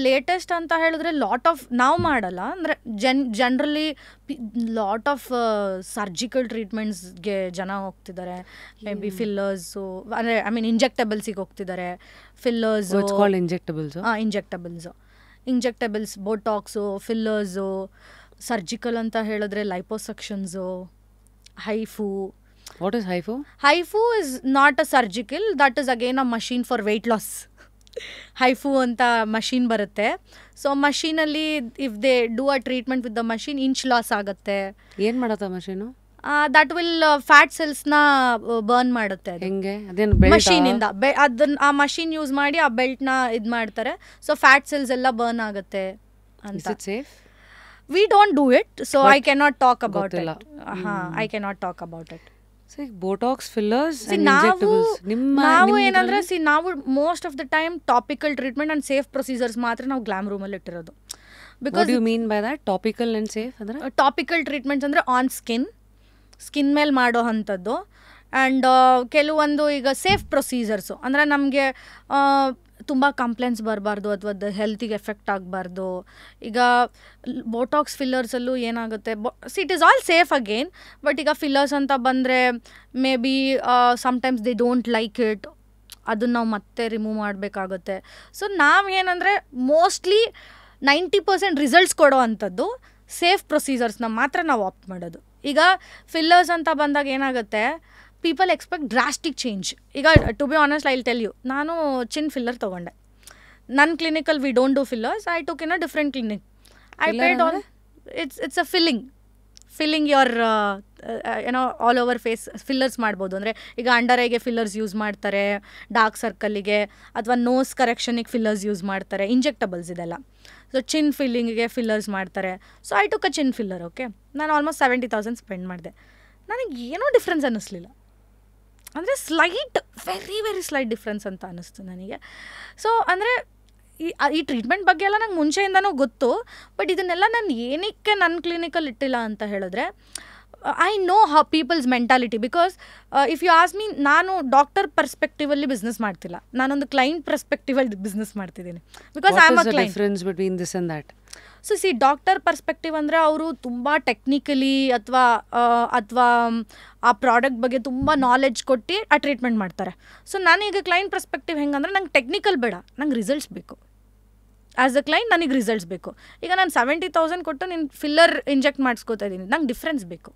ಲೇಟೆಸ್ಟ್ ಅಂತ ಹೇಳಿದ್ರೆ ಲಾಟ್ ಆಫ್ ನಾವು ಮಾಡಲ್ಲ, ಅಂದರೆ ಜನರಲಿ ಲಾಟ್ ಆಫ್ ಸರ್ಜಿಕಲ್ ಟ್ರೀಟ್ಮೆಂಟ್ಸ್ಗೆ ಜನ ಹೋಗ್ತಿದ್ದಾರೆ. ಮೇ ಬಿ ಫಿಲ್ಲರ್ಸು, ಅಂದರೆ ಐ ಮೀನ್ ಇಂಜೆಕ್ಟಬಲ್ಸಿಗೆ ಹೋಗ್ತಿದ್ದಾರೆ. ಫಿಲ್ಲರ್ಸು, ಇಂಜೆಕ್ಟಬಲ್ಸ್, ಬೋಟಾಕ್ಸು, ಫಿಲ್ಲರ್ಸು. ಸರ್ಜಿಕಲ್ ಅಂತ ಹೇಳಿದ್ರೆ liposuctions, HIFU. What is HIFU? HIFU is not a surgical, that is again a machine for weight loss. HIFU ಅಂತ ಮಷೀನ್ ಬರುತ್ತೆ. ಸೊ ಮಷೀನಲ್ಲಿ if they do a treatment with the machine, inch loss ಆಗುತ್ತೆ. ಏನು ಮಾಡುತ್ತೆ machine? That will fat ಸೆಲ್ಸ್ನ burn ಮಾಡುತ್ತೆ. ಹೆಂಗೆ? ಅದೇನು ಮಷೀನಿಂದ ಅದನ್ನ ಆ ಮಷೀನ್ ಯೂಸ್ ಮಾಡಿ ಆ ಬೆಲ್ಟ್ನ ಇದು ಮಾಡ್ತಾರೆ. ಸೊ ಫ್ಯಾಟ್ ಸೆಲ್ಸ್ ಎಲ್ಲ ಬರ್ನ್ ಆಗುತ್ತೆ ಅಂತ. Safe? We don't do it, so I cannot talk about it. I cannot talk about it. So Botox, fillers and injectables. ನಾವು ಏನಂದ್ರೆ ನಾವು most of the time topical treatment and safe procedures ಮಾತ್ರ ನಾವು glam ರೂಮಲ್ಲಿ ಇಟ್ಟಿರೋದು. Because you mean by that topical and safe ಅಂದ್ರೆ? Topical treatments ಅಂದರೆ on skin ಮೇಲೆ ಮಾಡೋ ಅಂಥದ್ದು. ಆ್ಯಂಡ್ ಕೆಲವೊಂದು ಈಗ ಸೇಫ್ ಪ್ರೊಸೀಜರ್ಸು ಅಂದರೆ ನಮಗೆ ತುಂಬ ಕಂಪ್ಲೇಂಟ್ಸ್ ಬರಬಾರ್ದು ಅಥವಾ ಹೆಲ್ತಿಗೆ ಎಫೆಕ್ಟ್ ಆಗಬಾರ್ದು. ಈಗ ಬೋಟಾಕ್ಸ್ ಫಿಲ್ಲರ್ಸಲ್ಲೂ ಏನಾಗುತ್ತೆ, it is all safe again. But ಈಗ ಫಿಲ್ಲರ್ಸ್ ಅಂತ ಬಂದರೆ may be sometimes they don't like it, ಅದನ್ನು ನಾವು ಮತ್ತೆ ರಿಮೂವ್ ಮಾಡಬೇಕಾಗುತ್ತೆ. ಸೊ ನಾವೇನಂದರೆ ಮೋಸ್ಟ್ಲಿ 90% ರಿಸಲ್ಟ್ಸ್ ಕೊಡೋ ಅಂಥದ್ದು ಸೇಫ್ ಪ್ರೊಸೀಜರ್ಸ್ನ ಮಾತ್ರ ನಾವು ಆಪ್ಟ್ ಮಾಡೋದು. ಈಗ ಫಿಲ್ಲರ್ಸ್ ಅಂತ ಬಂದಾಗ ಏನಾಗುತ್ತೆ, ಪೀಪಲ್ ಎಕ್ಸ್ಪೆಕ್ಟ್ ಡ್ರಾಸ್ಟಿಕ್ ಚೇಂಜ್. ಈಗ to be honest I will tell you, ನಾನು ಚಿನ್ ಫಿಲ್ಲರ್ ತೊಗೊಂಡೆ. ನನ್ನ ಕ್ಲಿನಿಕಲ್ we don't do fillers. I took in a different clinic. I paid all. It's a filling your ಏನೋ all over face fillers ಮಾಡ್ಬೋದು. ಅಂದರೆ ಈಗ under ಐಗೆ fillers use ಮಾಡ್ತಾರೆ, ಡಾರ್ಕ್ ಸರ್ಕಲ್ಲಿಗೆ, ಅಥವಾ ನೋಸ್ ಕರೆಕ್ಷನಿಗೆ ಫಿಲ್ಲರ್ಸ್ ಯೂಸ್ ಮಾಡ್ತಾರೆ, ಇಂಜೆಕ್ಟಬಲ್ಸ್ ಇದೆಲ್ಲ. ಸೊ ಚಿನ್ ಫಿಲ್ಲಿಂಗಿಗೆ ಫಿಲ್ಲರ್ಸ್ ಮಾಡ್ತಾರೆ. So I took a Chin filler. Okay, ನಾನು ಆಲ್ಮೋಸ್ಟ್ 70,000 ಸ್ಪೆಂಡ್ ಮಾಡಿದೆ. ನನಗೆ ಏನೂ ಡಿಫ್ರೆನ್ಸ್ ಅನ್ನಿಸ್ಲಿಲ್ಲ. ಅಂದರೆ ವೆರಿ ಸ್ಲೈಟ್ ಡಿಫ್ರೆನ್ಸ್ ಅಂತ ಅನ್ನಿಸ್ತು ನನಗೆ. ಸೊ ಅಂದರೆ ಈ ಟ್ರೀಟ್ಮೆಂಟ್ ಬಗ್ಗೆ ಎಲ್ಲ ನಂಗೆ ಮುಂಚೆಯಿಂದನೂ ಗೊತ್ತು. ಬಟ್ ಇದನ್ನೆಲ್ಲ ನಾನು ಏನಕ್ಕೆ ನನ್ನ ಕ್ಲಿನಿಕಲ್ಲಿ ಇಟ್ಟಿಲ್ಲ ಅಂತ ಹೇಳಿದ್ರೆ, I know how people's mentality. Because if you ask me, ನಾನು ಡಾಕ್ಟರ್ ಪರ್ಸ್ಪೆಕ್ಟಿವಲ್ಲಿ ಬಿಸ್ನೆಸ್ ಮಾಡ್ತಿಲ್ಲ, ನಾನೊಂದು ಕ್ಲೈಂಟ್ ಪರ್ಸ್ಪೆಕ್ಟಿವಲ್ಲಿ ಬಿಸ್ನೆಸ್ ಮಾಡ್ತಿದ್ದೀನಿ. Because I am a client. Difference between this and that? So doctor perspective ಅಂದರೆ ಅವರು ತುಂಬ ಟೆಕ್ನಿಕಲಿ ಅಥವಾ ಆ ಪ್ರಾಡಕ್ಟ್ ಬಗ್ಗೆ ತುಂಬ ನಾಲೆಡ್ಜ್ ಕೊಟ್ಟು ಆ ಟ್ರೀಟ್ಮೆಂಟ್ ಮಾಡ್ತಾರೆ. ಸೊ ನಾನೀಗ ಕ್ಲೈಂಟ್ ಪರ್ಸ್ಪೆಕ್ಟಿವ್ ಹೆಂಗಂದ್ರೆ, ನಂಗೆ ಟೆಕ್ನಿಕಲ್ ಬೇಡ, ನಂಗೆ ರಿಸಲ್ಟ್ಸ್ ಬೇಕು. ಆ್ಯಸ್ ಅ ಕ್ಲೈಂಟ್ ನನಗೆ ರಿಸಲ್ಟ್ಸ್ ಬೇಕು. ಈಗ ನಾನು 70,000 ಕೊಟ್ಟು ನೀನು ಫಿಲ್ಲರ್ ಇಂಜೆಕ್ಟ್ ಮಾಡಿಸ್ಕೋತಾ ಇದ್ದೀನಿ, ನಂಗೆ ಡಿಫ್ರೆನ್ಸ್ ಬೇಕು.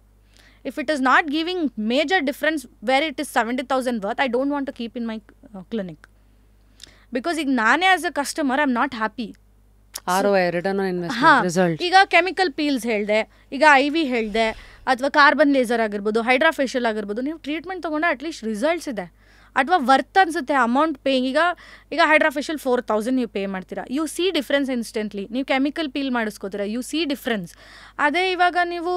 If it is not giving major difference where it is 70,000 worth, I don't want to keep in my clinic. Because ಈಗ ನಾನೇ as a customer I am not happy. ROI return on ಹಾಂ, investment result. ಈಗ chemical peels ಹೇಳಿದೆ, ಈಗ IV ಹೇಳಿದೆ, ಅಥವಾ carbon laser ಆಗಿರ್ಬೋದು, hydra facial ಆಗಿರ್ಬೋದು, ನೀವು ಟ್ರೀಟ್ಮೆಂಟ್ ತೊಗೊಂಡ್ರೆ ಅಟ್ಲೀಸ್ಟ್ ರಿಸಲ್ಟ್ಸ್ ಇದೆ ಅಥವಾ ವರ್ತ್ ಅನಿಸುತ್ತೆ ಅಮೌಂಟ್ ಪೇಯಿಂಗ್. ಈಗ ಹೈಡ್ರಾ ಫೇಶಿಯಲ್ 4000 ನೀವು ಪೇ ಮಾಡ್ತೀರಾ, ಯು ಸಿ ಡಿಫ್ರೆನ್ಸ್ ಇನ್ಸ್ಟೆಂಟ್ಲಿ. ನೀವು ಕೆಮಿಕಲ್ ಪೀಲ್ ಮಾಡಿಸ್ಕೋತೀರಾ, ಯು ಸಿ ಡಿಫ್ರೆನ್ಸ್. ಅದೇ ಇವಾಗ ನೀವು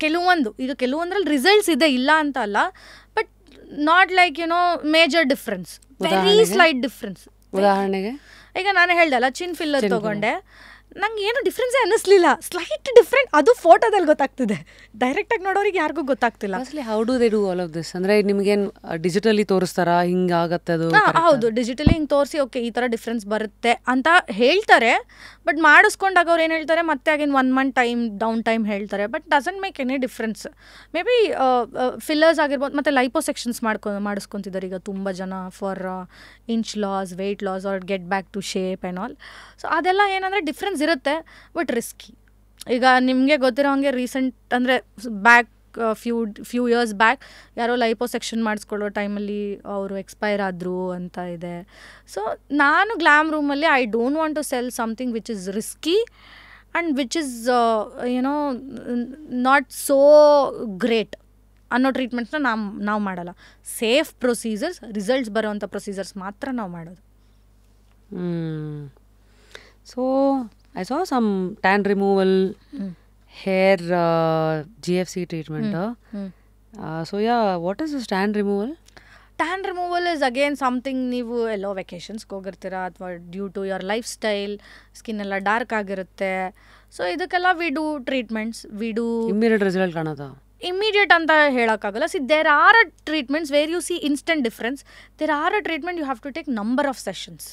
ಕೆಲವೊಂದ್ರಲ್ಲಿ ರಿಸಲ್ಟ್ಸ್ ಇದೆ, ಇಲ್ಲ ಅಂತ ಅಲ್ಲ, but not like major difference, very slight difference. ಉದಾಹರಣೆಗೆ ಈಗ ನಾನು ಹೇಳ್ದಲ್ಲ, ಚಿನ್ ಫಿಲ್ಲರ್ ತೊಗೊಂಡೆ, ನಂಗೆ ಏನು ಡಿಫ್ರೆನ್ಸೇ ಅನ್ನಿಸ್ಲಿಲ್ಲ, ಸ್ಲೈಟ್ ಡಿಫ್ರೆಂಟ್. ಅದು ಫೋಟೋದಲ್ಲಿ ಗೊತ್ತಾಗ್ತಿದೆ, ಡೈರೆಕ್ಟಾಗಿ ನೋಡೋರಿಗೆ ಯಾರಿಗೂ ಗೊತ್ತಾಗ್ತಿಲ್ಲ. How do they do all of this? ಅಂದರೆ ನಿಮಗೇನು ಡಿಜಿಟಲಿ ತೋರಿಸ್ತಾರಾ ಹಿಂಗಾಗತ್ತೆ ಅದು? ಹೌದು, ಡಿಜಿಟಲಿ ಹಿಂಗೆ ತೋರಿಸಿ ಓಕೆ ಈ ಥರ ಡಿಫ್ರೆನ್ಸ್ ಬರುತ್ತೆ ಅಂತ ಹೇಳ್ತಾರೆ. ಬಟ್ ಮಾಡಿಸ್ಕೊಂಡಾಗ ಅವ್ರು ಏನು ಹೇಳ್ತಾರೆ, ಮತ್ತೆ ಅಗೇನ್ 1 ಮಂತ್ ಡೌನ್ ಟೈಮ್ ಹೇಳ್ತಾರೆ. But doesn't make any difference. Maybe fillers ಆಗಿರ್ಬೋದು, ಮತ್ತು ಲೈಪೋಸೆಕ್ಷನ್ಸ್ ಮಾಡಿಸ್ಕೊತಿದ್ದಾರೆ ಈಗ ತುಂಬ ಜನ for inch loss, weight loss, or get back to shape and all. So ಅದೆಲ್ಲ ಏನಂದರೆ ಡಿಫ್ರೆನ್ಸ್ ಇರುತ್ತೆ, ಬಟ್ ರಿಸ್ಕಿ. ಈಗ ನಿಮಗೆ ಗೊತ್ತಿರೋ ಹಾಗೆ ರೀಸೆಂಟ್ ಅಂದರೆ ಬ್ಯಾಕ್ ಫ್ಯೂ ಇಯರ್ಸ್ ಬ್ಯಾಕ್ ಯಾರೋ ಲೈಪೋಸೆಕ್ಷನ್ ಮಾಡಿಸ್ಕೊಳ್ಳೋ ಟೈಮಲ್ಲಿ ಅವರು ಎಕ್ಸ್ಪೈರ್ ಆದರು ಅಂತ ಇದೆ. ಸೊ ನಾನು ಗ್ಲಾಮ್ ರೂಮಲ್ಲಿ I don't want to sell something which is risky and which is not so great ಅನ್ನೋ ಟ್ರೀಟ್ಮೆಂಟ್ಸ್ನ ನಾವು ಮಾಡಲ್ಲ. ಸೇಫ್ ಪ್ರೊಸೀಜರ್ಸ್, ರಿಸಲ್ಟ್ಸ್ ಬರೋವಂಥ ಪ್ರೊಸೀಜರ್ಸ್ ಮಾತ್ರ ನಾವು ಮಾಡೋದು. So I saw some tan removal, hair GFC treatment. So yeah, what is this tan removal? Tan removal is again something ನೀವು ಎಲ್ಲೋ ವೆಕೇಷನ್ಸ್ಗೆ ಹೋಗಿರ್ತೀರಾ, ಅಥವಾ due to your lifestyle skin ಎಲ್ಲ dark ಆಗಿರುತ್ತೆ. ಸೊ ಇದಕ್ಕೆಲ್ಲ we do treatments, we do immediate result ಕಾಣೋದಾ? Immediate ಅಂತ ಹೇಳೋಕ್ಕಾಗಲ್ಲ. There are a treatments where you see instant difference. There are a treatment you have to take number of sessions.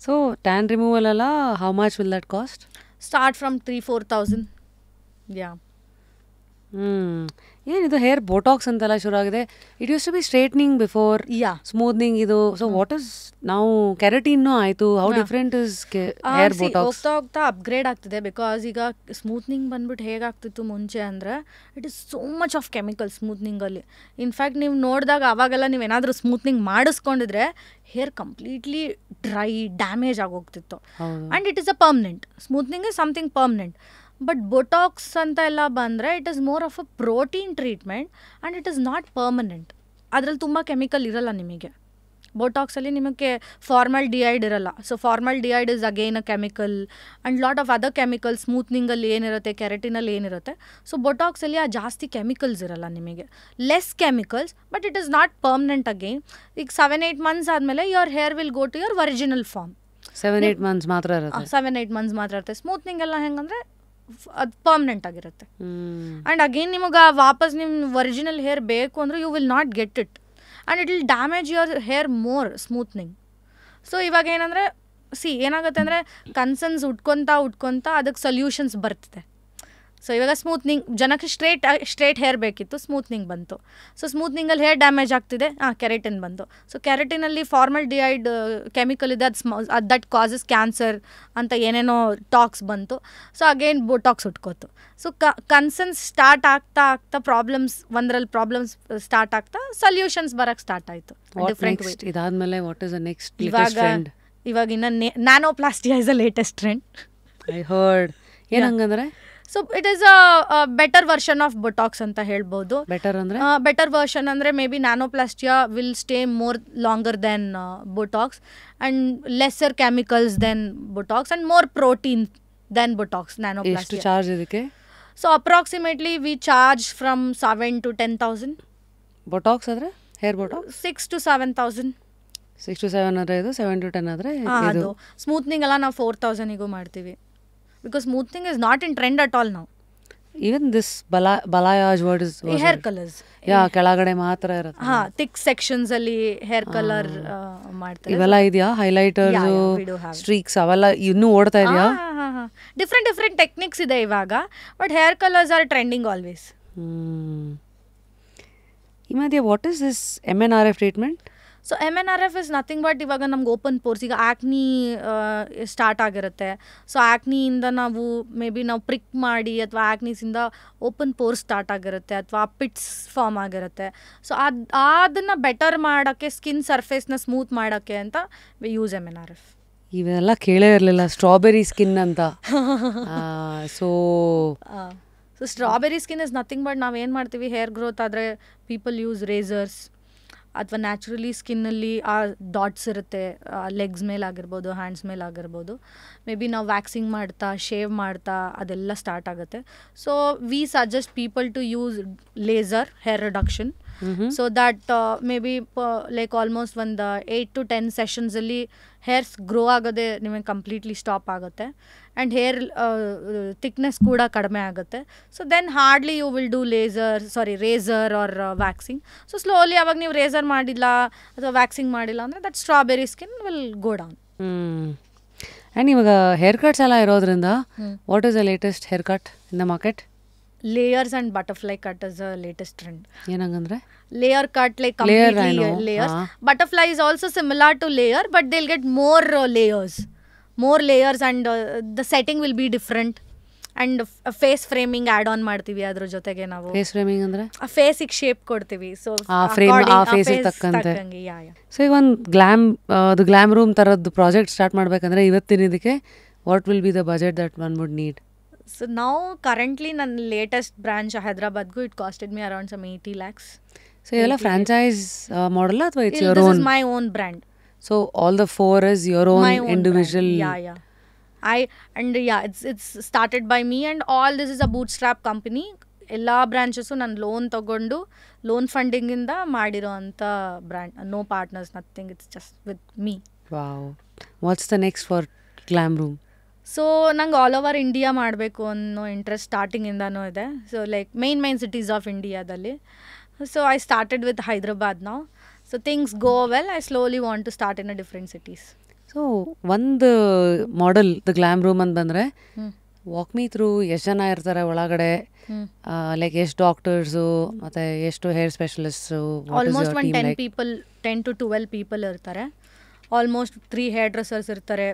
So tan removal ಅಲ್ಲ, how much will that cost? Start from 3,000-4,000. Yeah. ಏನಿದು hair Botox ಅಂತೆಲ್ಲ ಶುರು ಆಗಿದೆ. It use to be straightening before, smoothening ಇದು. So what is ನಾವು ಕೆರಟಿನ್ನು ಆಯಿತು, how different is hair Botox? ಹೋಗ್ತಾ ಅಪ್ಗ್ರೇಡ್ ಆಗ್ತಿದೆ. ಬಿಕಾಸ್ ಈಗ ಸ್ಮೂತ್ನಿಂಗ್ ಬಂದ್ಬಿಟ್ಟು ಹೇಗಾಗ್ತಿತ್ತು ಮುಂಚೆ ಅಂದರೆ, it is so much of chemical ಸ್ಮೂತ್ನಿಂಗಲ್ಲಿ. ಇನ್ಫ್ಯಾಕ್ಟ್ ನೀವು ನೋಡಿದಾಗ ಅವಾಗೆಲ್ಲ ನೀವೇನಾದರೂ ಸ್ಮೂತ್ನಿಂಗ್ ಮಾಡಿಸ್ಕೊಂಡಿದ್ರೆ ಹೇರ್ ಕಂಪ್ಲೀಟ್ಲಿ ಡ್ರೈ, ಡ್ಯಾಮೇಜ್ ಆಗೋಗ್ತಿತ್ತು. And it is a permanent. Smoothening is something permanent. But Botox ಅಂತ ಎಲ್ಲ ಬಂದರೆ it is more of a protein treatment and it is not permanent. ಅದರಲ್ಲಿ ತುಂಬ ಕೆಮಿಕಲ್ ಇರಲ್ಲ ನಿಮಗೆ. ಬೋಟಾಕ್ಸಲ್ಲಿ ನಿಮಗೆ ಫಾರ್ಮಲ್ಡಿಹೈಡ್ ಇರಲ್ಲ. So formaldehyde is again a chemical and lot of other chemical. ಸ್ಮೂತ್ನಿಂಗಲ್ಲಿ ಏನಿರುತ್ತೆ, ಕೆರಟಿನಲ್ಲಿ ಏನಿರುತ್ತೆ. ಸೊ ಬೋಟಾಕ್ಸಲ್ಲಿ ಆ ಜಾಸ್ತಿ ಕೆಮಿಕಲ್ಸ್ ಇರಲ್ಲ ನಿಮಗೆ, less chemicals, but it is not permanent again. ಈಗ 7-8 ಮಂತ್ಸ್ ಆದಮೇಲೆ your hair will go to your original form. 7-8 months ಮಾತ್ರ ಇರುತ್ತೆ. 7-8 ಮಂತ್ಸ್ ಮಾತ್ರ ಇರುತ್ತೆ. ಸ್ಮೂತ್ನಿಂಗ್ ಎಲ್ಲ ಹೆಂಗಂದರೆ ಅದು ಪರ್ಮನೆಂಟ್ ಆಗಿರುತ್ತೆ. ಆ್ಯಂಡ್ ಅಗೇನ್ ನಿಮಗೆ ವಾಪಸ್ ನಿಮ್ಮ ಒರಿಜಿನಲ್ ಹೇರ್ ಬೇಕು ಅಂದರೆ you will not get it and it will damage your hair more smoothening. So ಇವಾಗ ಏನಂದರೆ ಏನಾಗುತ್ತೆ ಅಂದರೆ ಕನ್ಸರ್ನ್ಸ್ ಉಟ್ಕೊತ ಅದಕ್ಕೆ ಸೊಲ್ಯೂಷನ್ಸ್ ಬರ್ತಿದೆ. ಸೊ ಇವಾಗ ಸ್ಮೂತ್ನಿಂಗ್ ಜನಕ್ಕೆ ಸ್ಟ್ರೇಟ್ ಹೇರ್ ಬೇಕಿತ್ತು, ಸ್ಮೂತ್ನಿಂಗ್ ಬಂತು. ಸೊ ಸ್ಮೂತ್ನಿಂಗಲ್ಲಿ ಹೇರ್ ಡ್ಯಾಮೇಜ್ ಆಗ್ತಿದೆ, ಕೆರಟಿನ್ ಬಂತು. ಸೊ ಕೆರಟಿನಲ್ಲಿ ಫಾರ್ಮಲ್ಡಿಹೈಡ್ ಕೆಮಿಕಲ್ ಇದೆ, ಅದು ದಟ್ ಕಾಸಸ್ ಕ್ಯಾನ್ಸರ್ ಅಂತ ಏನೇನೋ ಟಾಕ್ಸ್ ಬಂತು. ಸೊ ಅಗೇನ್ ಬೋಟಾಕ್ಸ್ ಉಟ್ಕೋತು. ಸೊ ಕನ್ಸರ್ನ್ಸ್ ಸ್ಟಾರ್ಟ್ ಆಗ್ತಾ ಪ್ರಾಬ್ಲಮ್ಸ್ ಸ್ಟಾರ್ಟ್ ಆಗ್ತಾ ಸೊಲ್ಯೂಷನ್ಸ್ ಬರೋಕ್ಕೆ ಸ್ಟಾರ್ಟ್ ಆಯಿತು. ಇದಾದ್ಮೇಲೆ ವಾಟ್ ಇಸ್ ದ ನೆಕ್ಸ್ಟ್? ಇವಾಗ ಇನ್ನು nanoplastia is a latest trend. I heard. ಏನಂಗಂದ್ರೆ so it is a better version of Botox ಅಂತ ಹೇಳ್ಬೋದು. ಬೆಟರ್ ವರ್ಷನ್ ಅಂದರೆ maybe nanoplastia will stay more longer than Botox and lesser chemicals than Botox and more protein than Botox. Nanoplastia charge ಇದಕ್ಕೆ? So approximately we charge from 7,000 to 10,000. Botox ಆದರೆ hair Botox 6,000 to 7,000. 6 to 7 ಆದರೆ ಇದು, 7 to 10 ಆದರೆ ಅದು. Smoothening ಎಲ್ಲ ನಾವು 4,000 ಮಾಡ್ತೀವಿ. Because smoothing is not in trend at all now. Even this balayage word is hair colors. Yeah, ಕೆಳಗಡೆ ಮಾತ್ರ ಇರುತ್ತೆ. thick sections ಅಲ್ಲಿ ಹೇರ್ ಕಲರ್ ಮಾಡ್ತಾರೆ. ಇವೆಲ್ಲ ಇದೆಯಾ? ಹೈಲೈಟರ್ಸ್, ಸ್ಟ್ರೀಕ್ಸ್ ಅವೆಲ್ಲ ಇನ್ನೂ ಓಡ್ತಾ ಇದೆಯಾ? ಡಿಫ್ರೆಂಟ್ ಟೆಕ್ನಿಕ್ಸ್ ಇದೆ ಇವಾಗ, but hair colours are trending always. ಈ ಮಧ್ಯೆ what is this MNRF treatment? So MNRF is nothing but ಇವಾಗ ನಮ್ಗೆ ಓಪನ್ ಪೋರ್ಸ್, ಈಗ ಆ್ಯಕ್ನಿ ಸ್ಟಾರ್ಟ್ ಆಗಿರುತ್ತೆ. ಸೊ ಆ್ಯಕ್ನಿಯಿಂದ ನಾವು ಮೇ ಬಿ ನಾವು ಪ್ರಿಕ್ ಮಾಡಿ ಅಥವಾ ಆ್ಯಕ್ನೀಸಿಂದ ಓಪನ್ ಪೋರ್ಸ್ ಸ್ಟಾರ್ಟ್ ಆಗಿರುತ್ತೆ ಅಥವಾ ಪಿಟ್ಸ್ ಫಾರ್ಮ್ ಆಗಿರುತ್ತೆ. ಸೊ ಅದನ್ನು ಬೆಟರ್ ಮಾಡೋಕ್ಕೆ, ಸ್ಕಿನ್ ಸರ್ಫೇಸ್ನ ಸ್ಮೂತ್ ಮಾಡೋಕ್ಕೆ ಅಂತ ವಿ ಯೂಸ್ MNRF. ಇವೆಲ್ಲ ಕೇಳೇ ಇರಲಿಲ್ಲ, ಸ್ಟ್ರಾಬೆರಿ ಸ್ಕಿನ್ ಅಂತ. So so strawberry skin is nothing but ನಾವೇನು ಮಾಡ್ತೀವಿ, ಹೇರ್ ಗ್ರೋತ್ ಆದರೆ ಪೀಪಲ್ ಯೂಸ್ ರೇಸರ್ಸ್ ಅಥವಾ ನ್ಯಾಚುರಲಿ ಸ್ಕಿನ್ನಲ್ಲಿ ಆ ಡಾಟ್ಸ್ ಇರುತ್ತೆ ಲೆಗ್ಸ್ ಮೇಲೆ ಆಗಿರ್ಬೋದು, ಹ್ಯಾಂಡ್ಸ್ ಮೇಲೆ ಆಗಿರ್ಬೋದು. ಮೇ ಬಿ ನಾವು ವ್ಯಾಕ್ಸಿಂಗ್ ಮಾಡ್ತಾ ಶೇವ್ ಮಾಡ್ತಾ ಅದೆಲ್ಲ ಸ್ಟಾರ್ಟ್ ಆಗುತ್ತೆ. So we suggest people to use laser hair reduction. So that may be like almost ಒಂದು 8 to 10 ಸೆಷನ್ಸಲ್ಲಿ ಹೇರ್ಸ್ ಗ್ರೋ ಆಗೋದೇ ನಿಮಗೆ ಕಂಪ್ಲೀಟ್ಲಿ ಸ್ಟಾಪ್ ಆಗುತ್ತೆ ಆ್ಯಂಡ್ ಹೇರ್ ಥಿಕ್ನೆಸ್ ಕೂಡ ಕಡಿಮೆ ಆಗುತ್ತೆ. So then hardly you will do razor or waxing. So slowly ಅವಾಗ ನೀವು ರೇಸರ್ ಮಾಡಿಲ್ಲ ಅಥವಾ ವ್ಯಾಕ್ಸಿಂಗ್ ಮಾಡಿಲ್ಲ ಅಂದರೆ that strawberry skin will go down. And ಇವಾಗ ಹೇರ್ ಕಟ್ಸ್ ಎಲ್ಲ ಇರೋದ್ರಿಂದ what is the latest hair cut in the market? Layers and butterfly cut is the latest trend. ಏನಂಗಂದ್ರೆ layer cut, like completely layers. Butterfly is also similar to layer, but they'll get more layers and the setting will be different. And face framing add on ಮಾಡ್ತೀವಿ ಅದ್ರ ಜೊತೆಗೆ ನಾವು. Face framing ಅಂದ್ರೆ ಆ ಫೇಸಿಗೆ shape ಕೊಡ್ತೀವಿ. So ಆ frame ಆ ಫೇಸಿಗೆ ತಕ್ಕಂತೆ. ಸೊ ಈಗ ಒಂದು ಗ್ಲಾಮ್ ರೂಮ್ ಥರದ್ದು ಪ್ರಾಜೆಕ್ಟ್ ಸ್ಟಾರ್ಟ್ ಮಾಡಬೇಕಂದ್ರೆ ಇವತ್ತಿನ ಇದಕ್ಕೆ what will be the budget that one would need? So ನಾವು ಕರೆಂಟ್ಲಿ ನನ್ನ ಲೇಟೆಸ್ಟ್ ಬ್ರಾಂಚ್ ಹೈದ್ರಾಬಾದ್ಗೂ it costed me around some 80 lakhs. So ಇದೆಲ್ಲ ಫ್ರಾಂಚೈಸ್ ಮಾಡಲ್ಲ ಅಥವಾ it's your own? This is my own brand. So all the 4 is your own individual brand. Yeah. It's started by me and all this is a bootstrap company. ಎಲ್ಲ branches ನಾನು loan ತಗೊಂಡು loan ಫಂಡಿಂಗಿಂದ ಮಾಡಿರೋ ಅಂಥ brand. No partners, nothing, it's just with me. Wow. What's the next for Glam Room? So ನಂಗೆ all over India ಮಾಡಬೇಕು ಅನ್ನೋ interest ಸ್ಟಾರ್ಟಿಂಗಿಂದನೂ ಇದೆ. So like main cities of ಇಂಡಿಯಾದಲ್ಲಿ. So I started with Hyderabad now. So things go well. I slowly want to start in a different cities. So ಒಂದು model the glam room ಅಂತ ಬಂದರೆ walk me through ಎಷ್ಟು ಜನ ಇರ್ತಾರೆ ಒಳಗಡೆ, like ಎಷ್ಟು doctors ಮತ್ತು ಎಷ್ಟು hair specialist? Almost 10 to 12 people ಇರ್ತಾರೆ. ಆಲ್ಮೋಸ್ಟ್ 3 ಹೇರ್ ಡ್ರೆಸ್ಸರ್ಸ್ ಇರ್ತಾರೆ,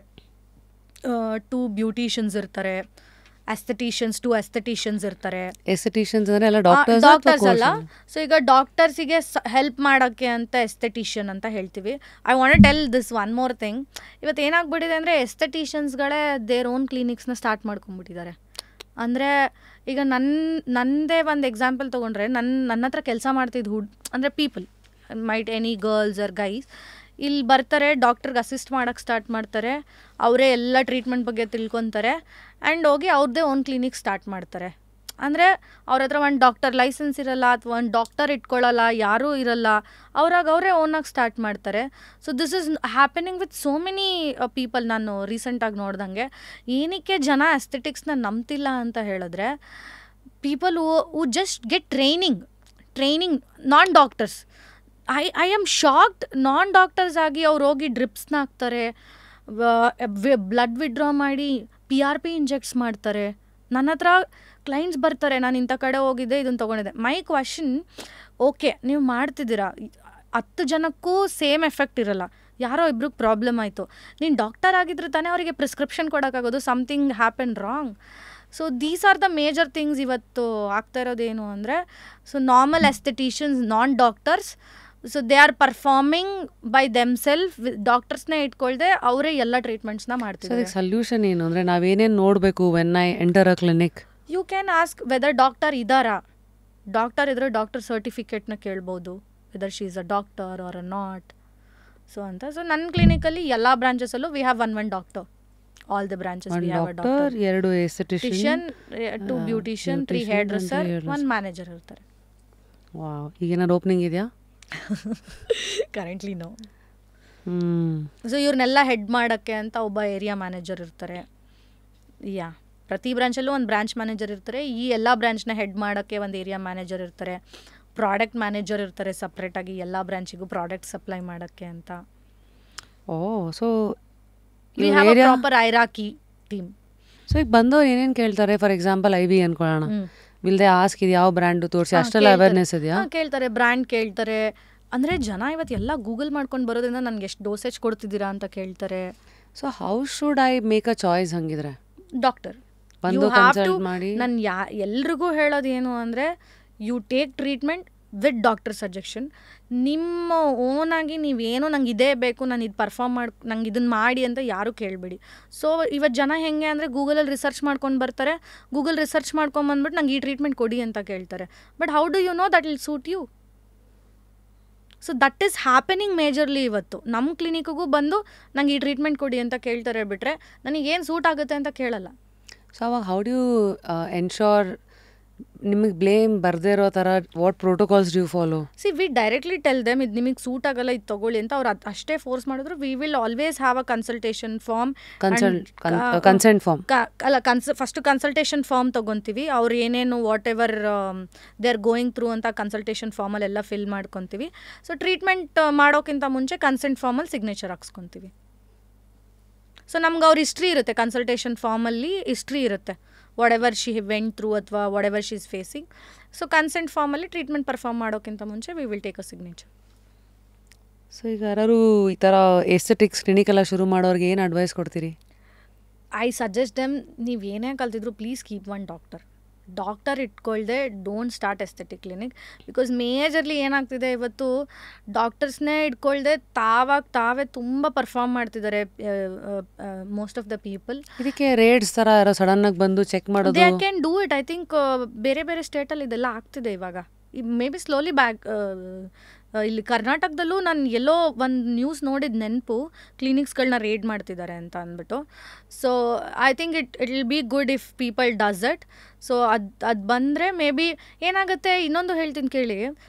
2 ಬ್ಯೂಟಿಷಿಯನ್ಸ್ ಇರ್ತಾರೆ, ಅಸ್ಥೆಟಿಷಿಯನ್ಸ್ 2 ಅಸ್ಥೆಟಿಷಿಯನ್ಸ್ ಇರ್ತಾರೆ. ಎಸ್ಥೆಟಿಷಿಯನ್ಸ್ ಅಂದರೆ ಎಲ್ಲ ಡಾಕ್ಟರ್ಸ್ ಅಲ್ಲ. ಸೊ ಈಗ ಡಾಕ್ಟರ್ಸಿಗೆ ಹೆಲ್ಪ್ ಮಾಡೋಕ್ಕೆ ಅಂತ ಎಸ್ಥೆಟಿಷಿಯನ್ ಅಂತ ಹೇಳ್ತೀವಿ. I want tell this one more thing. ಇವತ್ತು ಏನಾಗ್ಬಿಟ್ಟಿದೆ ಅಂದರೆ ಎಸ್ಥೆಟಿಷಿಯನ್ಸ್ಗಳೇ ದೇರ್ ಓನ್ ಕ್ಲಿನಿಕ್ಸ್ನ ಸ್ಟಾರ್ಟ್ ಮಾಡ್ಕೊಂಡ್ಬಿಟ್ಟಿದ್ದಾರೆ. ಅಂದರೆ ಈಗ ನನ್ನದೇ ಒಂದು ಎಕ್ಸಾಂಪಲ್ ತೊಗೊಂಡ್ರೆ ನನ್ನ ಹತ್ರ ಕೆಲಸ ಮಾಡ್ತಿದ್ದು ಅಂದರೆ people mite any girls are guys ಇಲ್ಲಿ ಬರ್ತಾರೆ, ಡಾಕ್ಟ್ರಿಗೆ ಅಸಿಸ್ಟ್ ಮಾಡೋಕ್ಕೆ ಸ್ಟಾರ್ಟ್ ಮಾಡ್ತಾರೆ, ಅವರೇ ಎಲ್ಲ ಟ್ರೀಟ್ಮೆಂಟ್ ಬಗ್ಗೆ ತಿಳ್ಕೊತಾರೆ ಆ್ಯಂಡ್ ಹೋಗಿ ಅವ್ರದ್ದೇ ಓನ್ ಕ್ಲಿನಿಕ್ ಸ್ಟಾರ್ಟ್ ಮಾಡ್ತಾರೆ. ಅಂದರೆ ಅವ್ರ ಹತ್ರ ಒಂದು ಡಾಕ್ಟರ್ ಲೈಸೆನ್ಸ್ ಇರಲ್ಲ ಅಥವಾ ಒಂದು ಡಾಕ್ಟರ್ ಇಟ್ಕೊಳ್ಳಲ್ಲ, ಯಾರೂ ಇರಲ್ಲ, ಅವರೇ ಓನಾಗಿ ಸ್ಟಾರ್ಟ್ ಮಾಡ್ತಾರೆ. So this is happening with so many people. ನಾನು ರೀಸೆಂಟಾಗಿ ನೋಡ್ದಂಗೆ ಏನಕ್ಕೆ ಜನ ಅಸ್ಥೆಟಿಕ್ಸ್ನ ನಂಬ್ತಿಲ್ಲ ಅಂತ ಹೇಳಿದ್ರೆ, people who just get training non doctors. I am shocked. Non doctors ಆಗಿ ಅವ್ರು ಹೋಗಿ ಡ್ರಿಪ್ಸ್ನ ಹಾಕ್ತಾರೆ, ಬ್ಲಡ್ ವಿಡ್ರಾ ಮಾಡಿ PRP ಇಂಜೆಕ್ಟ್ಸ್ ಮಾಡ್ತಾರೆ. ನನ್ನ ಹತ್ರ ಕ್ಲೈಂಟ್ಸ್ ಬರ್ತಾರೆ, ನಾನು ಇಂಥ ಕಡೆ ಹೋಗಿದ್ದೆ, ಇದನ್ನು ತೊಗೊಂಡಿದ್ದೆ. ಮೈ ಕ್ವಶನ್, ಓಕೆ ನೀವು ಮಾಡ್ತಿದ್ದೀರಾ, 10 ಜನಕ್ಕೂ ಸೇಮ್ ಎಫೆಕ್ಟ್ ಇರಲ್ಲ, ಯಾರೋ ಇಬ್ರಿಗೆ ಪ್ರಾಬ್ಲಮ್ ಆಯಿತು, ನೀನು ಡಾಕ್ಟರ್ ಆಗಿದ್ರೆ ತಾನೇ ಅವರಿಗೆ ಪ್ರಿಸ್ಕ್ರಿಪ್ಷನ್ ಕೊಡೋಕ್ಕಾಗೋದು, something happen wrong. So these are the major things ಇವತ್ತು ಆಗ್ತಾ ಇರೋದೇನು ಅಂದರೆ, so normal aestheticians, non doctors, so they are performing by themselves, ಡಾಕ್ಟರ್ಸ್ನೇ ಇಟ್ಕೊಳ್ದೆ ಅವರೇ ಎಲ್ಲ ಟ್ರೀಟ್ಮೆಂಟ್ಸ್ನ ಮಾಡ್ತಿದ್ದಾರೆ. ಸೊಲ್ಯೂಷನ್ ಏನು ಅಂದರೆ ನಾವೇನೇನು ನೋಡಬೇಕು when I enter a clinic? You can ask whether doctor ಇದ್ದಾರಾ. ಡಾಕ್ಟರ್ ಇದ್ರೆ ಡಾಕ್ಟರ್ ಸರ್ಟಿಫಿಕೇಟ್ನ ಕೇಳ್ಬೋದು, whether she is a doctor or a not. So ಅಂತ. ಸೊ ನನ್ನ ಕ್ಲಿನಿಕಲ್ಲಿ ಎಲ್ಲ ಬ್ರಾಂಚಸಲ್ಲೂ we have one doctor. All the branches we have a doctor, 2 aesthetician, 2 beautician, 3 hairdresser, 1 manager ಇರ್ತಾರೆ. ವಾವ್. ಈಗೇನಾದ್ರು ಓಪನಿಂಗ್ ಇದೆಯಾ? Currently no. ಸೊ ಇವ್ರನ್ನೆಲ್ಲ head ಮಾಡೋಕ್ಕೆ ಅಂತ ಒಬ್ಬ ಏರಿಯಾ ಮ್ಯಾನೇಜರ್ ಇರ್ತಾರೆ. ಪ್ರತಿ ಬ್ರಾಂಚಲ್ಲೂ ಒಂದು ಬ್ರಾಂಚ್ ಮ್ಯಾನೇಜರ್ ಇರ್ತಾರೆ. ಈ ಎಲ್ಲ ಬ್ರಾಂಚ್ನ ಹೆಡ್ ಮಾಡೋಕ್ಕೆ ಒಂದು ಏರಿಯಾ ಮ್ಯಾನೇಜರ್ ಇರ್ತಾರೆ. ಪ್ರಾಡಕ್ಟ್ ಮ್ಯಾನೇಜರ್ ಇರ್ತಾರೆ ಸಪ್ರೇಟಾಗಿ ಎಲ್ಲ ಬ್ರಾಂಚಿಗೂ ಪ್ರಾಡಕ್ಟ್ ಸಪ್ಲೈ ಮಾಡೋಕ್ಕೆ ಅಂತ. So we have a proper hierarchy team. So ಈಗ ಬಂದವ್ರು ಏನೇನು ಕೇಳ್ತಾರೆ? ಫಾರ್ ಎಕ್ಸಾಂಪಲ್ IB ಅನ್ಕೊಳ್ಳೋಣ, ವಿಲ್ದೆ ಆಸ್ಕ್ ಇದು ಯಾವ ಬ್ರ್ಯಾಂಡು ತೋರಿಸಿ, ಅಷ್ಟೆಲ್ಲ ಅವೇರ್ನೆಸ್ ಇದೆಯಾ? ಕೇಳ್ತಾರೆ, ಬ್ರ್ಯಾಂಡ್ ಕೇಳ್ತಾರೆ. ಅಂದರೆ ಜನ ಇವತ್ತು ಎಲ್ಲ ಗೂಗಲ್ ಮಾಡ್ಕೊಂಡು ಬರೋದ್ರಿಂದ ನನಗೆ ಎಷ್ಟು ಡೋಸೇಜ್ ಕೊಡ್ತಿದ್ದೀರಾ ಅಂತ ಕೇಳ್ತಾರೆ. So how should I make a choice ಹಂಗಿದ್ರೆ? ಡಾಕ್ಟರ್ ಬಂದು ಕನ್ಸಲ್ಟ್ ಮಾಡಿ. ನಾನು ಎಲ್ರಿಗೂ ಹೇಳೋದು ಏನು ಅಂದರೆ, you take treatment with doctor suggestion. ನಿಮ್ಮ ಓನಾಗಿ ನೀವೇನೋ ನಂಗೆ ಇದೇ ಬೇಕು, ನಾನು ಇದು ಪರ್ಫಾರ್ಮ್ ನಂಗೆ ಇದನ್ನು ಮಾಡಿ ಅಂತ ಯಾರೂ ಕೇಳಬೇಡಿ. ಸೊ ಇವತ್ತು ಜನ ಹೆಂಗೆ ಅಂದರೆ ಗೂಗಲಲ್ಲಿ ರಿಸರ್ಚ್ ಮಾಡ್ಕೊಂಡು ಬರ್ತಾರೆ, ಗೂಗಲ್ ರಿಸರ್ಚ್ ಮಾಡ್ಕೊಂಬಂದ್ಬಿಟ್ಟು ನಂಗೆ ಈ ಟ್ರೀಟ್ಮೆಂಟ್ ಕೊಡಿ ಅಂತ ಕೇಳ್ತಾರೆ. But how do you know that will suit you? So that is happening majorly. ಇವತ್ತು ನಮ್ಮ ಕ್ಲಿನಿಕ್ಗೂ ಬಂದು ನಂಗೆ ಈ ಟ್ರೀಟ್ಮೆಂಟ್ ಕೊಡಿ ಅಂತ ಕೇಳ್ತಾರೆ ಬಿಟ್ಟರೆ ನನಗೇನು ಸೂಟ್ ಆಗುತ್ತೆ ಅಂತ ಕೇಳಲ್ಲ. ಸೊ ಅವಾಗ ಹೌ ಡು ಯು ಎನ್ಶೋರ್ ನಿಮಗೆ ಬ್ಲೇಮ್ ಬರದೇ ಇರೋ ಥರ what protocols do you follow? See we directly tell them ಇದು ನಿಮಗೆ ಸೂಟ್ ಆಗಲ್ಲ, ಇದು ತೊಗೊಳ್ಳಿ ಅಂತ. ಅವ್ರು ಅಷ್ಟೇ ಫೋರ್ಸ್ ಮಾಡಿದ್ರು we will always have a consultation form. Consent form ಅಲ್ಲ, ಫಸ್ಟ್ ಕನ್ಸಲ್ಟೇಷನ್ ಫಾರ್ಮ್ ತೊಗೊತೀವಿ. ಅವ್ರು ಏನೇನು whatever they are going through ಅಂತ ಕನ್ಸಲ್ಟೇಷನ್ ಫಾರ್ಮಲ್ಲೆಲ್ಲ ಫಿಲ್ ಮಾಡ್ಕೊತೀವಿ. ಸೊ ಟ್ರೀಟ್ಮೆಂಟ್ ಮಾಡೋಕ್ಕಿಂತ ಮುಂಚೆ ಕನ್ಸೆಂಟ್ ಫಾರ್ಮಲ್ಲಿ ಸಿಗ್ನೇಚರ್ ಹಾಕ್ಸ್ಕೊತೀವಿ. ಸೊ ನಮ್ಗೆ ಅವ್ರ ಹಿಸ್ಟ್ರಿ ಇರುತ್ತೆ, ಕನ್ಸಲ್ಟೇಷನ್ ಫಾರ್ಮಲ್ಲಿ ಹಿಸ್ಟ್ರಿ ಇರುತ್ತೆ, whatever she went through ಅಥವಾ whatever she is facing. So consent ಫಾರ್ಮಲ್ಲಿ ಟ್ರೀಟ್ಮೆಂಟ್ ಪರ್ಫಾರ್ಮ್ ಮಾಡೋಕ್ಕಿಂತ ಮುಂಚೆ we will take a signature. So ಈಗ ಯಾರು ಈ ಥರ ಎಸ್ಥೆಟಿಕ್ಸ್ ಕ್ಲಿನಿಕ್ ಎಲ್ಲ ಶುರು ಮಾಡೋರಿಗೆ ಏನು ಅಡ್ವೈಸ್ ಕೊಡ್ತೀರಿ? ಐ ಸಜೆಸ್ಟ್ ದೆಮ್, ನೀವು ಏನೇ ಕಲ್ತಿದ್ರು ಪ್ಲೀಸ್ ಕೀಪ್ ಒನ್ ಡಾಕ್ಟರ್ ಇಟ್ಕೊಳ್ದೆ don't start aesthetic clinic. Because majorly ಏನಾಗ್ತಿದೆ ಇವತ್ತು, ಡಾಕ್ಟರ್ಸ್ನೇ ಇಟ್ಕೊಳ್ದೆ ತಾವೇ ತುಂಬ ಪರ್ಫಾರ್ಮ್ ಮಾಡ್ತಿದ್ದಾರೆ ಮೋಸ್ಟ್ ಆಫ್ ದ ಪೀಪಲ್. ಇದಕ್ಕೆ ರೇಟ್ಸ್ ಥರ ಯಾರೋ ಸಡನ್ನಾಗಿ ಬಂದು ಚೆಕ್ ಮಾಡೋದು, they can do it. I think ಬೇರೆ ಸ್ಟೇಟಲ್ಲಿ ಇದೆಲ್ಲ ಆಗ್ತಿದೆ ಇವಾಗ. ಮೇ ಬಿ ಸ್ಲೋಲಿ ಇಲ್ಲಿ ಕರ್ನಾಟಕದಲ್ಲೂ ನಾನು ಎಲ್ಲೋ ಒಂದು ನ್ಯೂಸ್ ನೋಡಿದ ನೆನಪು, ಕ್ಲಿನಿಕ್ಸ್ಗಳನ್ನ ರೇಡ್ ಮಾಡ್ತಿದ್ದಾರೆ ಅಂತ ಅಂದ್ಬಿಟ್ಟು. So I think it will be good if people does it. So ಅದು ಬಂದರೆ ಮೇ ಬಿ ಏನಾಗುತ್ತೆ. ಇನ್ನೊಂದು ಹೇಳ್ತೀನಿ ಕೇಳಿ,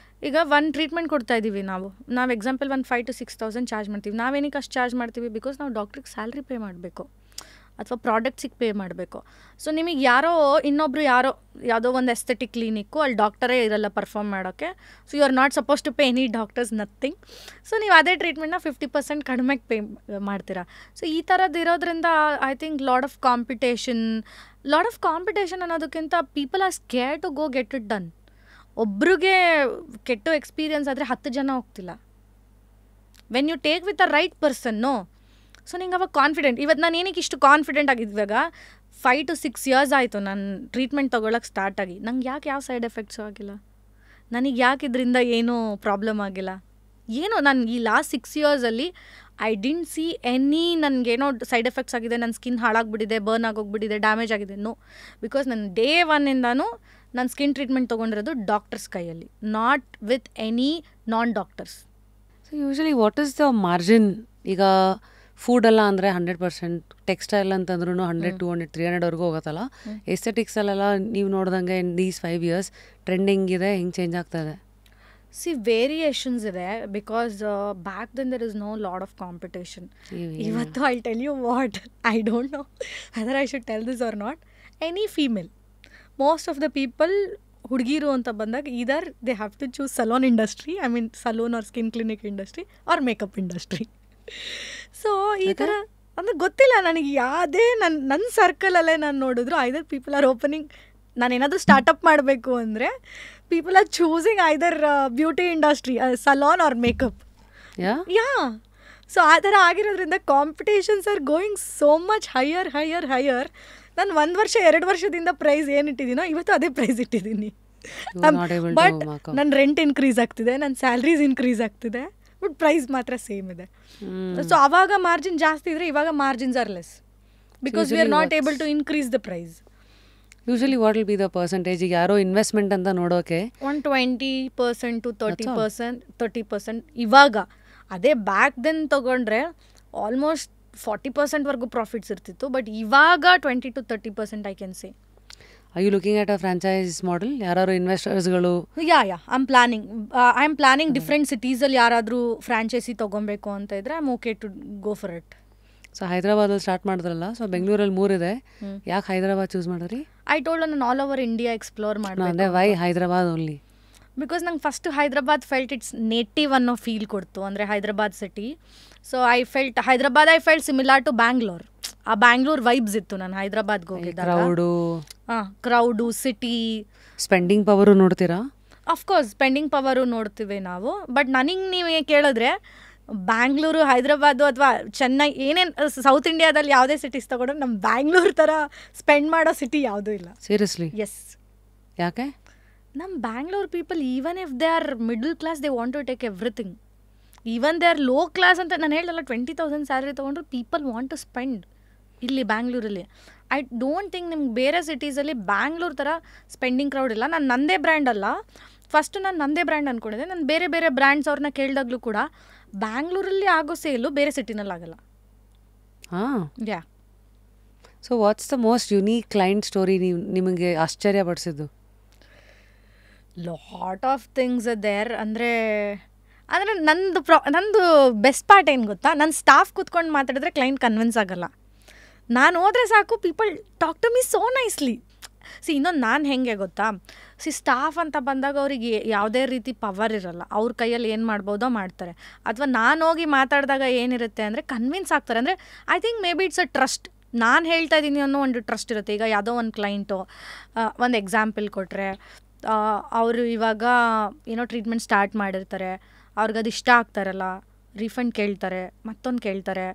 ಈಗ ಒಂದು ಟ್ರೀಟ್ಮೆಂಟ್ ಕೊಡ್ತಾ ಇದ್ದೀವಿ ನಾವು ಎಕ್ಸಾಂಪಲ್ ಒಂದು 5,000 to 6,000 ಚಾರ್ಜ್ ಮಾಡ್ತೀವಿ. ನಾವೇನಕ್ಕೆ ಅಷ್ಟು ಚಾರ್ಜ್ ಮಾಡ್ತೀವಿ? ಬಿಕಾಸ್ ನಾವು ಡಾಕ್ಟ್ರಿಗೆ ಸ್ಯಾಲ್ರಿ ಪೇ ಮಾಡಬೇಕು ಅಥವಾ ಪ್ರಾಡಕ್ಟ್ಸಿಗೆ ಪೇ ಮಾಡಬೇಕು. ಸೊ ನಿಮಗೆ ಇನ್ನೊಬ್ರು ಯಾವುದೋ ಒಂದು ಎಸ್ಥೆಟಿಕ್ ಕ್ಲಿನಿಕ್ಕು, ಅಲ್ಲಿ ಡಾಕ್ಟರೇ ಇರಲ್ಲ ಪರ್ಫಾರ್ಮ್ ಮಾಡೋಕ್ಕೆ. So you are not suppose to pay any doctors, nothing. So ನೀವು ಅದೇ ಟ್ರೀಟ್ಮೆಂಟ್ನ 50% ಕಡಿಮೆಗೆ ಪೇ ಮಾಡ್ತೀರಾ. ಸೊ ಈ ಥರದ್ದು ಇರೋದ್ರಿಂದ I think lot of competition ಅನ್ನೋದಕ್ಕಿಂತ people are scare to go get it done. ಒಬ್ರಿಗೆ ಕೆಟ್ಟ ಎಕ್ಸ್ಪೀರಿಯನ್ಸ್ ಆದರೆ 10 ಜನ ಹೋಗ್ತಿಲ್ಲ. When you take with the right person, so ನಿಂಗೆ ಅವಾಗ ಕಾನ್ಫಿಡೆಂಟ್. ಇವತ್ತು ನಾನು ಏನಕ್ಕೆ ಇಷ್ಟು ಕಾನ್ಫಿಡೆಂಟ್ ಆಗಿದ್ವಾಗ 5 to 6 years ಆಯಿತು ನಾನು ಟ್ರೀಟ್ಮೆಂಟ್ ತೊಗೊಳಕ್ಕೆ ಸ್ಟಾರ್ಟ್ ಆಗಿ. ನಂಗೆ ಯಾಕೆ ಯಾವ ಸೈಡ್ ಎಫೆಕ್ಟ್ಸು ಆಗಿಲ್ಲ, ನನಗೆ ಯಾಕೆ ಇದರಿಂದ ಏನೂ ಪ್ರಾಬ್ಲಮ್ ಆಗಿಲ್ಲ, ನಾನು ಈ ಲಾಸ್ಟ್ 6 yearsಲ್ಲಿ ಐ ಡಿಂಟ್ ಸಿ ನನಗೇನೋ ಸೈಡ್ ಎಫೆಕ್ಟ್ಸ್ ಆಗಿದೆ, ನನ್ನ ಸ್ಕಿನ್ ಹಾಳಾಗ್ಬಿಟ್ಟಿದೆ, ಬರ್ನ್ ಆಗೋಗ್ಬಿಟ್ಟಿದೆ, ಡ್ಯಾಮೇಜ್ ಆಗಿದೆ. ನೋ, ಬಿಕಾಸ್ ನನ್ನ ಡೇ 1ಇಂದಾನು ನಾನು ಸ್ಕಿನ್ ಟ್ರೀಟ್ಮೆಂಟ್ ತೊಗೊಂಡಿರೋದು ಡಾಕ್ಟರ್ಸ್ ಕೈಯಲ್ಲಿ, not with any non doctors. So usually what is the margin? ಈಗ ಫುಡೆಲ್ಲ ಅಂದರೆ 100%, ಟೆಕ್ಸ್ಟೈಲ್ ಅಂತಂದ್ರೂ 100, 200, 300ವರೆಗೂ ಹೋಗುತ್ತಲ್ಲ. ಎಸ್ಥೆಟಿಕ್ಸಲ್ಲೆಲ್ಲ ನೀವು ನೋಡ್ದಂಗೆ ಇನ್ ದೀಸ್ 5 years ಟ್ರೆಂಡಿಂಗ್ ಇದೆ, ಹಿಂಗೆ ಚೇಂಜ್ ಆಗ್ತಾ ಇದೆ? ಸಿ ವೇರಿಯೇಷನ್ಸ್ ಇದೆ, because back then there is no lot of competition. ಇವತ್ತು I tell you what, I don't know whether I should tell this or not. Any female, most of the people ಹುಡುಗಿರು ಅಂತ ಬಂದಾಗ either they have to choose salon industry, I mean salon or skin clinic industry or makeup industry. So ಈ ಥರ ಅಂದರೆ ಗೊತ್ತಿಲ್ಲ ನನಗೆ, ಯಾವುದೇ ನನ್ನ ಸರ್ಕಲಲ್ಲೇ ನಾನು ನೋಡಿದ್ರು ಐದರ್ ಪೀಪಲ್ ಆರ್ ಓಪನಿಂಗ್. ನಾನೇನಾದರೂ ಸ್ಟಾರ್ಟಪ್ ಮಾಡಬೇಕು ಅಂದರೆ people are choosing either beauty industry, salon or makeup. Yeah so ಆ ಥರ ಆಗಿರೋದ್ರಿಂದ competitions are going so much higher. ನಾನು 1 ವರ್ಷ 2 ವರ್ಷದಿಂದ ಪ್ರೈಸ್ ಏನು ಇಟ್ಟಿದ್ದೀನೋ ಇವತ್ತು ಅದೇ ಪ್ರೈಸ್ ಇಟ್ಟಿದ್ದೀನಿ. ಬಟ್ ನನ್ನ ರೆಂಟ್ ಇನ್ಕ್ರೀಸ್ ಆಗ್ತಿದೆ, ನನ್ನ ಸ್ಯಾಲ್ರೀಸ್ ಇನ್ಕ್ರೀಸ್ ಆಗ್ತಿದೆ, ಬಟ್ ಪ್ರೈಸ್ ಮಾತ್ರ ಸೇಮ್ ಇದೆ. ಸೊ ಆವಾಗ ಮಾರ್ಜಿನ್ ಜಾಸ್ತಿ ಇದ್ದರೆ ಇವಾಗ margins are less, because we are not able to increase the price. Usually what will be the percentage? ಈಗ ಯಾರೋ ಇನ್ವೆಸ್ಟ್ಮೆಂಟ್ ಅಂತ ನೋಡೋಕೆ 20% to 30% ಇವಾಗ. ಅದೇ ಬ್ಯಾಕ್ ದೆನ್ ತೊಗೊಂಡ್ರೆ ಆಲ್ಮೋಸ್ಟ್ 40%ವರೆಗೂ ಪ್ರಾಫಿಟ್ಸ್ ಇರ್ತಿತ್ತು, ಬಟ್ ಇವಾಗ 20 to 30% I can say. Are you looking at a franchise model? ಯಾರು ಇನ್ವೆಸ್ಟರ್ಸ್ಗಳು? Yeah I am planning different ಸಿಟೀಸಲ್ಲಿ ಯಾರಾದರೂ ಫ್ರಾಂಚೈಸಿ ತೊಗೊಬೇಕು ಅಂತ ಇದ್ರೆ I am okay to go for it. So ಹೈದರಾಬಾದಲ್ಲಿ ಸ್ಟಾರ್ಟ್ ಮಾಡಿದ್ರಲ್ಲ, ಸೊ ಬೆಂಗಳೂರಲ್ಲಿ 3 ಇದೆ, ಯಾಕೆ ಹೈದರಾಬಾದ್ ಚೂಸ್ ಮಾಡಿದ್ರಿ? ಐ ಟೋಲ್ಡ್ ನಾನು ಆಲ್ ಓವರ್ ಇಂಡಿಯಾ ಎಕ್ಸ್ಪ್ಲೋರ್ ಮಾಡಿದೆ. ಅಂದರೆ ವೈ ಹೈದರಾಬಾದ್ ಓನ್ಲಿ? ಬಿಕಾಸ್ ನಂಗೆ first Hyderabad felt it's native ಅನ್ನೋ ಫೀಲ್ ಕೊಡ್ತು, ಅಂದರೆ Hyderabad city. So I felt similar to Bangalore. ಆ ಬ್ಯಾಂಗ್ಳೂರ್ ವೈಬ್ಸ್ ಇತ್ತು ನಾನು ಹೈದರಾಬಾದ್ಗೆ ಹೋಗಿದ್ದಾಗ. ಕ್ರೌಡು, ಸಿಟಿ, ಸ್ಪೆಂಡಿಂಗ್ ಪವರು ನೋಡ್ತೀರಾ? ಅಫ್ಕೋರ್ಸ್ ಸ್ಪೆಂಡಿಂಗ್ ಪವರು ನೋಡ್ತೀವಿ ನಾವು. ಬಟ್ ನನಗೆ ನೀವು ಕೇಳಿದ್ರೆ ಬ್ಯಾಂಗ್ಳೂರು, ಹೈದರಾಬಾದು ಅಥವಾ ಚೆನ್ನೈ, ಏನೇನು ಸೌತ್ ಇಂಡಿಯಾದಲ್ಲಿ ಯಾವುದೇ ಸಿಟೀಸ್ ತೊಗೊಂಡ್ರೆ ನಮ್ಮ ಬ್ಯಾಂಗ್ಳೂರ್ ಥರ ಸ್ಪೆಂಡ್ ಮಾಡೋ ಸಿಟಿ ಯಾವುದೂ ಇಲ್ಲ. ಸೀರಿಯಸ್ಲಿ? ಎಸ್. ಯಾಕೆ? ನಮ್ಮ Bangalore people even if they are middle class they want to take everything. Even they are low class ಅಂತ ನಾನು ಹೇಳಲ್ಲ, 20,000 ಸ್ಯಾಲ್ರಿ ತೊಗೊಂಡ್ರು ಪೀಪಲ್ ವಾಂಟ್ ಟು ಸ್ಪೆಂಡ್ ಇಲ್ಲಿ ಬ್ಯಾಂಗ್ಳೂರಲ್ಲಿ. ಐ ಡೋಂಟ್ ಥಿಂಕ್ ನಿಮ್ಗೆ ಬೇರೆ ಸಿಟೀಸಲ್ಲಿ ಬ್ಯಾಂಗ್ಳೂರ್ ಥರ ಸ್ಪೆಂಡಿಂಗ್ ಕ್ರೌಡ್ ಇಲ್ಲ. ನಾನು ನಂದೇ ಬ್ರ್ಯಾಂಡ್ ಅಲ್ಲ, ಫಸ್ಟು ನಾನು ನಂದೇ ಬ್ರ್ಯಾಂಡ್ ಅಂದ್ಕೊಂಡಿದ್ದೆ. ನಾನು ಬೇರೆ ಬೇರೆ ಬ್ರ್ಯಾಂಡ್ಸ್ ಅವ್ರನ್ನ ಕೇಳಿದಾಗಲೂ ಕೂಡ ಬ್ಯಾಂಗ್ಳೂರಲ್ಲಿ ಆಗೋ ಸೇಲು ಬೇರೆ ಸಿಟಿನಲ್ಲಿ ಆಗಲ್ಲ. ಹಾಂ. Yeah. So what's the most unique client story ನಿಮಗೆ ಆಶ್ಚರ್ಯ ಪಡಿಸಿದ್ದು? Lot of things there. ಅಂದರೆ ನಂದು ಬೆಸ್ಟ್ ಪಾರ್ಟ್ ಏನು ಗೊತ್ತಾ, ನನ್ನ ಸ್ಟಾಫ್ ಕೂತ್ಕೊಂಡು ಮಾತಾಡಿದ್ರೆ ಕ್ಲೈಂಟ್ ಕನ್ವಿನ್ಸ್ ಆಗಲ್ಲ. ನಾನು ಹೋದರೆ ಸಾಕು, people talk to me so nicely. ಇನ್ನೊಂದು ನಾನು ಹೆಂಗೆ ಗೊತ್ತಾ, ಸ್ಟಾಫ್ ಅಂತ ಬಂದಾಗ ಅವರಿಗೆ ಯಾವುದೇ ರೀತಿ ಪವರ್ ಇರಲ್ಲ, ಅವ್ರ ಕೈಯಲ್ಲಿ ಏನು ಮಾಡ್ಬೋದೋ ಮಾಡ್ತಾರೆ. ಅಥವಾ ನಾನು ಹೋಗಿ ಮಾತಾಡಿದಾಗ ಏನಿರುತ್ತೆ ಅಂದರೆ ಕನ್ವಿನ್ಸ್ ಆಗ್ತಾರೆ. ಅಂದರೆ I think may be it's a trust. ನಾನು ಹೇಳ್ತಾ ಇದ್ದೀನಿ ಅನ್ನೋ ಒಂದು ಟ್ರಸ್ಟ್ ಇರುತ್ತೆ. ಈಗ ಯಾವುದೋ ಒಂದು ಕ್ಲೈಂಟು, ಒಂದು ಎಕ್ಸಾಂಪಲ್ ಕೊಟ್ಟರೆ, ಅವರು ಇವಾಗ ಏನೋ ಟ್ರೀಟ್ಮೆಂಟ್ ಸ್ಟಾರ್ಟ್ ಮಾಡಿರ್ತಾರೆ, ಅವ್ರಿಗದು ಇಷ್ಟ ಆಗ್ತಾರಲ್ಲ, ರಿಫಂಡ್ ಕೇಳ್ತಾರೆ, ಮತ್ತೊಂದು ಕೇಳ್ತಾರೆ.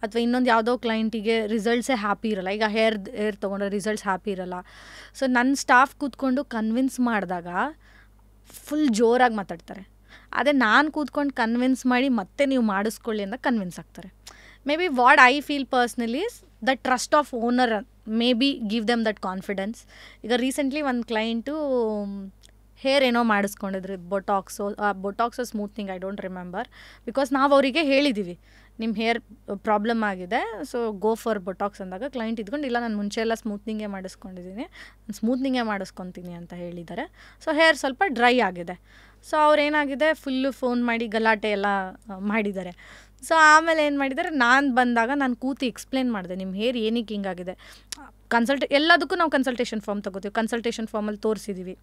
ಅಥವಾ ಇನ್ನೊಂದು ಯಾವುದೋ ಕ್ಲೈಂಟಿಗೆ ರಿಸಲ್ಟ್ಸೇ ಹ್ಯಾಪಿ ಇರಲ್ಲ. ಈಗ ಹೇರ್ ತೊಗೊಂಡ್ರೆ ರಿಸಲ್ಟ್ಸ್ ಹ್ಯಾಪಿ ಇರಲ್ಲ. ಸೊ ನನ್ನ ಸ್ಟಾಫ್ ಕೂತ್ಕೊಂಡು ಕನ್ವಿನ್ಸ್ ಮಾಡಿದಾಗ ಫುಲ್ ಜೋರಾಗಿ ಮಾತಾಡ್ತಾರೆ. ಅದೇ ನಾನು ಕೂತ್ಕೊಂಡು ಕನ್ವಿನ್ಸ್ ಮಾಡಿ ಮತ್ತೆ ನೀವು ಮಾಡಿಸ್ಕೊಳ್ಳಿ ಅಂತ ಕನ್ವಿನ್ಸ್ ಆಗ್ತಾರೆ. Maybe what I feel personally is the trust of owner maybe give them that confidence. ಈಗ ರೀಸೆಂಟ್ಲಿ ಒಂದು ಕ್ಲೈಂಟು ಹೇರ್ ಏನೋ ಮಾಡಿಸ್ಕೊಂಡಿದ್ರು, ಬೊಟಾಕ್ಸೋ smoothening, I don't remember. Because ನಾವು ಅವರಿಗೆ ಹೇಳಿದ್ದೀವಿ ನಿಮ್ಮ ಹೇರ್ ಪ್ರಾಬ್ಲಮ್ ಆಗಿದೆ, ಸೊ ಗೋ ಫಾರ್ ಬೊಟಾಕ್ಸ್ ಅಂದಾಗ ಕ್ಲೈಂಟ್ ಇದ್ಕೊಂಡು ಇಲ್ಲ ನಾನು ಮುಂಚೆ ಎಲ್ಲ ಸ್ಮೂತ್ನಿಂಗೇ ಮಾಡಿಸ್ಕೊಂಡಿದ್ದೀನಿ, ನಾನು ಸ್ಮೂತ್ನಿಂಗೇ ಮಾಡಿಸ್ಕೊತೀನಿ ಅಂತ ಹೇಳಿದ್ದಾರೆ. ಸೊ ಹೇರ್ ಸ್ವಲ್ಪ ಡ್ರೈ ಆಗಿದೆ. ಸೊ ಅವ್ರೇನಾಗಿದೆ ಫುಲ್ಲು ಫೋನ್ ಮಾಡಿ ಗಲಾಟೆ ಎಲ್ಲ ಮಾಡಿದ್ದಾರೆ. ಸೊ ಆಮೇಲೆ ಏನು ಮಾಡಿದ್ದಾರೆ, ನಾನು ಬಂದಾಗ ನಾನು ಕೂತು ಎಕ್ಸ್ಪ್ಲೇನ್ ಮಾಡಿದೆ ನಿಮ್ಮ ಹೇರ್ ಏನಕ್ಕೆ ಹಿಂಗಾಗಿದೆ. ಎಲ್ಲದಕ್ಕೂ ನಾವು ಕನ್ಸಲ್ಟೇಷನ್ ಫಾರ್ಮ್ ತೊಗೋತೀವಿ. ಕನ್ಸಲ್ಟೇಷನ್ ಫಾರ್ಮಲ್ಲಿ ತೋರಿಸಿದ್ದೀವಿ,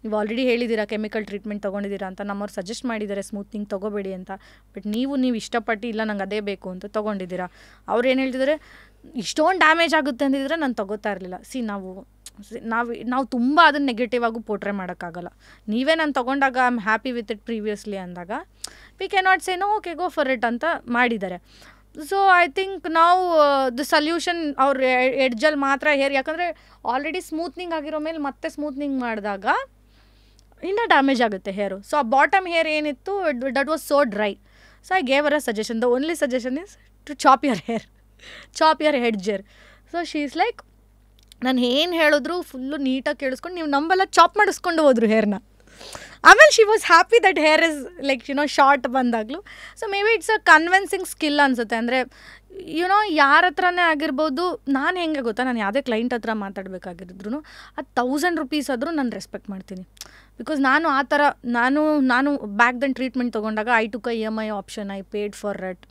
ನೀವು ಆಲ್ರೆಡಿ ಹೇಳಿದ್ದೀರಾ ಕೆಮಿಕಲ್ ಟ್ರೀಟ್ಮೆಂಟ್ ತೊಗೊಂಡಿದ್ದೀರಾ ಅಂತ, ನಮ್ಮವ್ರು ಸಜೆಸ್ಟ್ ಮಾಡಿದ್ದಾರೆ ಸ್ಮೂತ್ನಿಂಗ್ ತೊಗೋಬೇಡಿ ಅಂತ. ಬಟ್ ನೀವು ಇಷ್ಟಪಟ್ಟು ಇಲ್ಲ ನಂಗೆ ಅದೇ ಬೇಕು ಅಂತ ತೊಗೊಂಡಿದ್ದೀರಾ. ಅವ್ರು ಏನು ಹೇಳ್ತಿದ್ದಾರೆ, ಇಷ್ಟೊಂದು ಡ್ಯಾಮೇಜ್ ಆಗುತ್ತೆ ಅಂದಿದ್ರೆ ನಾನು ತೊಗೋತಾ ಇರಲಿಲ್ಲ. ನಾವು ತುಂಬ ಅದನ್ನು ನೆಗೆಟಿವ್ ಆಗೂ ಪೋರ್ಟ್ರೇ ಮಾಡೋಕ್ಕಾಗಲ್ಲ. ನೀವೇ ನಾನು ತೊಗೊಂಡಾಗ I am happy with it previously ಅಂದಾಗ we cannot say no, okay go for it ಅಂತ ಮಾಡಿದ್ದಾರೆ. ಸೊ ಐ ಥಿಂಕ್ ನಾವು ದ ಸಲ್ಯೂಷನ್ ಅವ್ರ ಎಡ್ಜಲ್ಲಿ ಮಾತ್ರ ಹೇರ್, ಯಾಕಂದರೆ ಆಲ್ರೆಡಿ ಸ್ಮೂತ್ನಿಂಗ್ ಆಗಿರೋ ಮೇಲೆ ಮತ್ತೆ ಸ್ಮೂತ್ನಿಂಗ್ ಮಾಡಿದಾಗ ಇನ್ನೂ ಡ್ಯಾಮೇಜ್ ಆಗುತ್ತೆ ಹೇರು. ಸೊ ಆ ಬಾಟಮ್ ಹೇರ್ ಏನಿತ್ತು that was so dry. So I gave our a suggestion, the only suggestion is to chop your hair, chop your head ಜೇರ್. ಸೊ ಶೀ ಈಸ್ ಲೈಕ್, ನಾನು ಏನು ಹೇಳಿದ್ರು full ನೀಟಾಗಿ ಕೇಳಿಸ್ಕೊಂಡು ನೀವು ನಂಬೆಲ್ಲ ಚಾಪ್ ಮಾಡಿಸ್ಕೊಂಡು ಹೋದ್ರು ಹೇರ್ನ. ಆಮೇಲೆ she was happy that hair is like short ಬಂದಾಗಲೂ. So maybe it's a convincing skill ಅನಿಸುತ್ತೆ. ಅಂದರೆ ಯಾರ ಹತ್ರನೇ ಆಗಿರ್ಬೋದು. ನಾನು ಹೆಂಗೆ ಗೊತ್ತಾ, ನಾನು ಯಾವುದೇ ಕ್ಲೈಂಟ್ ಹತ್ರ ಮಾತಾಡಬೇಕಾಗಿದ್ರು ಅದು 1000 ರೂಪೀಸ್ ಆದರೂ ನಾನು ರೆಸ್ಪೆಕ್ಟ್ ಮಾಡ್ತೀನಿ. ಬಿಕಾಸ್ ನಾನು ಆ ಥರ ನಾನು ಬ್ಯಾಕ್ ದೆನ್ ಟ್ರೀಟ್ಮೆಂಟ್ ತೊಗೊಂಡಾಗ I took EMI option, I paid for it,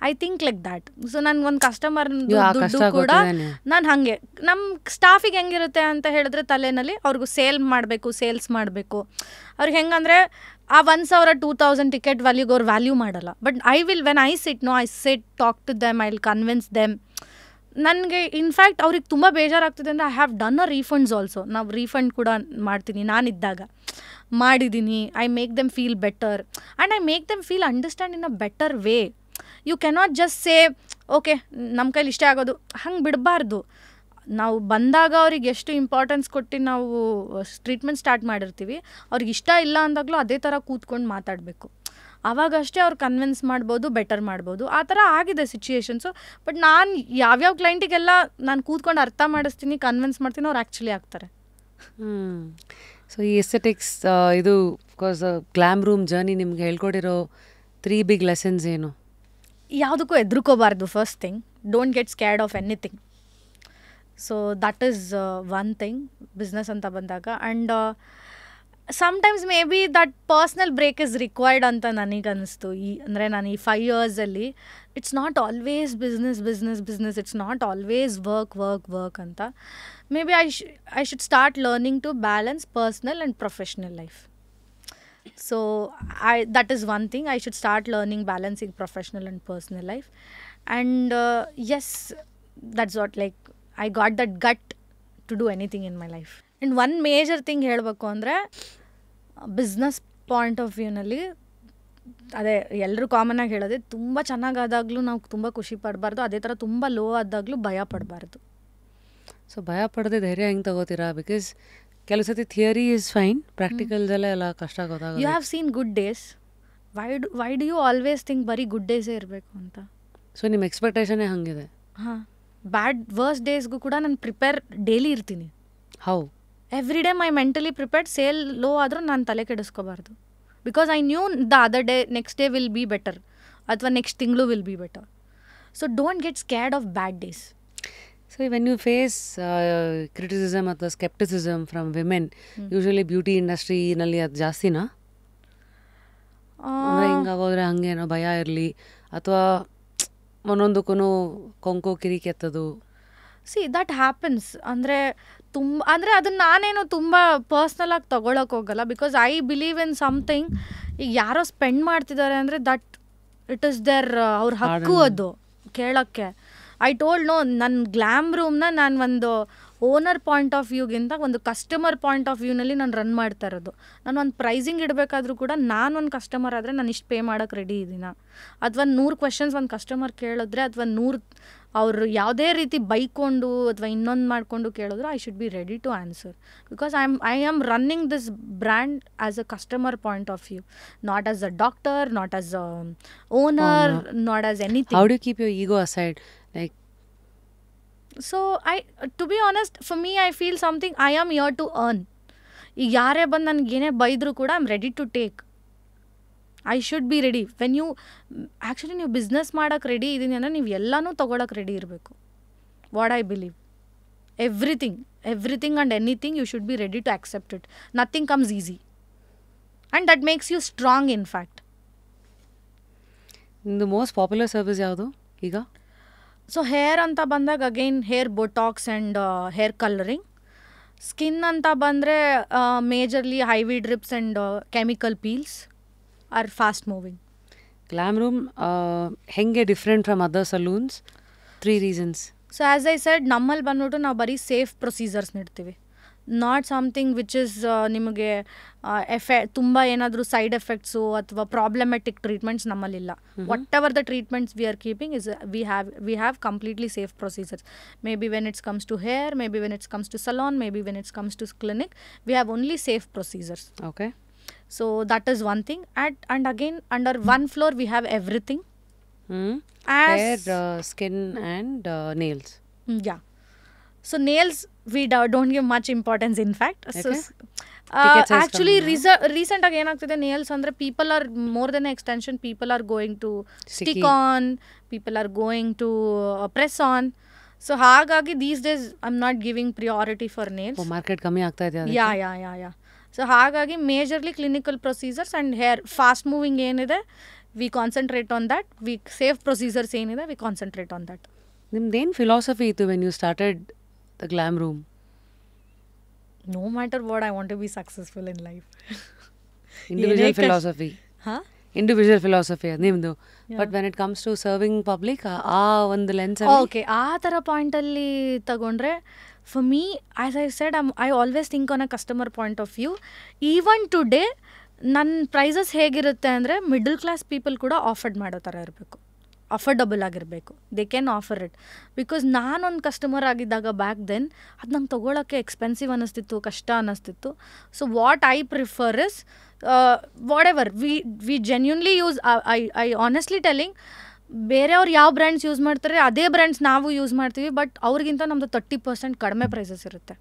I think like that. So ನನಗೊಂದು ಕಸ್ಟಮರ್ ದುಡ್ಡು ಕೂಡ ನಾನು ಹಾಗೆ, ನಮ್ಮ ಸ್ಟಾಫಿಗೆ ಹೆಂಗಿರುತ್ತೆ ಅಂತ ಹೇಳಿದ್ರೆ ತಲೆಯಲ್ಲಿ ಅವ್ರಿಗೂ ಸೇಲ್ಸ್ ಮಾಡಬೇಕು. ಅವ್ರಿಗೆ ಹೆಂಗಂದರೆ ಆ 1,000 2,000 ಟಿಕೆಟ್ ವ್ಯಾಲ್ಯೂಗೆ ಅವ್ರು ವ್ಯಾಲ್ಯೂ ಮಾಡಲ್ಲ. But I will when I sit talk to them, I will convince them. ನನಗೆ ಇನ್ಫ್ಯಾಕ್ಟ್ ಅವ್ರಿಗೆ ತುಂಬ ಬೇಜಾರಾಗ್ತಿದೆ ಅಂದರೆ I have done a refunds also. ನಾವು ರೀಫಂಡ್ ಕೂಡ ಮಾಡ್ತೀನಿ, ನಾನಿದ್ದಾಗ ಮಾಡಿದ್ದೀನಿ. I make them feel better and I make them feel understand in a better way. You cannot just say okay ನಮ್ಮ ಕೈಲಿ ಇಷ್ಟೇ ಆಗೋದು, ಹಂಗೆ ಬಿಡಬಾರ್ದು. ನಾವು ಬಂದಾಗ ಅವ್ರಿಗೆ ಎಷ್ಟು ಇಂಪಾರ್ಟೆನ್ಸ್ ಕೊಟ್ಟು ನಾವು ಟ್ರೀಟ್ಮೆಂಟ್ ಸ್ಟಾರ್ಟ್ ಮಾಡಿರ್ತೀವಿ, ಅವ್ರಿಗೆ ಇಷ್ಟ ಇಲ್ಲ ಅಂದಾಗಲೂ ಅದೇ ಥರ ಕೂತ್ಕೊಂಡು ಮಾತಾಡಬೇಕು. ಆವಾಗಷ್ಟೇ ಅವ್ರು ಕನ್ವಿನ್ಸ್ ಮಾಡ್ಬೋದು, ಬೆಟರ್ ಮಾಡ್ಬೋದು. ಆ ಥರ ಆಗಿದೆ ಸಿಚುಯೇಷನ್ಸು. ಬಟ್ ನಾನು ಯಾವ್ಯಾವ ಕ್ಲೈಂಟಿಗೆಲ್ಲ ನಾನು ಕೂತ್ಕೊಂಡು ಅರ್ಥ ಮಾಡಿಸ್ತೀನಿ, ಕನ್ವಿನ್ಸ್ ಮಾಡ್ತೀನಿ, ಅವ್ರು ಆ್ಯಕ್ಚುಲಿ ಆಗ್ತಾರೆ. ಸೊ ಈ ಎಸ್ಥೆಟಿಕ್ಸ್ ಇದು ಬಿಕಾಸ್ ಗ್ಲಾಮ್ ರೂಮ್ ಜರ್ನಿ ನಿಮ್ಗೆ ಹೇಳ್ಕೊಟ್ಟಿರೋ 3 ಬಿಗ್ ಲೆಸನ್ಸ್ ಏನು? ಯಾವುದಕ್ಕೂ ಹೆದರ್ಕೋಬಾರ್ದು. First thing, don't get scared of anything. So that is one thing business ಅಂತ ಬಂದಾಗ. And sometimes maybe that personal break is required ಅಂತ ನನಗೆ ಅನ್ನಿಸ್ತು. ಅಂದರೆ ನಾನು ಈ 5 ಇಯರ್ಸಲ್ಲಿ it's not always business, it's not always work ಅಂತ. Maybe I should start learning to balance personal and professional life. So that is one thing. I should start learning balancing professional and personal life. And yes, that's what, like, I got that gut to do anything in my life. And one major thing ಹೇಳಬೇಕು ಅಂದರೆ business point of ವ್ಯೂನಲ್ಲಿ ಅದೇ ಎಲ್ಲರೂ common ಆಗಿ ಹೇಳೋದೆ, ತುಂಬ ಚೆನ್ನಾಗಾದಾಗಲೂ ನಾವು ತುಂಬ ಖುಷಿ ಪಡಬಾರ್ದು, ಅದೇ ಥರ ತುಂಬ ಲೋ ಆದಾಗಲೂ ಭಯ ಪಡಬಾರ್ದು. ಸೊ ಭಯ ಪಡದೆ ಧೈರ್ಯ ಹೆಂಗೆ ತಗೋತೀರಾ? ಬಿಕಾಸ್ ಕೆಲವು ಸತಿ ಥಿಯರಿ ಇಸ್ ಫೈನ್, ಪ್ರಾಕ್ಟಿಕಲ್ದಲ್ಲೇ ಎಲ್ಲ ಕಷ್ಟ ಯು ಗೊತ್ತಾಗೋದು. Have seen good days. Why do you always think ಬರೀ ಗುಡ್ ಡೇಸೇ ಇರಬೇಕು ಅಂತ? ಸೊ ನಿಮ್ಮ ಎಕ್ಸ್ಪೆಕ್ಟೇಷನೇ ಹಂಗಿದೆ. ಹಾಂ, ವರ್ಸ್ಟ್ ಡೇಸ್ಗೂ ಕೂಡ ನಾನು ಪ್ರಿಪೇರ್ ಡೈಲಿ ಇರ್ತೀನಿ. How every day my mentally prepared. Sale low ಆದರೂ ನಾನು ತಲೆ ಕೆಡಿಸ್ಕೋಬಾರ್ದು. Because I knew the other day next day will be better, ಅಥವಾ ನೆಕ್ಸ್ಟ್ ತಿಂಗಳು will be better. So don't get scared of bad days. So when you face criticism ಅಥವಾ skepticism from women, usually beauty ಇಂಡಸ್ಟ್ರಿನಲ್ಲಿ ಅದು ಜಾಸ್ತಿನಾ? ಅಂದರೆ ಹಿಂಗಾಗೋದ್ರೆ ಹಂಗೇನೋ ಭಯ ಇರಲಿ, ಅಥವಾ ಒಂದೊಂದಕ್ಕೂ ಕೊಂಕು ಕಿರಿಕೆ ಎತ್ತದು? See that happens. ಅಂದರೆ ಅದನ್ನು ನಾನೇನು ತುಂಬ ಪರ್ಸ್ನಲಾಗಿ ತೊಗೊಳಕ್ಕೆ ಹೋಗಲ್ಲ. Because I believe in something. ಈಗ ಯಾರೋ ಸ್ಪೆಂಡ್ ಮಾಡ್ತಿದ್ದಾರೆ ಅಂದರೆ ದಟ್ ಇಟ್ ಇಸ್ ದೇರ್, ಅವ್ರ ಹಕ್ಕು ಅದು ಕೇಳೋಕ್ಕೆ. ಐ ಟೋಲ್ಡ್ ನೋ, ನನ್ನ ಗ್ಲಾಮ್ ರೂಮ್ನ ನಾನು ಒಂದು ಓನರ್ ಪಾಯಿಂಟ್ ಆಫ್ ವ್ಯೂಗಿಂತ ಒಂದು ಕಸ್ಟಮರ್ ಪಾಯಿಂಟ್ ಆಫ್ ವ್ಯೂನಲ್ಲಿ ನಾನು ರನ್ ಮಾಡ್ತಾ ಇರೋದು. ನಾನು ಒಂದು ಪ್ರೈಸಿಂಗ್ ಇಡಬೇಕಾದ್ರೂ ಕೂಡ ನಾನು ಒಂದು ಕಸ್ಟಮರ್ ಆದರೆ ನಾನು ಇಷ್ಟು ಪೇ ಮಾಡೋಕ್ಕೆ ರೆಡಿ ಇದ್ದೀನ, ಅಥವಾ 100 ಕ್ವೆಶನ್ಸ್ ಒಂದು ಕಸ್ಟಮರ್ ಕೇಳಿದ್ರೆ, ಅಥವಾ 100 ಅವರು ಯಾವುದೇ ರೀತಿ ಬೈಕೊಂಡು ಅಥವಾ ಇನ್ನೊಂದು ಮಾಡಿಕೊಂಡು ಕೇಳಿದ್ರು, I should be ready to answer. Because I am running this brand as a customer point of view, not as a doctor, not as a owner, not as anything. How do keep your ego aside? Like, so to be honest, for me I feel something, I am here to earn. ಈಗ ಯಾರೇ ಬಂದು ನನಗೆ ಏನೇ ಬೈದರೂ ಕೂಡ I am ready to take. I should be ready. When you actually ನೀವು business ಮಾಡೋಕ್ಕೆ ready ಇದ್ದೀನಿ ಅಂದರೆ ನೀವು ಎಲ್ಲನೂ ತೊಗೊಳಕ್ಕೆ ರೆಡಿ ಇರಬೇಕು. What I believe, everything and anything you should be ready to accept it. Nothing comes easy and that makes you strong in fact. ನಿಮ್ಮದು most popular service ಯಾವುದು ಈಗ? ಸೊ ಹೇರ್ ಅಂತ ಬಂದಾಗ again hair Botox and hair colouring. Skin ಅಂತ ಬಂದರೆ majorly IV drips and chemical peels are fast moving. Glam Room ಹೆಂಗೆ different from other salons? 3 reasons. So as I said, ನಮ್ಮಲ್ಲಿ ಬಂದ್ಬಿಟ್ಟು ನಾವು ಬರೀ ಸೇಫ್ ಪ್ರೊಸೀಜರ್ಸ್ ನೀಡ್ತೀವಿ. ನಾಟ್ ಸಮಥಿಂಗ್ ವಿಚ್ ಇಸ್ ನಿಮಗೆ ತುಂಬ ಏನಾದರೂ ಸೈಡ್ ಎಫೆಕ್ಟ್ಸು ಅಥವಾ ಪ್ರಾಬ್ಲಮೆಟಿಕ್ ಟ್ರೀಟ್ಮೆಂಟ್ಸ್ ನಮ್ಮಲ್ಲಿಲ್ಲ. Whatever the treatments we are keeping is we have completely safe procedures. Maybe when it's comes to hair, maybe when it's comes to salon, maybe when it's comes to clinic, we have only safe procedures. Okay. So that is one thing. And again, under one floor we have everything. Hair, skin and nails. Yeah. So nails we don't give much importance in fact. So actually recent ಆಗಿ ಏನಾಗ್ತಿದೆ nails ಅಂದ್ರೆ people are more than an extension. People are going to stick on, people are going to press on. So ಹಾಗಾಗಿ these days I'm not giving priority for nails. Market ಕಮ್ಮಿ ಆಗ್ತಾ ಇದೆ ಅದಕ್ಕೆ. Yeah. So ಹಾಗಾಗಿ majorly clinical procedures and hair fast moving ಏನಿದೆ we concentrate on that. Safe procedures ಏನಿದೆ we concentrate on that. ನಿಮ್ದೇನು philosophy ಇತ್ತು when you started the glam Room? No matter what I want to be successful in life. Individual philosophy. ಹಾಂ, individual philosophy ಅದು ನಿಮ್ಮದು. But when it comes to serving public, ಆ ಒಂದು lens. Okay, ಆ ಥರ ಪಾಯಿಂಟಲ್ಲಿ ತಗೊಂಡ್ರೆ, for me, as I said, I always think on a customer point of view. Even today, ನನ್ನ prices ಹೇಗಿರುತ್ತೆ ಅಂದರೆ ಮಿಡಲ್ ಕ್ಲಾಸ್ ಪೀಪಲ್ ಕೂಡ ಆಫರ್ಡ್ ಮಾಡೋ ಥರ ಇರಬೇಕು, ಅಫೋರ್ಡಬಲ್ ಆಗಿರಬೇಕು. They can afford it. Because ನಾನೊಂದು ಕಸ್ಟಮರ್ ಆಗಿದ್ದಾಗ ಬ್ಯಾಕ್ ದೆನ್ ಅದು ನಂಗೆ ತೊಗೊಳಕ್ಕೆ ಎಕ್ಸ್ಪೆನ್ಸಿವ್ ಅನ್ನಿಸ್ತಿತ್ತು, ಕಷ್ಟ ಅನ್ನಿಸ್ತಿತ್ತು. So what I prefer is whatever we genuinely use. I honestly telling, ಬೇರೆಯವ್ರು ಯಾವ ಬ್ರ್ಯಾಂಡ್ಸ್ ಯೂಸ್ ಮಾಡ್ತಾರೆ ಅದೇ ಬ್ರ್ಯಾಂಡ್ಸ್ ನಾವು ಯೂಸ್ ಮಾಡ್ತೀವಿ. ಬಟ್ ಅವ್ರಿಗಿಂತ ನಮ್ಮದು 30% ಕಡಿಮೆ ಪ್ರೈಸಸ್ ಇರುತ್ತೆ.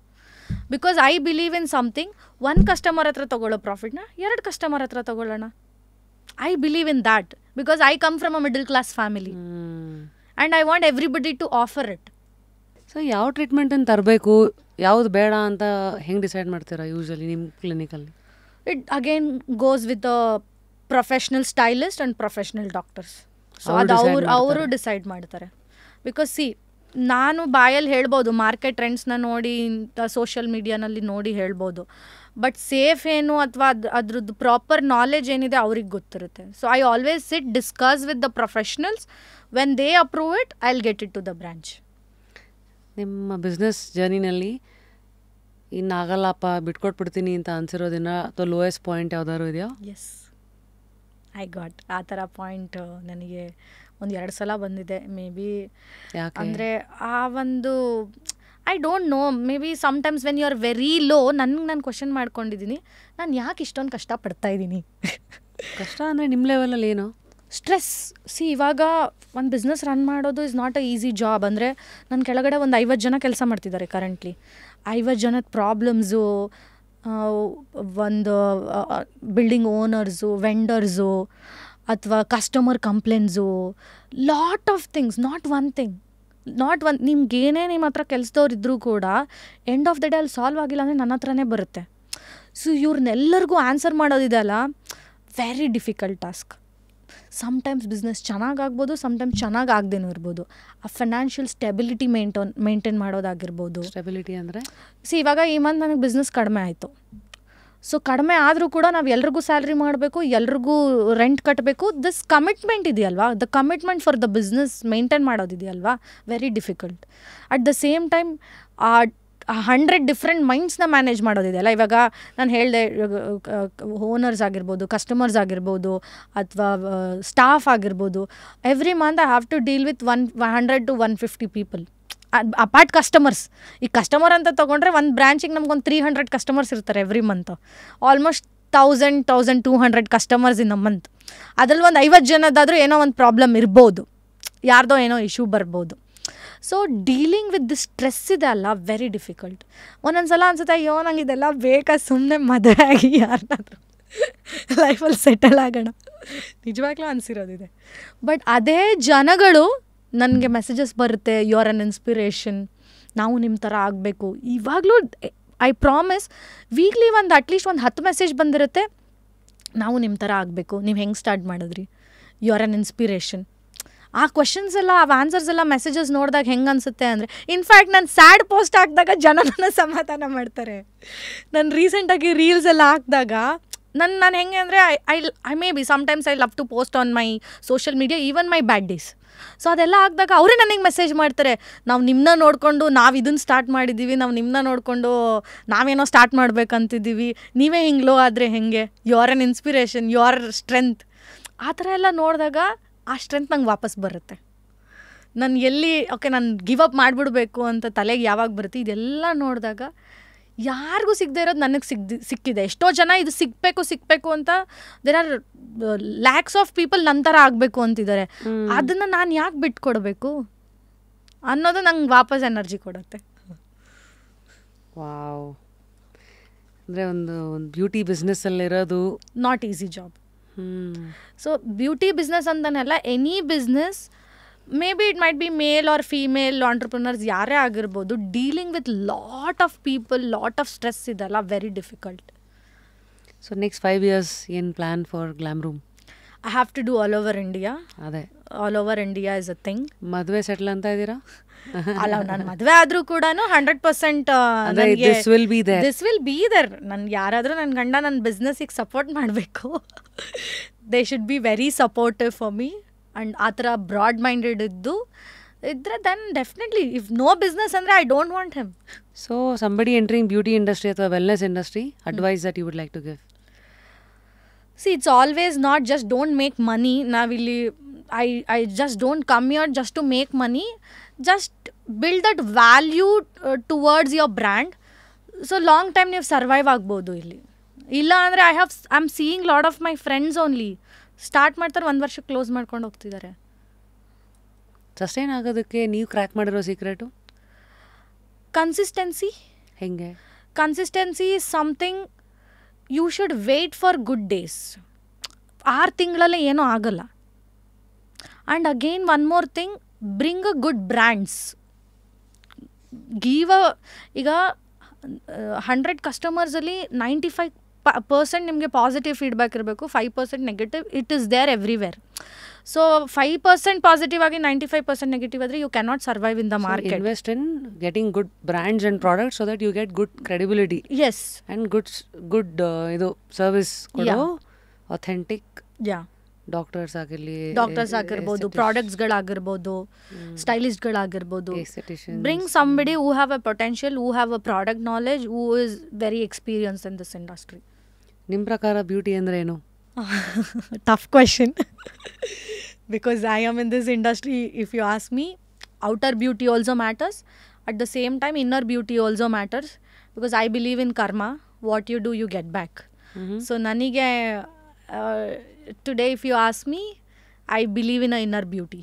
Because I believe in something, 1 customer ಹತ್ರ ತೊಗೊಳ್ಳೋ ಪ್ರಾಫಿಟ್ನ 2 ಕಸ್ಟಮರ್ ಹತ್ರ ತೊಗೊಳ್ಳೋಣ. I believe in that because I come from a middle class family and I want everybody to afford it. So ಯಾವ ಟ್ರೀಟ್ಮೆಂಟನ್ನು ತರಬೇಕು, ಯಾವುದು ಬೇಡ ಅಂತ ಹೆಂಗೆ ಡಿಸೈಡ್ ಮಾಡ್ತೀರಾ ಯೂಶಲಿ ನಿಮ್ಮ ಕ್ಲಿನಿಕಲ್ಲಿ? It again goes with a professional stylist and professional doctors. So ಅದು ಅವರು ಡಿಸೈಡ್ ಮಾಡ್ತಾರೆ. ಬಿಕಾಸ್ ಸಿ, ನಾನು ಬಾಯಲ್ಲಿ ಹೇಳ್ಬೋದು, ಮಾರ್ಕೆಟ್ ಟ್ರೆಂಡ್ಸ್ನ ನೋಡಿ ಸೋಷಿಯಲ್ ಮೀಡಿಯಾನಲ್ಲಿ ನೋಡಿ ಹೇಳ್ಬೋದು. ಬಟ್ ಸೇಫ್ ಏನು ಅಥವಾ ಅದ್ರದ್ದು ಪ್ರಾಪರ್ ನಾಲೆಜ್ ಏನಿದೆ ಅವ್ರಿಗೆ ಗೊತ್ತಿರುತ್ತೆ. So I always sit discuss with the professionals. When they approve it, I will get it to the branch. ನಿಮ್ಮ ಬಿಸ್ನೆಸ್ ಜರ್ನಿನಲ್ಲಿ ಇನ್ನಾಗಲ್ಲಪ್ಪ ಬಿಟ್ಕೊಟ್ಬಿಡ್ತೀನಿ ಅಂತ ಅನ್ಸಿರೋದಿನ ಅಥವಾ ಲೋಯೆಸ್ಟ್ ಪಾಯಿಂಟ್ ಯಾವ್ದಾದ್ರು ಇದೆಯಾ? ಎಸ್, ಐ ಗಾಟ್ ಆ ಥರ ಪಾಯಿಂಟ್ ನನಗೆ 1-2 ಸಲ ಬಂದಿದೆ ಮೇ ಬಿ. ಅಂದರೆ ಆ ಒಂದು I don't know, maybe sometimes when you are very low, ನಾನು ಕ್ವಶನ್ ಮಾಡ್ಕೊಂಡಿದ್ದೀನಿ, ನಾನು ಯಾಕೆ ಇಷ್ಟೊಂದು ಕಷ್ಟಪಡ್ತಾ ಇದ್ದೀನಿ. ಕಷ್ಟ ಅಂದರೆ ನಿಮ್ಮ ಲೆವೆಲಲ್ಲಿ ಏನು? ಸ್ಟ್ರೆಸ್. ಇವಾಗ ಒಂದು ಬಿಸ್ನೆಸ್ ರನ್ ಮಾಡೋದು is not a easy job. ಅಂದರೆ ನನ್ನ ಕೆಳಗಡೆ ಒಂದು 50 ಜನ ಕೆಲಸ ಮಾಡ್ತಿದ್ದಾರೆ ಕರೆಂಟ್ಲಿ. 50 ಜನದ ಪ್ರಾಬ್ಲಮ್ಸು, ಒಂದು ಬಿಲ್ಡಿಂಗ್ ಓನರ್ಸು, ವೆಂಡರ್ಸು, ಅಥವಾ customer complaints, lot of things, not one thing. ನಿಮ್ಗೇನೇ ನಿಮ್ಮ ಹತ್ರ ಕೆಲಸದವ್ರು ಇದ್ದರೂ ಕೂಡ ಎಂಡ್ ಆಫ್ ದ ಡೇ ಅಲ್ಲಿ ಸಾಲ್ವ್ ಆಗಿಲ್ಲ ಅಂದರೆ ನನ್ನ ಹತ್ರನೇ ಬರುತ್ತೆ. ಸೊ ಇವ್ರನ್ನೆಲ್ಲರಿಗೂ ಆನ್ಸರ್ ಮಾಡೋದಿದೆ ಅಲ್ಲ, very difficult task. Sometimes business ಚೆನ್ನಾಗಾಗ್ಬೋದು, ಸಮ್ಟೈಮ್ಸ್ ಚೆನ್ನಾಗಿ ಆಗದೇನೂ ಇರ್ಬೋದು. ಆ ಫೈನಾನ್ಷಿಯಲ್ ಸ್ಟೆಬಿಲಿಟಿ ಮೇಂಟೈನ್ ಮಾಡೋದಾಗಿರ್ಬೋದು. ಸ್ಟೆಬಿಲಿಟಿ ಅಂದರೆ ಇವಾಗ ಈ ಮಂತ್ ನನಗೆ ಬಿಸ್ನೆಸ್ ಕಡಿಮೆ ಆಯಿತು. ಸೊ ಕಡಿಮೆ ಆದರೂ ಕೂಡ ನಾವು ಎಲ್ರಿಗೂ ಸ್ಯಾಲ್ರಿ ಮಾಡಬೇಕು, ಎಲ್ರಿಗೂ ರೆಂಟ್ ಕಟ್ಟಬೇಕು. ದಿಸ್ ಕಮಿಟ್ಮೆಂಟ್ ಇದೆಯಲ್ವಾ, the commitment for the business maintain ಮಾಡೋದಿದೆಯಲ್ವಾ, very difficult. At the same time 100 different ಮೈಂಡ್ಸ್ನ ಮ್ಯಾನೇಜ್ ಮಾಡೋದಿದೆಯಲ್ಲ. ಇವಾಗ ನಾನು ಹೇಳಿದೆ, ಓನರ್ಸ್ ಆಗಿರ್ಬೋದು, ಕಸ್ಟಮರ್ಸ್ ಆಗಿರ್ಬೋದು, ಅಥವಾ ಸ್ಟಾಫ್ ಆಗಿರ್ಬೋದು. Every month I have to deal with 100 to 150 people. Apart customers. ಈ ಕಸ್ಟಮರ್ ಅಂತ ತೊಗೊಂಡ್ರೆ ಒಂದು ಬ್ರ್ಯಾಂಚಿಗೆ ನಮ್ಗೊಂದು 300 ಕಸ್ಟಮರ್ಸ್ ಇರ್ತಾರೆ every month. Almost 1,200 customers in a month. ಅದರಲ್ಲಿ ಒಂದು 50 ಜನದಾದರೂ ಏನೋ ಒಂದು ಪ್ರಾಬ್ಲಮ್ ಇರ್ಬೋದು, ಯಾರ್ದೋ ಏನೋ ಇಶ್ಯೂ ಬರ್ಬೋದು. So dealing with the stress ಇದೆ ಅಲ್ಲ, ವೆರಿ ಡಿಫಿಕಲ್ಟ್. ಒಂದೊಂದು ಸಲ ಅನ್ಸುತ್ತೆ, ಅಯ್ಯೋ ನಂಗೆ ಇದೆಲ್ಲ ಬೇಕಾ, ಸುಮ್ಮನೆ ಮದುವೆ ಆಗಿ ಯಾರನ್ನಾದ್ರೂ ಲೈಫಲ್ಲಿ ಸೆಟಲ್ ಆಗೋಣ, ನಿಜವಾಗ್ಲೂ ಅನಿಸಿರೋದಿದೆ. ಬಟ್ ಅದೇ ಜನಗಳು ನನಗೆ ಮೆಸೇಜಸ್ ಬರುತ್ತೆ, ಯು ಆರ್ ಅನ್ ಇನ್ಸ್ಪಿರೇಷನ್, ನಾವು ನಿಮ್ಮ ಥರ ಆಗಬೇಕು. ಇವಾಗಲೂ ಐ ಪ್ರಾಮಿಸ್, ವೀಕ್ಲಿ ಅಟ್ಲೀಸ್ಟ್ ಒಂದು 10 ಮೆಸೇಜ್ ಬಂದಿರುತ್ತೆ, ನಾವು ನಿಮ್ಮ ಥರ ಆಗಬೇಕು, ನೀವು ಹೆಂಗೆ ಸ್ಟಾರ್ಟ್ ಮಾಡಿದ್ರಿ, ಯು ಆರ್ ಅನ್ ಇನ್ಸ್ಪಿರೇಷನ್. ಆ ಕ್ವೆಶನ್ಸ್ ಎಲ್ಲ, ಆ ಆನ್ಸರ್ಸ್ ಎಲ್ಲ, ಮೆಸೇಜಸ್ ನೋಡಿದಾಗ ಹೆಂಗೆ ಅನಿಸುತ್ತೆ ಅಂದರೆ, ಇನ್ಫ್ಯಾಕ್ಟ್ ನಾನು ಸ್ಯಾಡ್ ಪೋಸ್ಟ್ ಹಾಕಿದಾಗ ಜನ ನನ್ನ ಸಮಾಧಾನ ಮಾಡ್ತಾರೆ. ನಾನು ರೀಸೆಂಟಾಗಿ ರೀಲ್ಸ್ ಎಲ್ಲ ಹಾಕಿದಾಗ ನಾನು ಹೆಂಗೆ ಅಂದರೆ, I maybe sometimes I love to post on my social media even my bad days. So ಅದೆಲ್ಲ ಹಾಕಿದಾಗ ಅವರೇ ನನಗೆ ಮೆಸೇಜ್ ಮಾಡ್ತಾರೆ, ನಾವು ನಿಮ್ಮನ್ನ ನೋಡಿಕೊಂಡು ನಾವು ಇದನ್ನು ಸ್ಟಾರ್ಟ್ ಮಾಡಿದ್ದೀವಿ, ನಾವು ನಿಮ್ಮನ್ನ ನೋಡಿಕೊಂಡು ನಾವೇನೋ ಸ್ಟಾರ್ಟ್ ಮಾಡ್ಬೇಕಂತಿದ್ದೀವಿ, ನೀವೇ ಹಿಂಗೆ ಲೋ ಆದರೆ ಹೆಂಗೆ, you are an inspiration, you are strength. ಆ ಥರ ಎಲ್ಲ ನೋಡಿದಾಗ ಆ ಸ್ಟ್ರೆಂತ್ ನಂಗೆ ವಾಪಸ್ ಬರುತ್ತೆ. ನಾನು ಎಲ್ಲಿ ನಾನು ಗಿವ್ ಅಪ್ ಮಾಡಿಬಿಡ್ಬೇಕು ಅಂತ ತಲೆಗೆ ಯಾವಾಗ ಬರುತ್ತೆ, ಇದೆಲ್ಲ ನೋಡಿದಾಗ ಯಾರಿಗೂ ಸಿಗದೆ ಇರೋದು ನನಗೆ ಸಿಕ್ಕಿದೆ. ಎಷ್ಟೋ ಜನ ಇದು ಸಿಗಬೇಕು ಅಂತ, there are lakhs of people ನನ್ನ ಥರ ಆಗಬೇಕು ಅಂತಿದ್ದಾರೆ. ಅದನ್ನು ನಾನು ಯಾಕೆ ಬಿಟ್ಕೊಡ್ಬೇಕು ಅನ್ನೋದು ನಂಗೆ ವಾಪಸ್ ಎನರ್ಜಿ ಕೊಡುತ್ತೆ. ವಾವ್. ಅಂದರೆ ಒಂದು ಬ್ಯೂಟಿ ಬಿಸ್ನೆಸ್ಸಲ್ಲಿರೋದು not easy job. So beauty business ಅಂತನೆಲ್ಲ, any business, may be it might be male or female entrepreneurs ಯಾರೇ ಆಗಿರ್ಬೋದು, dealing with lot of people, lot of stress ಇದೆಲ್ಲ very difficult. So next 5 years ಏನು plan for Glam Room? I have to do all over India. ಅದೇ all over India is a thing. ಮದುವೆ settle ಅಂತ ಇದ್ದೀರಾ? ಅಲ್ಲ, ನಾನು ಮದುವೆ ಆದರೂ ಕೂಡ 100% ದಿಸ್ ವಿಲ್ ಬಿ ದೇರ್. ನನ್ಗೆ ಯಾರಾದರೂ ನನ್ನ ಗಂಡ ನನ್ನ ಬಿಸ್ನೆಸ್ಸಿಗೆ ಸಪೋರ್ಟ್ ಮಾಡಬೇಕು. They should be very supportive for me. And ಆ ಥರ ಬ್ರಾಡ್ ಮೈಂಡೆಡ್ ಇದ್ದರೆ then definitely. If no business ಅಂದರೆ I don't want him. So somebody entering beauty industry ಅಥವಾ wellness industry, advice that you would like to give? It's always not just don't make money. ನಾವಿಲ್ಲಿ I just don't come here just to make money. Just build that value towards your brand. So long time ನೀವು survive ಆಗ್ಬೋದು ಇಲ್ಲಿ. ಇಲ್ಲ ಅಂದರೆ I am seeing lot of my friends only start ಮಾಡ್ತಾರೆ, 1 ವರ್ಷ close ಮಾಡ್ಕೊಂಡು ಹೋಗ್ತಿದ್ದಾರೆ. ಸಸ್ಟೈನ್ ಆಗೋದಕ್ಕೆ ನೀವು ಕ್ರ್ಯಾಕ್ ಮಾಡಿರೋ ಸೀಕ್ರೆಟು? ಕನ್ಸಿಸ್ಟೆನ್ಸಿ. ಹೆಂಗೆ? Consistency is something you should wait for good days. 6 ತಿಂಗಳಲ್ಲೇ ಏನೂ ಆಗಲ್ಲ. And again one more thing, bring a good brands. ಈಗ 100 ಕಸ್ಟಮರ್ಸಲ್ಲಿ 95% ನಿಮಗೆ ಪಾಸಿಟಿವ್ ಫೀಡ್ಬ್ಯಾಕ್ ಇರಬೇಕು, 5% negative. It is there everywhere. So 5% positive ಆಗಿ 95% ನೆಗೆಟಿವ್ ಆದರೆ you cannot survive in the market. Invest in getting good brands and products so that you get good credibility. S. And good ಇದು service ಕೊಡೋ authentic doctors ಆಗಿರ್ಬೋದು, ಪ್ರಾಡಕ್ಟ್ಸ್ಗಳಾಗಿರ್ಬೋದು, ಸ್ಟೈಲಿಸ್ಟ್ಗಳಾಗಿರ್ಬೋದು. Bring somebody who have a potential, who have a product knowledge, who is very experience in this industry. ನಿಮ್ಮ ಪ್ರಕಾರ beauty ಅಂದರೆ ಏನು? Tough question. Because I am in this industry. If you ask me, outer beauty also matters at the same time inner beauty also matters because I believe in karma what you do you get back. So ನನಗೆ today if you ask me I believe in a inner beauty.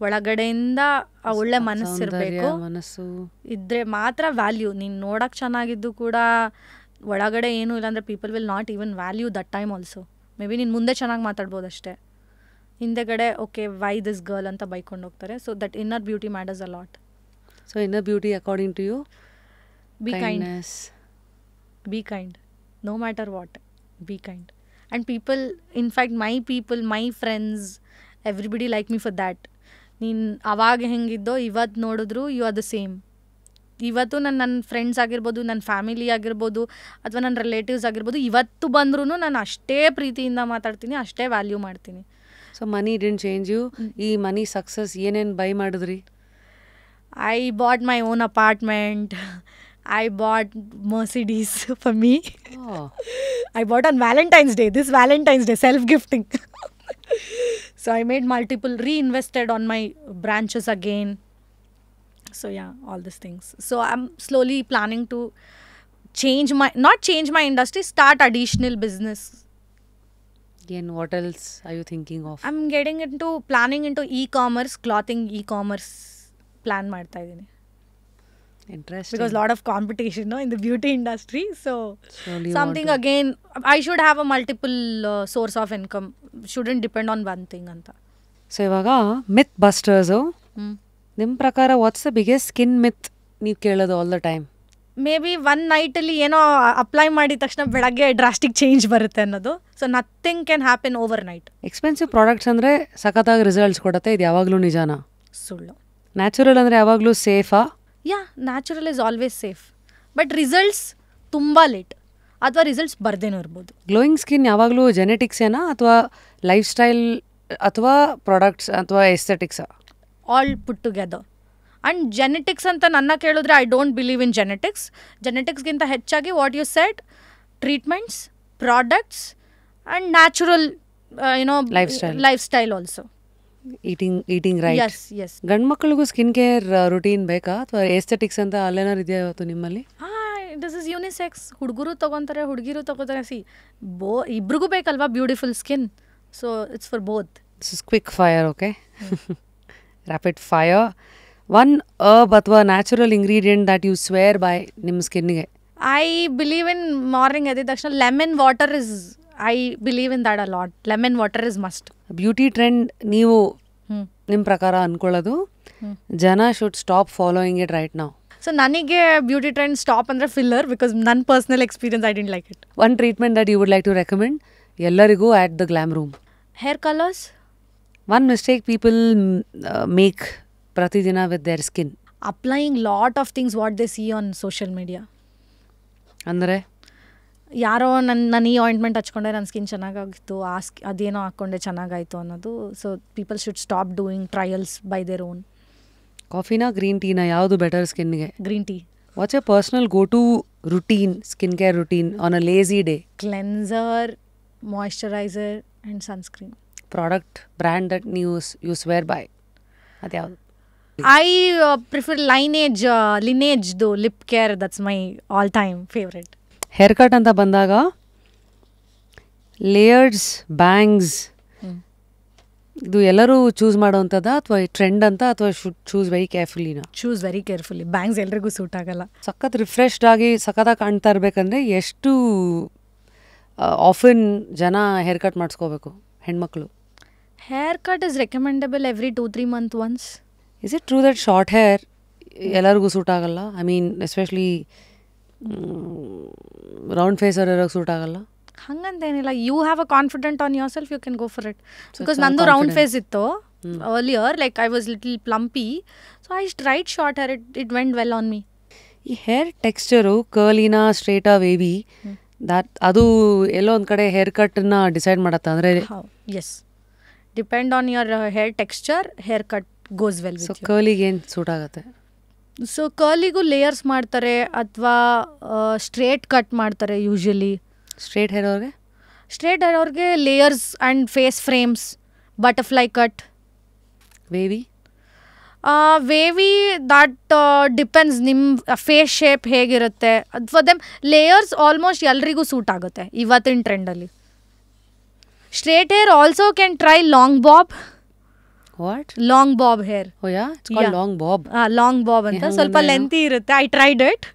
ಒಳಗಡೆಯಿಂದ ಆ ಒಳ್ಳೆ ಮನಸ್ಸಿರಬೇಕು, ಮನಸ್ಸು ಇದ್ರೆ ಮಾತ್ರ value. ನೀನು ನೋಡೋಕೆ ಚೆನ್ನಾಗಿದ್ದು ಕೂಡ ಒಳಗಡೆ ಏನೂ ಇಲ್ಲಾಂದರೆ people will not even value that time also. May be ನೀನು ಮುಂದೆ ಚೆನ್ನಾಗಿ ಮಾತಾಡ್ಬೋದು ಅಷ್ಟೇ, ಹಿಂದೆಗಡೆ ಓಕೆ ವೈ ದಿಸ್ ಗರ್ಲ್ ಅಂತ ಬೈಕೊಂಡು ಹೋಗ್ತಾರೆ. So that inner beauty matters a lot. So inner beauty according to you be kind, be kind, no matter what, be kind. And people, in fact my people, my friends, everybody like me for that. ನೀನು ಅವಾಗ ಹೆಂಗಿದ್ದೋ ಇವತ್ತು ನೋಡಿದ್ರು you are the same. ಇವತ್ತು ನನ್ನ friends ಆಗಿರ್ಬೋದು, ನನ್ನ family ಆಗಿರ್ಬೋದು, ಅಥವಾ ನನ್ನ ರಿಲೇಟಿವ್ಸ್ ಆಗಿರ್ಬೋದು, ಇವತ್ತು ಬಂದ್ರೂ ನಾನು ಅಷ್ಟೇ ಪ್ರೀತಿಯಿಂದ ಮಾತಾಡ್ತೀನಿ, ಅಷ್ಟೇ ವ್ಯಾಲ್ಯೂ ಮಾಡ್ತೀನಿ. So money didn't change you. ಈ ಮನಿ ಸಕ್ಸಸ್ ಏನೇನು ಬೈ ಮಾಡಿದ್ರಿ? I bought my own apartment, I bought Mercedes for me. Oh. I bought on Valentine's Day, this Valentine's Day, self-gifting. So I made multiple, reinvested on my branches again. So yeah, all these things. So I'm slowly planning to not change my industry, start additional business. Again, what else are you thinking of? I'm getting into, planning into e-commerce, clothing e-commerce plan ಮಾಡ್ತಾ ಇದ್ದೀನಿ. Interesting. Because lot of competition in the beauty industry, so Slowly something again I should have a multiple source of income, shouldn't depend on one thing anta. So ಇವಾಗ myth busters, ನಿಮ್ಮ ಪ್ರಕಾರ what's the biggest skin myth ನೀವು ಕೇಳೋದು all the time? May be one ನೈಟಲ್ಲಿ ಏನೋ apply ಮಾಡಿದ ತಕ್ಷಣ ಬೆಳಗ್ಗೆ ಡ್ರಾಸ್ಟಿಕ್ ಚೇಂಜ್ ಬರುತ್ತೆ ಅನ್ನೋದು. So nothing can happen overnight. Expensive products ಅಂದರೆ ಸಖತ್ತಾಗಿ ರಿಸಲ್ಟ್ಸ್ ಕೊಡುತ್ತೆ, ಇದು ಯಾವಾಗಲೂ ನಿಜಾನಾ? ಸುಳ್ಳು. ನ್ಯಾಚುರಲ್ ಅಂದರೆ ಯಾವಾಗಲೂ ಸೇಫಾ? ಯಾ, natural is always safe, but results ತುಂಬ ಲೇಟ್ ಅಥವಾ ರಿಸಲ್ಟ್ಸ್ ಬರ್ದೇನೂ ಇರ್ಬೋದು. ಗ್ಲೋಯಿಂಗ್ ಸ್ಕಿನ್ ಯಾವಾಗಲೂ ಜೆನೆಟಿಕ್ಸೇನಾ ಅಥವಾ ಲೈಫ್ ಸ್ಟೈಲ್ ಅಥವಾ ಪ್ರಾಡಕ್ಟ್ಸ್ ಅಥವಾ ಎಸ್ಥೆಟಿಕ್ಸಾ? All put together. And genetics ಅಂತ ನನ್ನ ಕೇಳಿದ್ರೆ I don't believe in genetics. ಜೆನೆಟಿಕ್ಸ್ಗಿಂತ ಹೆಚ್ಚಾಗಿ what you said, treatments, products and natural lifestyle also. Eating right. Yes yes. ಗಂಡು ಮಕ್ಕಳಿಗೂ ಸ್ಕಿನ್ ಕೇರ್ ರೂಟೀನ್ ಬೇಕಾ ಅಥವಾ ಎಸ್ಥೆಟಿಕ್ಸ್ ಅಂತ ಅಲ್ಲೇನಾರು ಇದೆಯಾ ಇವತ್ತು ನಿಮ್ಮಲ್ಲಿ? This is unisex. ಹುಡುಗರು ತೊಗೊತಾರೆ, ಹುಡುಗಿರು ತೊಗೋತಾರೆ. ಇಬ್ರಿಗೂ ಬೇಕಲ್ವಾ beautiful skin. So it's for both. This is quick fire. Okay, rapid fire. One herb ಅಥವಾ natural ingredient that you swear by ನಿಮ್ಮ ಸ್ಕಿನ್ಗೆ? ಐ ಬಿಲೀವ್ ಇನ್ ಮಾರ್ನಿಂಗ್ ಎದ್ದ ತಕ್ಷಣ lemon water is, I believe in that a lot. Lemon water is must. Beauty trend ನೀವು ನಿಮ್ಮ ಪ್ರಕಾರ ಅನ್ಕೊಳ್ಳೋದು ಜನ should stop following it right now? So ನನಗೆ ಬ್ಯೂಟಿ ಟ್ರೆಂಡ್ ಸ್ಟಾಪ್ ಅಂದರೆ ಫಿಲ್ಲರ್, ಬಿಕಾಸ್ ನನ್ನ personal experience I didn't like it. One treatment that you would like to recommend ಎಲ್ಲರಿಗೂ at the glam Room? Hair colours. One mistake people make ಪ್ರತಿದಿನ with their skin? Applying lot of things what they see on social media. ಅಂದರೆ ಯಾರೋ ನನ್ನ ಈ ointment ಹಚ್ಕೊಂಡೆ ನನ್ನ skin ಚೆನ್ನಾಗಾಗಿತ್ತು, ಅದೇನೋ ಹಾಕ್ಕೊಂಡೆ ಚೆನ್ನಾಗಾಯಿತು ಅನ್ನೋದು. So people should stop doing trials by their own. ಕಾಫಿನಾ ಗ್ರೀನ್ ಟೀನಾ ಯಾವುದು ಬೆಟರ್ ಸ್ಕಿನ್ಗೆ? Green tea. What's a personal go to routine, skin care routine on a lazy day? Cleanser, moisturiser and sunscreen. Product brand that you swear by ಅದ್ಯಾವುದು? I prefer ಲಿನೇಜ್ದು lip care. That's my all time favourite. Haircut ಅಂತ ಬಂದಾಗ layers, bangs, ಇದು ಎಲ್ಲರೂ choose ಮಾಡೋವಂಥದ್ದು ಅಥವಾ trend ಅಂತ, ಅಥವಾ should choose very ಕೇರ್ಫುಲ್ಲಿನಾ? Choose very carefully. ಬ್ಯಾಂಗ್ಸ್ ಎಲ್ರಿಗೂ ಸೂಟ್ ಆಗಲ್ಲ. ಸಖತ್ ರಿಫ್ರೆಶ್ಡ್ ಆಗಿ ಸಖತ್ತಾಗಿ ಕಾಣ್ತಾ ಇರಬೇಕಂದ್ರೆ ಎಷ್ಟು ಆಫನ್ ಜನ ಹೇರ್ ಕಟ್ ಮಾಡಿಸ್ಕೋಬೇಕು ಹೆಣ್ಮಕ್ಳು? Haircut is recommendable every 2-3 months once. Is it true that short hair ಎಲ್ಲರಿಗೂ ಸೂಟ್ ಆಗಲ್ಲ? I mean especially round face ಅವ್ರಿಗೆ ಸೂಟ್ ಆಗಲ್ಲ? ಹಂಗಂತೇನಿಲ್ಲ. You have a confident on yourself, you can go for it. Because ನಂದು round face ಇತ್ತು earlier, like I was little plumpy. So I tried short hair, it went well on me. ಈ hair texture ಕರ್ಲಿನ, ಸ್ಟ್ರೇಟಾ, wavy, ಅದು ಎಲ್ಲೋ ಒಂದು ಕಡೆ hair ಕಟ್ನ decide ಮಾಡತ್ತ? ಅಂದರೆ yes, depend on your hair texture, haircut goes well. So ಕರ್ಲಿಗೆ ಏನು ಸೂಟ್ ಆಗುತ್ತೆ? ಸೊ ಕರ್ಲಿಗೂ ಲೇಯರ್ಸ್ ಮಾಡ್ತಾರೆ ಅಥವಾ ಸ್ಟ್ರೇಟ್ ಕಟ್ ಮಾಡ್ತಾರೆ ಯೂಶಲಿ. ಸ್ಟ್ರೇಟ್ ಹೇರ್ ಅವ್ರಿಗೆ? ಸ್ಟ್ರೇಟ್ ಹೇರ್ ಅವ್ರಿಗೆ layers and face frames, butterfly cut. Wavy? Wavy that depends ನಿಮ್ಮ ಫೇಸ್ ಶೇಪ್ ಹೇಗಿರುತ್ತೆ. ಫಾರ್ ದೆಮ್ ಲೇಯರ್ಸ್ ಆಲ್ಮೋಸ್ಟ್ ಎಲ್ರಿಗೂ ಸೂಟ್ ಆಗುತ್ತೆ ಇವತ್ತಿನ ಟ್ರೆಂಡಲ್ಲಿ. Straight hair also can try long bob. What? Long Bob hair. Oh yeah, it's called long bob. Long bob ಅಂತ ಸ್ವಲ್ಪ lengthy ಇರುತ್ತೆ. I tried it.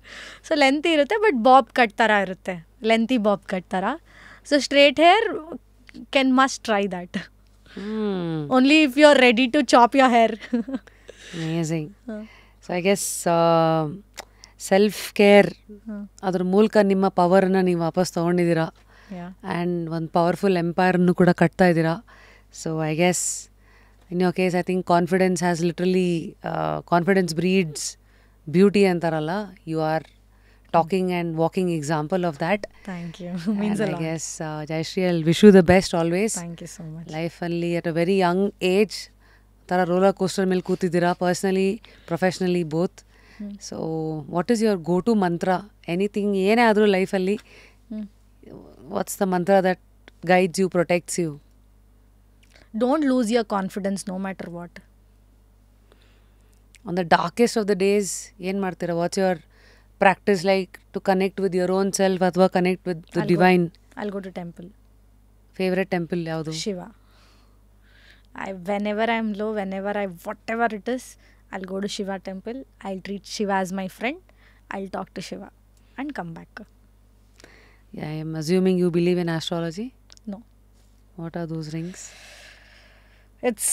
So lengthy ಇರುತ್ತೆ but bob cut ಥರ ಇರುತ್ತೆ, ಲೆಂತಿ ಬಾಬ್ ಕಟ್ ಥರ. So straight hair can must try that. Only if you are ready to chop your hair. Amazing. So I guess self care ಅದ್ರ ಮೂಲಕ ನಿಮ್ಮ ಪವರ್ನ ನೀವು ವಾಪಸ್ ತೊಗೊಂಡಿದ್ದೀರಾ and ಒಂದು ಪವರ್ಫುಲ್ ಎಂಪೈರ್ನು ಕೂಡ ಕಟ್ತಾ ಇದ್ದೀರಾ. So I guess in your case I think confidence has literally confidence breeds beauty ಅಂತಾರಲ್ಲ, you are talking and walking example of that. Thank you. Means a lot. I guess Jayashree, I'll wish you the best always. Thank you so much. Life ಅಲ್ಲಿ at a very young age ತರ roller coaster ಮೇಲೆ ಕೂತಿದ್ದೀರಾ, personally professionally both. So what is your go to mantra? Anything ಏನೇ ಆದರೂ ಲೈಫಲ್ಲಿ what's the mantra that guides you, protects you? Don't lose your confidence no matter what. On the darkest of the days ಏನು ಮಾಡ್ತೀರಾ? What's your practice like to connect with your own self ಅಥವಾ connect with the divine? I'll go to temple. Favorite temple ಯಾವುದು? Shiva. Whenever I'm low, whatever it is, I'll go to Shiva temple. I'll treat Shiva as my friend. I'll talk to Shiva and come back. Yeah, I am assuming you believe in astrology? No. What are those rings? It's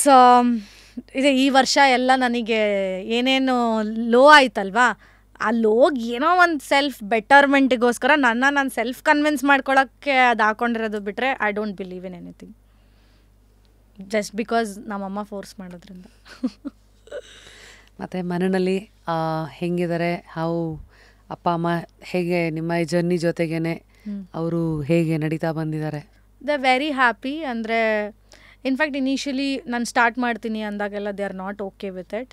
ಇದೆ ಈ ವರ್ಷ ಎಲ್ಲ ನನಗೆ ಏನೇನು low ಆಯ್ತಲ್ವಾ, ಆ ಲೋಗ್ ಏನೋ ಒಂದು ಸೆಲ್ಫ್ ಬೆಟರ್ಮೆಂಟಿಗೋಸ್ಕರ ನಾನು ಸೆಲ್ಫ್ ಕನ್ವಿನ್ಸ್ ಮಾಡ್ಕೊಳಕ್ಕೆ ಅದು ಹಾಕೊಂಡಿರೋದು ಬಿಟ್ಟರೆ I don't believe in anything. Just because ನಮ್ಮಮ್ಮ ಫೋರ್ಸ್ ಮಾಡೋದ್ರಿಂದ. ಮತ್ತು ಮನೆಯಲ್ಲಿ ಹೆಂಗಿದ್ದಾರೆ? ಹೌ ಅಪ್ಪ ಅಮ್ಮ ಹೇಗೆ ನಿಮ್ಮ ಈ ಜರ್ನಿ ಜೊತೆಗೇನೆ ಅವರು ಹೇಗೆ ನಡೀತಾ ಬಂದಿದ್ದಾರೆ? They very happy. ಅಂದರೆ ಇನ್ಫ್ಯಾಕ್ಟ್ ಇನಿಷಿಯಲಿ ನಾನು ಸ್ಟಾರ್ಟ್ ಮಾಡ್ತೀನಿ ಅಂದಾಗೆಲ್ಲ they are not okay with it.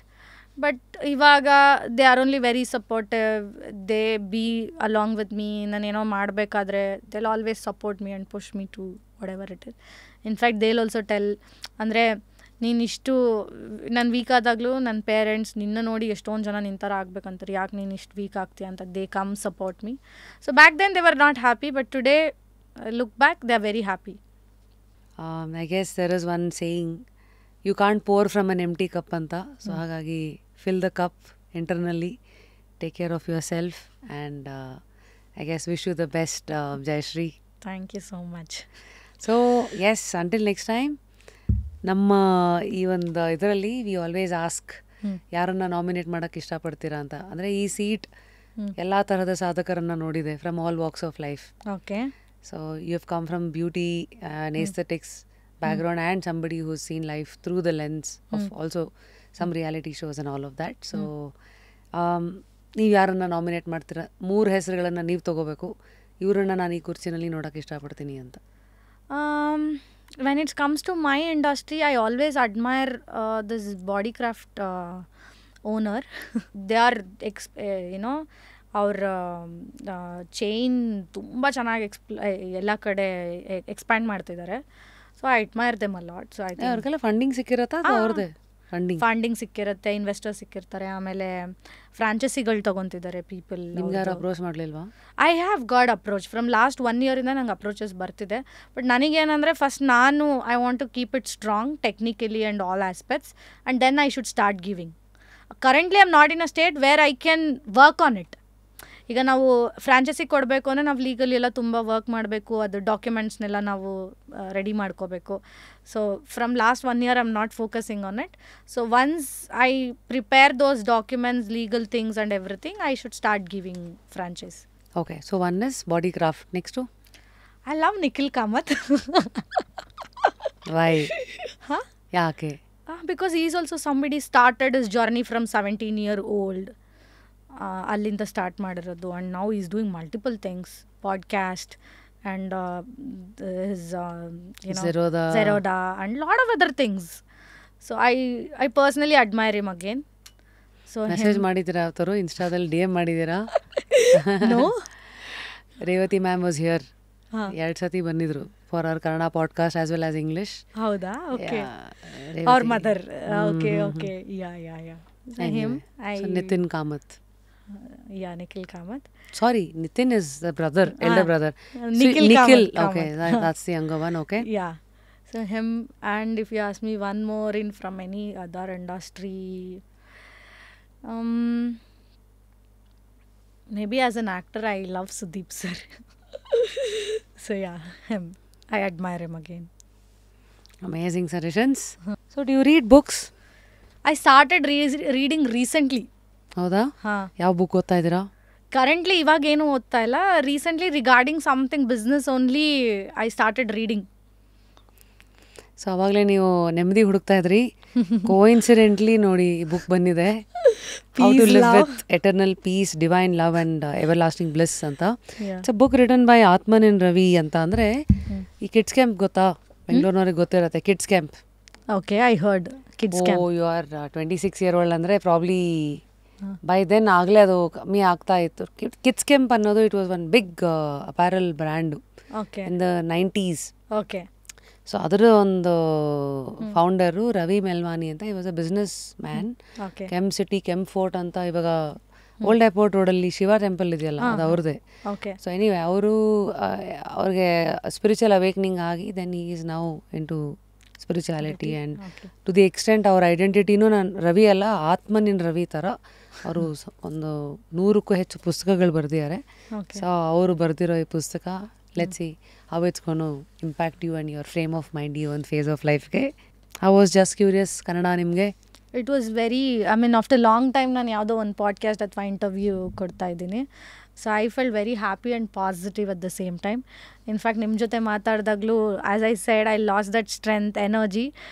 But ಇವಾಗ they are only very supportive. They be along with me. ನಾನೇನೋ ಮಾಡಬೇಕಾದ್ರೆ they will always support me and push me to whatever it is. In fact they will also tell, ಅಂದರೆ ನೀನಿಷ್ಟು ನಾನು weak ಆದಾಗಲೂ ನನ್ನ parents ನಿನ್ನ ನೋಡಿ ಎಷ್ಟೊಂದು ಜನ ನಿನ್ನ ಥರ ಆಗ್ಬೇಕಂತಾರೆ, ಯಾಕೆ ನೀನು ಇಷ್ಟು ವೀಕ್ ಆಗ್ತೀಯ ಅಂತ they come support me. So back then they were not happy, but today look back they are very happy. I guess there is one saying, you can't pour from an empty cup ಅಂತ. So ಹಾಗಾಗಿ fill the cup internally, take care of yourself, and I guess wish you the best, Jayashree. Thank you so much. So yes, until next time, ನಮ್ಮ ಈ ಒಂದು ಇದರಲ್ಲಿ we always ask ಯಾರನ್ನ nominate ಮಾಡೋಕ್ಕೆ ಇಷ್ಟಪಡ್ತೀರಾ ಅಂತ. ಅಂದರೆ ಈ ಸೀಟ್ ಎಲ್ಲ ತರಹದ ಸಾಧಕರನ್ನು ನೋಡಿದೆ, from all walks of life. Okay. So you have come from beauty and aesthetics background and somebody who's seen life through the lens of also some reality shows and all of that. So ನೀವು ಯಾರನ್ನು nominate ಮಾಡ್ತೀರಾ? 3 ಹೆಸರುಗಳನ್ನು ನೀವು ತೊಗೋಬೇಕು, ಇವರನ್ನು ನಾನು ಈ ಕುರ್ಚಿನಲ್ಲಿ ನೋಡೋಕ್ಕೆ ಇಷ್ಟಪಡ್ತೀನಿ ಅಂತ. When it comes to my industry, I always admire this bodycraft owner. They are, ಅವ್ರ ಚೈನ್ ತುಂಬ ಚೆನ್ನಾಗಿ ಎಲ್ಲ ಕಡೆ ಎಕ್ಸ್ಪ್ಯಾಂಡ್ ಮಾಡ್ತಿದ್ದಾರೆ. So I admire them a lot. So ಅವ್ರಿಗೆಲ್ಲ ಫಂಡಿಂಗ್ ಸಿಕ್ಕಿರತ್ತಾ? ಅವ್ರದ್ದೇ ಫಂಡಿಂಗ್ ಸಿಕ್ಕಿರುತ್ತೆ, ಇನ್ವೆಸ್ಟರ್ ಸಿಕ್ಕಿರ್ತಾರೆ, ಆಮೇಲೆ ಫ್ರಾಂಚೈಸಿಗಳು ತೊಗೊತಿದ್ದಾರೆ ಪೀಪಲ್. ನಿಮ್ಗೆ ಯಾರು ಅಪ್ರೋಚ್ ಮಾಡಲಿಲ್ವಾ? I have got approach from last 1 yearಯಿಂದ ನಂಗೆ ಅಪ್ರೋಚಸ್ ಬರ್ತಿದೆ. ಬಟ್ ನನಗೇನಂದರೆ ಫಸ್ಟ್ ನಾನು I want to keep it strong technically and all aspects and then I should start giving. Currently I am not in a state where I can work on it. ಈಗ ನಾವು franchise ಕೊಡಬೇಕು ಅಂದರೆ ನಾವು legally ಎಲ್ಲ ತುಂಬ work ಮಾಡಬೇಕು, ಅದು ಡಾಕ್ಯುಮೆಂಟ್ಸ್ನೆಲ್ಲ ನಾವು ರೆಡಿ ಮಾಡ್ಕೋಬೇಕು. So from last 1 year I am not focusing on it. So once I prepare those documents, legal things and everything, I should start giving franchise. Okay. So one is Bodycraft. Next I love Nikhil Kamath. Why? ಯಾಕೆ? Because he's also somebody started his journey from 17 year old. ಅಲ್ಲಿಂದ start ಮಾಡಿರೋದು and now he's doing multiple things, podcast and Zerodha and lot of other things. So I personally admire him again. So message ಮಾಡಿದ್ದೀರಾ ಅವತರು? ಇನ್ಸ್ಟಾದಲ್ಲಿ DM ಮಾಡಿದ್ದೀರಾ? No. Revathi ma'am was here. 2 ಸತಿ ಬಂದಿದ್ರು for our Kannada podcast as well as English. ಹೌದಾ? Okay. ಅವ್ರ mother. Okay okay. Yeah yeah yeah. him. Nitin Kamath. Yeah, Nikhil Kamath. Sorry, Nitin is the brother, elder brother. Nikhil Nikhil. Kamath. Okay, that's the younger one. Okay. Yeah. So him, and if you ask me one more in from any other industry, maybe as an actor, I love Sudeep sir. So yeah, him. I admire him again. Amazing suggestions. So do you read books? I started reading recently. ಹೌದಾ? ಹಾಂ. ಯಾವ book ಓದ್ತಾ ಇದ್ದೀರಾ? Currently ಇವಾಗ ಏನು ಓದ್ತಾ ಇಲ್ಲ. Recently regarding something business only I started reading. So ಅವಾಗಲೇ ನೀವು ನೆಮ್ಮದಿ ಹುಡುಕ್ತಾ ಇದ್ರಿ. ಕೋಇನ್ಸಿಡೆಂಟ್ಲಿ ನೋಡಿ ಈ ಬುಕ್ ಬಂದಿದೆ, how to live with eternal peace, divine love and everlasting bliss ಅಂತ. It's a book written by Atmanin Ravi ಅಂತ. ಅಂದರೆ ಈ ಕಿಡ್ಸ್ ಕ್ಯಾಂಪ್ ಗೊತ್ತಾ? ಬೆಂಗಳೂರಿನವ್ರಿಗೆ ಗೊತ್ತಿರುತ್ತೆ kids camp. Okay, I heard kids camp. You are 26 year old ಅಂದರೆ probably by then ಆಗಲೇ ಅದು ಕಮ್ಮಿ ಆಗ್ತಾ ಇತ್ತು. ಕಿಡ್ಸ್ ಕ್ಯಾಂಪ್ ಅನ್ನೋದು it was one big apparel brand okay in the 90s. Okay. So ಅದರ ಒಂದು ಫೌಂಡರು ರವಿ ಮೆಲ್ವಾನಿ ಅಂತ. ಈ was a businessman. Kemp city, Kemp Fort ಅಂತ ಇವಾಗ ಓಲ್ಡ್ ಏರ್ಪೋರ್ಟ್ ರೋಡಲ್ಲಿ ಶಿವ ಟೆಂಪಲ್ ಇದೆಯಲ್ಲ, ಅದು ಅವ್ರದ್ದೇ. ಓಕೆ. ಸೊ ಎನಿವೆ ಅವರು ಅವ್ರಿಗೆ ಸ್ಪಿರಿಚುವಲ್ ಅವೇಕ್ನಿಂಗ್ ಆಗಿ then he is now into spirituality and to the extent ಅವ್ರ ಐಡೆಂಟಿಟಿನೂ ನಾನು ರವಿ ಅಲ್ಲ, ಆತ್ಮನಿನ್ ರವಿ ಥರ ಅವರು ಒಂದು 100ಕ್ಕೂ ಹೆಚ್ಚು ಪುಸ್ತಕಗಳು ಬರೆದಿದ್ದಾರೆ. ಸೊ ಅವರು ಬರೆದಿರೋ ಈ ಪುಸ್ತಕ let's see how it's gonna impact you and your frame of mind, ಈ ಒಂದು ಫೇಸ್ ಆಫ್ ಲೈಫ್ಗೆ. I was just curious, Kannada ನಿಮಗೆ? It was very, I mean after long time ನಾನು ಯಾವುದೋ ಒಂದು ಪಾಡ್ಕಾಸ್ಟ್ ಅಥವಾ ಇಂಟರ್ವ್ಯೂ ಕೊಡ್ತಾ ಇದ್ದೀನಿ. So I felt very happy and positive at the same time. In fact ನಿಮ್ಮ ಜೊತೆ ಮಾತಾಡಿದಾಗಲೂ as I said, I lost that strength, energy.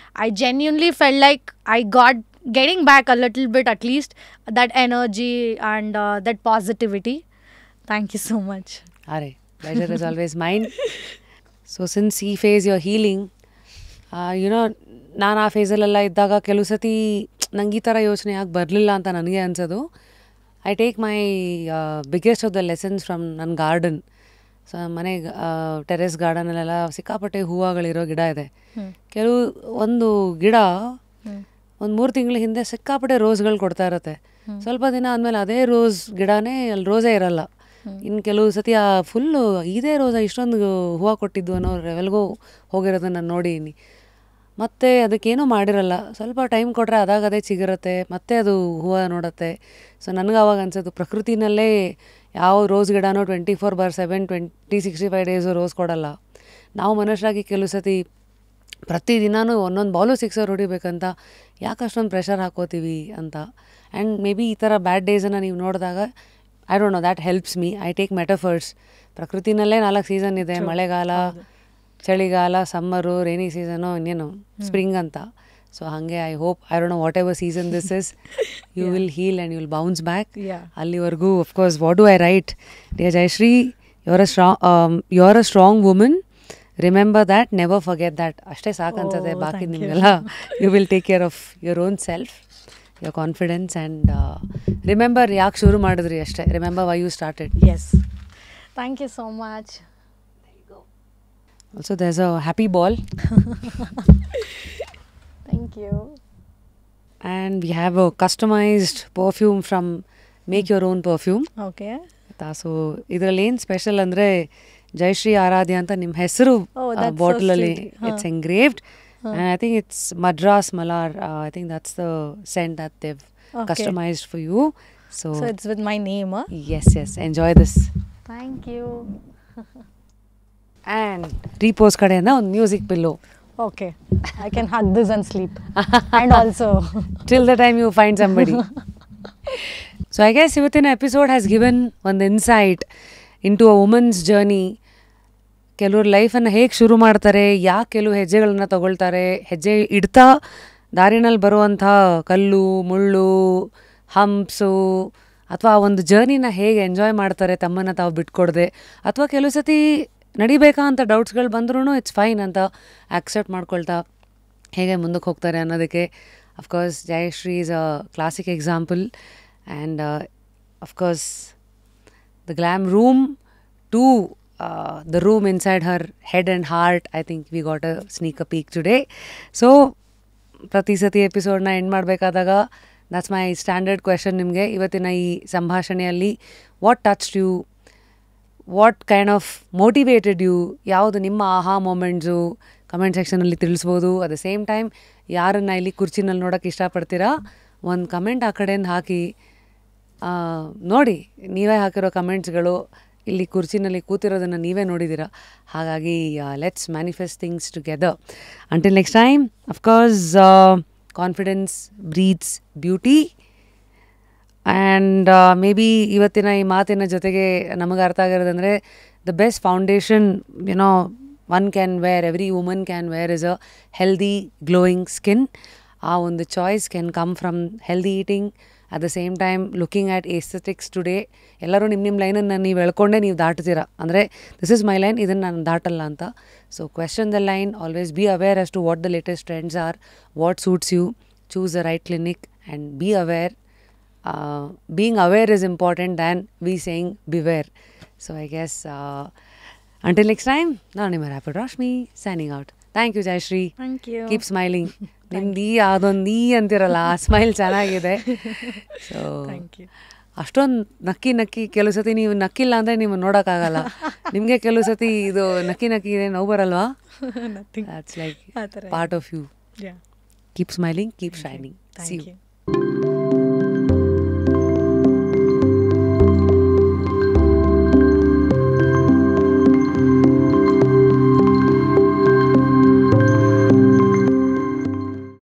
I genuinely felt like I got getting back a little bit, at least that energy and that positivity. Thank you so much. Are pleasure is always mine. So since ಈ face you're healing, ನಾನು ಆ ಫೇಸಲ್ಲೆಲ್ಲ ಇದ್ದಾಗ ಕೆಲವು ಸತಿ ನಂಗೆ ಈ ಥರ ಯೋಚನೆ ಯಾಕೆ ಬರಲಿಲ್ಲ ಅಂತ ನನಗೆ ಅನ್ಸೋದು. I take my biggest of the lessons from ನನ್ನ ಗಾರ್ಡನ್. ಸೊ ಮನೆಗೆ ಟೆರೆಸ್ ಗಾರ್ಡನಲ್ಲೆಲ್ಲ ಸಿಕ್ಕಾಪಟ್ಟೆ ಹೂವುಗಳಿರೋ ಗಿಡ ಇದೆ. ಕೆಲವು ಒಂದು ಗಿಡ ಒಂದು 3 ತಿಂಗಳ ಹಿಂದೆ ಸಿಕ್ಕಾಪಟ್ಟೆ ರೋಸ್ಗಳು ಕೊಡ್ತಾ ಇರುತ್ತೆ. ಸ್ವಲ್ಪ ದಿನ ಆದಮೇಲೆ ಅದೇ ರೋಸ್ ಗಿಡನೇ ಅಲ್ಲಿ ರೋಸೇ ಇರಲ್ಲ. ಇನ್ನು ಕೆಲವು ಸತಿ ಆ ಫುಲ್ಲು ಇದೇ ರೋಸ ಇಷ್ಟೊಂದು ಹೂವು ಕೊಟ್ಟಿದ್ದು ಅನ್ನೋ ಲೆವೆಲ್ಗೂ ಹೋಗಿರೋದನ್ನು ನಾನು ನೋಡೀನಿ. ಮತ್ತು ಅದಕ್ಕೇನೂ ಮಾಡಿರಲ್ಲ, ಸ್ವಲ್ಪ ಟೈಮ್ ಕೊಟ್ಟರೆ ಅದೇ ಚಿಗುರುತ್ತೆ, ಮತ್ತೆ ಅದು ಹೂವು ನೋಡುತ್ತೆ. ಸೊ ನನಗೆ ಅವಾಗ ಅನ್ಸೋದು ಪ್ರಕೃತಿನಲ್ಲೇ ಯಾವ ರೋಸ್ ಗಿಡನೋ 24/7 365 days ರೋಸ್ ಕೊಡಲ್ಲ. ನಾವು ಮನುಷ್ಯರಾಗಿ ಕೆಲವು ಸತಿ ಪ್ರತಿದಿನವೂ ಒಂದೊಂದು ಬಾಲು ಸಿಕ್ಸರ್ ಹೊಡಿಬೇಕಂತ ಯಾಕೆ ಅಷ್ಟೊಂದು ಪ್ರೆಷರ್ ಹಾಕೋತೀವಿ ಅಂತ. ಆ್ಯಂಡ್ ಮೇ ಬಿ ಈ ಥರ ಬ್ಯಾಡ್ ಡೇಸನ್ನು ನೀವು ನೋಡಿದಾಗ I don't know, that helps me. I take metaphors. ಪ್ರಕೃತಿನಲ್ಲೇ 4 ಸೀಸನ್ ಇದೆ, ಮಳೆಗಾಲ, ಚಳಿಗಾಲ, ಸಮ್ಮರು, ರೈನಿ ಸೀಸನು, ಇನ್ನೇನು ಸ್ಪ್ರಿಂಗ್ ಅಂತ. ಸೊ ಹಾಗೆ I hope, I don't know whatever season this is, you will heal and you will bounce back. ಅಲ್ಲಿವರೆಗೂ of course what do I write? Dear Jayashree, you are a strong woman. Remember that, never forget that. ಅಷ್ಟೇ ಸಾಕು ಅನ್ಸುತ್ತೆ. ಬಾಕಿ ನಿಮಗೆಲ್ಲ you will take care of your own self, your confidence. And remember ಯಾಕೆ ಶುರು ಮಾಡಿದ್ರಿ ಅಷ್ಟೇ. Remember why you started. Yes, thank you so much. Also there is a happy ball. Thank you. And we have a customized perfume from make your own perfume. Okay. So ಇದರಲ್ಲಿ ಏನು special ಅಂದರೆ ಜಯಶ್ರೀ ಆರಾಧ್ಯ ಅಂತ ನಿಮ್ಮ ಹೆಸರು ಬಾಟಲಲ್ಲಿ it's engraved. And I think it's Madras Malar. I think that's the scent that they've customised for you. So it's with my name. Yes, enjoy this. Thank you. And Repose ಕಡೆಯಿಂದ ಒಂದು music pillow. Okay, I can hug this and sleep. And also till the time you find somebody. So I guess ಇವತ್ತಿನ episode has given ಒಂದು insight into a woman's journey. ಕೆಲವ್ರ ಲೈಫನ್ನು ಹೇಗೆ ಶುರು ಮಾಡ್ತಾರೆ, ಯಾಕೆ ಕೆಲವು ಹೆಜ್ಜೆಗಳನ್ನ ತಗೊಳ್ತಾರೆ, ಹೆಜ್ಜೆ ಇಡ್ತಾ ದಾರಿನಲ್ಲಿ ಬರುವಂಥ ಕಲ್ಲು ಮುಳ್ಳು ಹಂಪ್ಸು ಅಥವಾ ಒಂದು ಜರ್ನಿನ ಹೇಗೆ ಎಂಜಾಯ್ ಮಾಡ್ತಾರೆ ತಮ್ಮನ್ನು ತಾವು ಬಿಟ್ಕೊಡ್ದೆ, ಅಥವಾ ಕೆಲವು ಸತಿ ನಡಿಬೇಕಾ ಅಂತ ಡೌಟ್ಸ್ಗಳು ಬಂದ್ರೂ ಇಟ್ಸ್ ಫೈನ್ ಅಂತ ಆಕ್ಸೆಪ್ಟ್ ಮಾಡ್ಕೊಳ್ತಾ ಹೇಗೆ ಮುಂದಕ್ಕೆ ಹೋಗ್ತಾರೆ ಅನ್ನೋದಕ್ಕೆ of course Jayashree is a classic example. And of course the glam room to the room inside her head and heart. I think we got a sneak a peek today. So ಪ್ರತಿ ಸತಿ ಎಪಿಸೋಡ್ನ end ಮಾಡಬೇಕಾದಾಗ ದಟ್ಸ್ ಮೈ ಸ್ಟ್ಯಾಂಡರ್ಡ್ ಕ್ವೆಶನ್ ನಿಮಗೆ ಇವತ್ತಿನ ಈ ಸಂಭಾಷಣೆಯಲ್ಲಿ. What touched you, what kind of motivated you, ಯಾವುದು ನಿಮ್ಮ ಆಹಾ ಮೂಮೆಂಟ್ಸು ಕಮೆಂಟ್ ಸೆಕ್ಷನಲ್ಲಿ ತಿಳಿಸ್ಬೋದು. ಅಟ್ ದ ಸೇಮ್ ಟೈಮ್ ಯಾರನ್ನು ಇಲ್ಲಿ ಕುರ್ಚಿನಲ್ಲಿ ನೋಡೋಕ್ಕೆ ಇಷ್ಟಪಡ್ತೀರಾ ಒಂದು ಕಮೆಂಟ್ ಆ ಕಡೆಯಿಂದ ಹಾಕಿ. ನೋಡಿ, ನೀವೇ ಹಾಕಿರೋ ಕಮೆಂಟ್ಸ್ಗಳು ಇಲ್ಲಿ ಕುರ್ಚಿನಲ್ಲಿ ಕೂತಿರೋದನ್ನು ನೀವೇ ನೋಡಿದ್ದೀರಾ. ಹಾಗಾಗಿ let's manifest things together. Until next time, of course confidence breeds beauty. And maybe ಇವತ್ತಿನ ಈ ಮಾತಿನ ಜೊತೆಗೆ ನಮಗೆ ಅರ್ಥ ಆಗಿರೋದಂದರೆ the best foundation you know one can wear, every woman can wear is a healthy glowing skin. ಆ ಒಂದು choice can come from healthy eating. At the same time looking at aesthetics today. ಎಲ್ಲರೂ ನಿಮ್ಮ ಲೈನನ್ನು ನೀವು ಎಳ್ಕೊಂಡೇ ನೀವು ದಾಟ್ತೀರಾ. ಅಂದರೆ ದಿಸ್ ಇಸ್ ಮೈ ಲೈನ್, ಇದನ್ನು ನಾನು ದಾಟಲ್ಲ ಅಂತ. So question the line, always be aware as to what the latest trends are, what suits you, choose the right clinic and be aware. Being aware is important than we saying beware. So I guess until next time, ನಾನು ನಿಮ್ಮ rapid Rashmi signing out. Thank you Jayashree. Thank you. Keep smiling. ನಿಮ್ದು ಅದೊಂದು ಅಂತಿರಲ್ಲ, ಆ smile ಚೆನ್ನಾಗಿದೆ. So ಅಷ್ಟೊಂದು ನಕ್ಕಿ ಕೆಲವು ಸತಿ ನೀವು ನಕ್ಕಿಲ್ಲ ಅಂದರೆ ನೀವು ನೋಡೋಕ್ಕಾಗಲ್ಲ. ನಿಮಗೆ ಕೆಲವು ಸತಿ ಇದು ನಕ್ಕಿ ಇದೆ, ನೋವು ಬರಲ್ವಾ? That's like part of you. Yeah. Keep smiling, keep shining. Thank See you. you.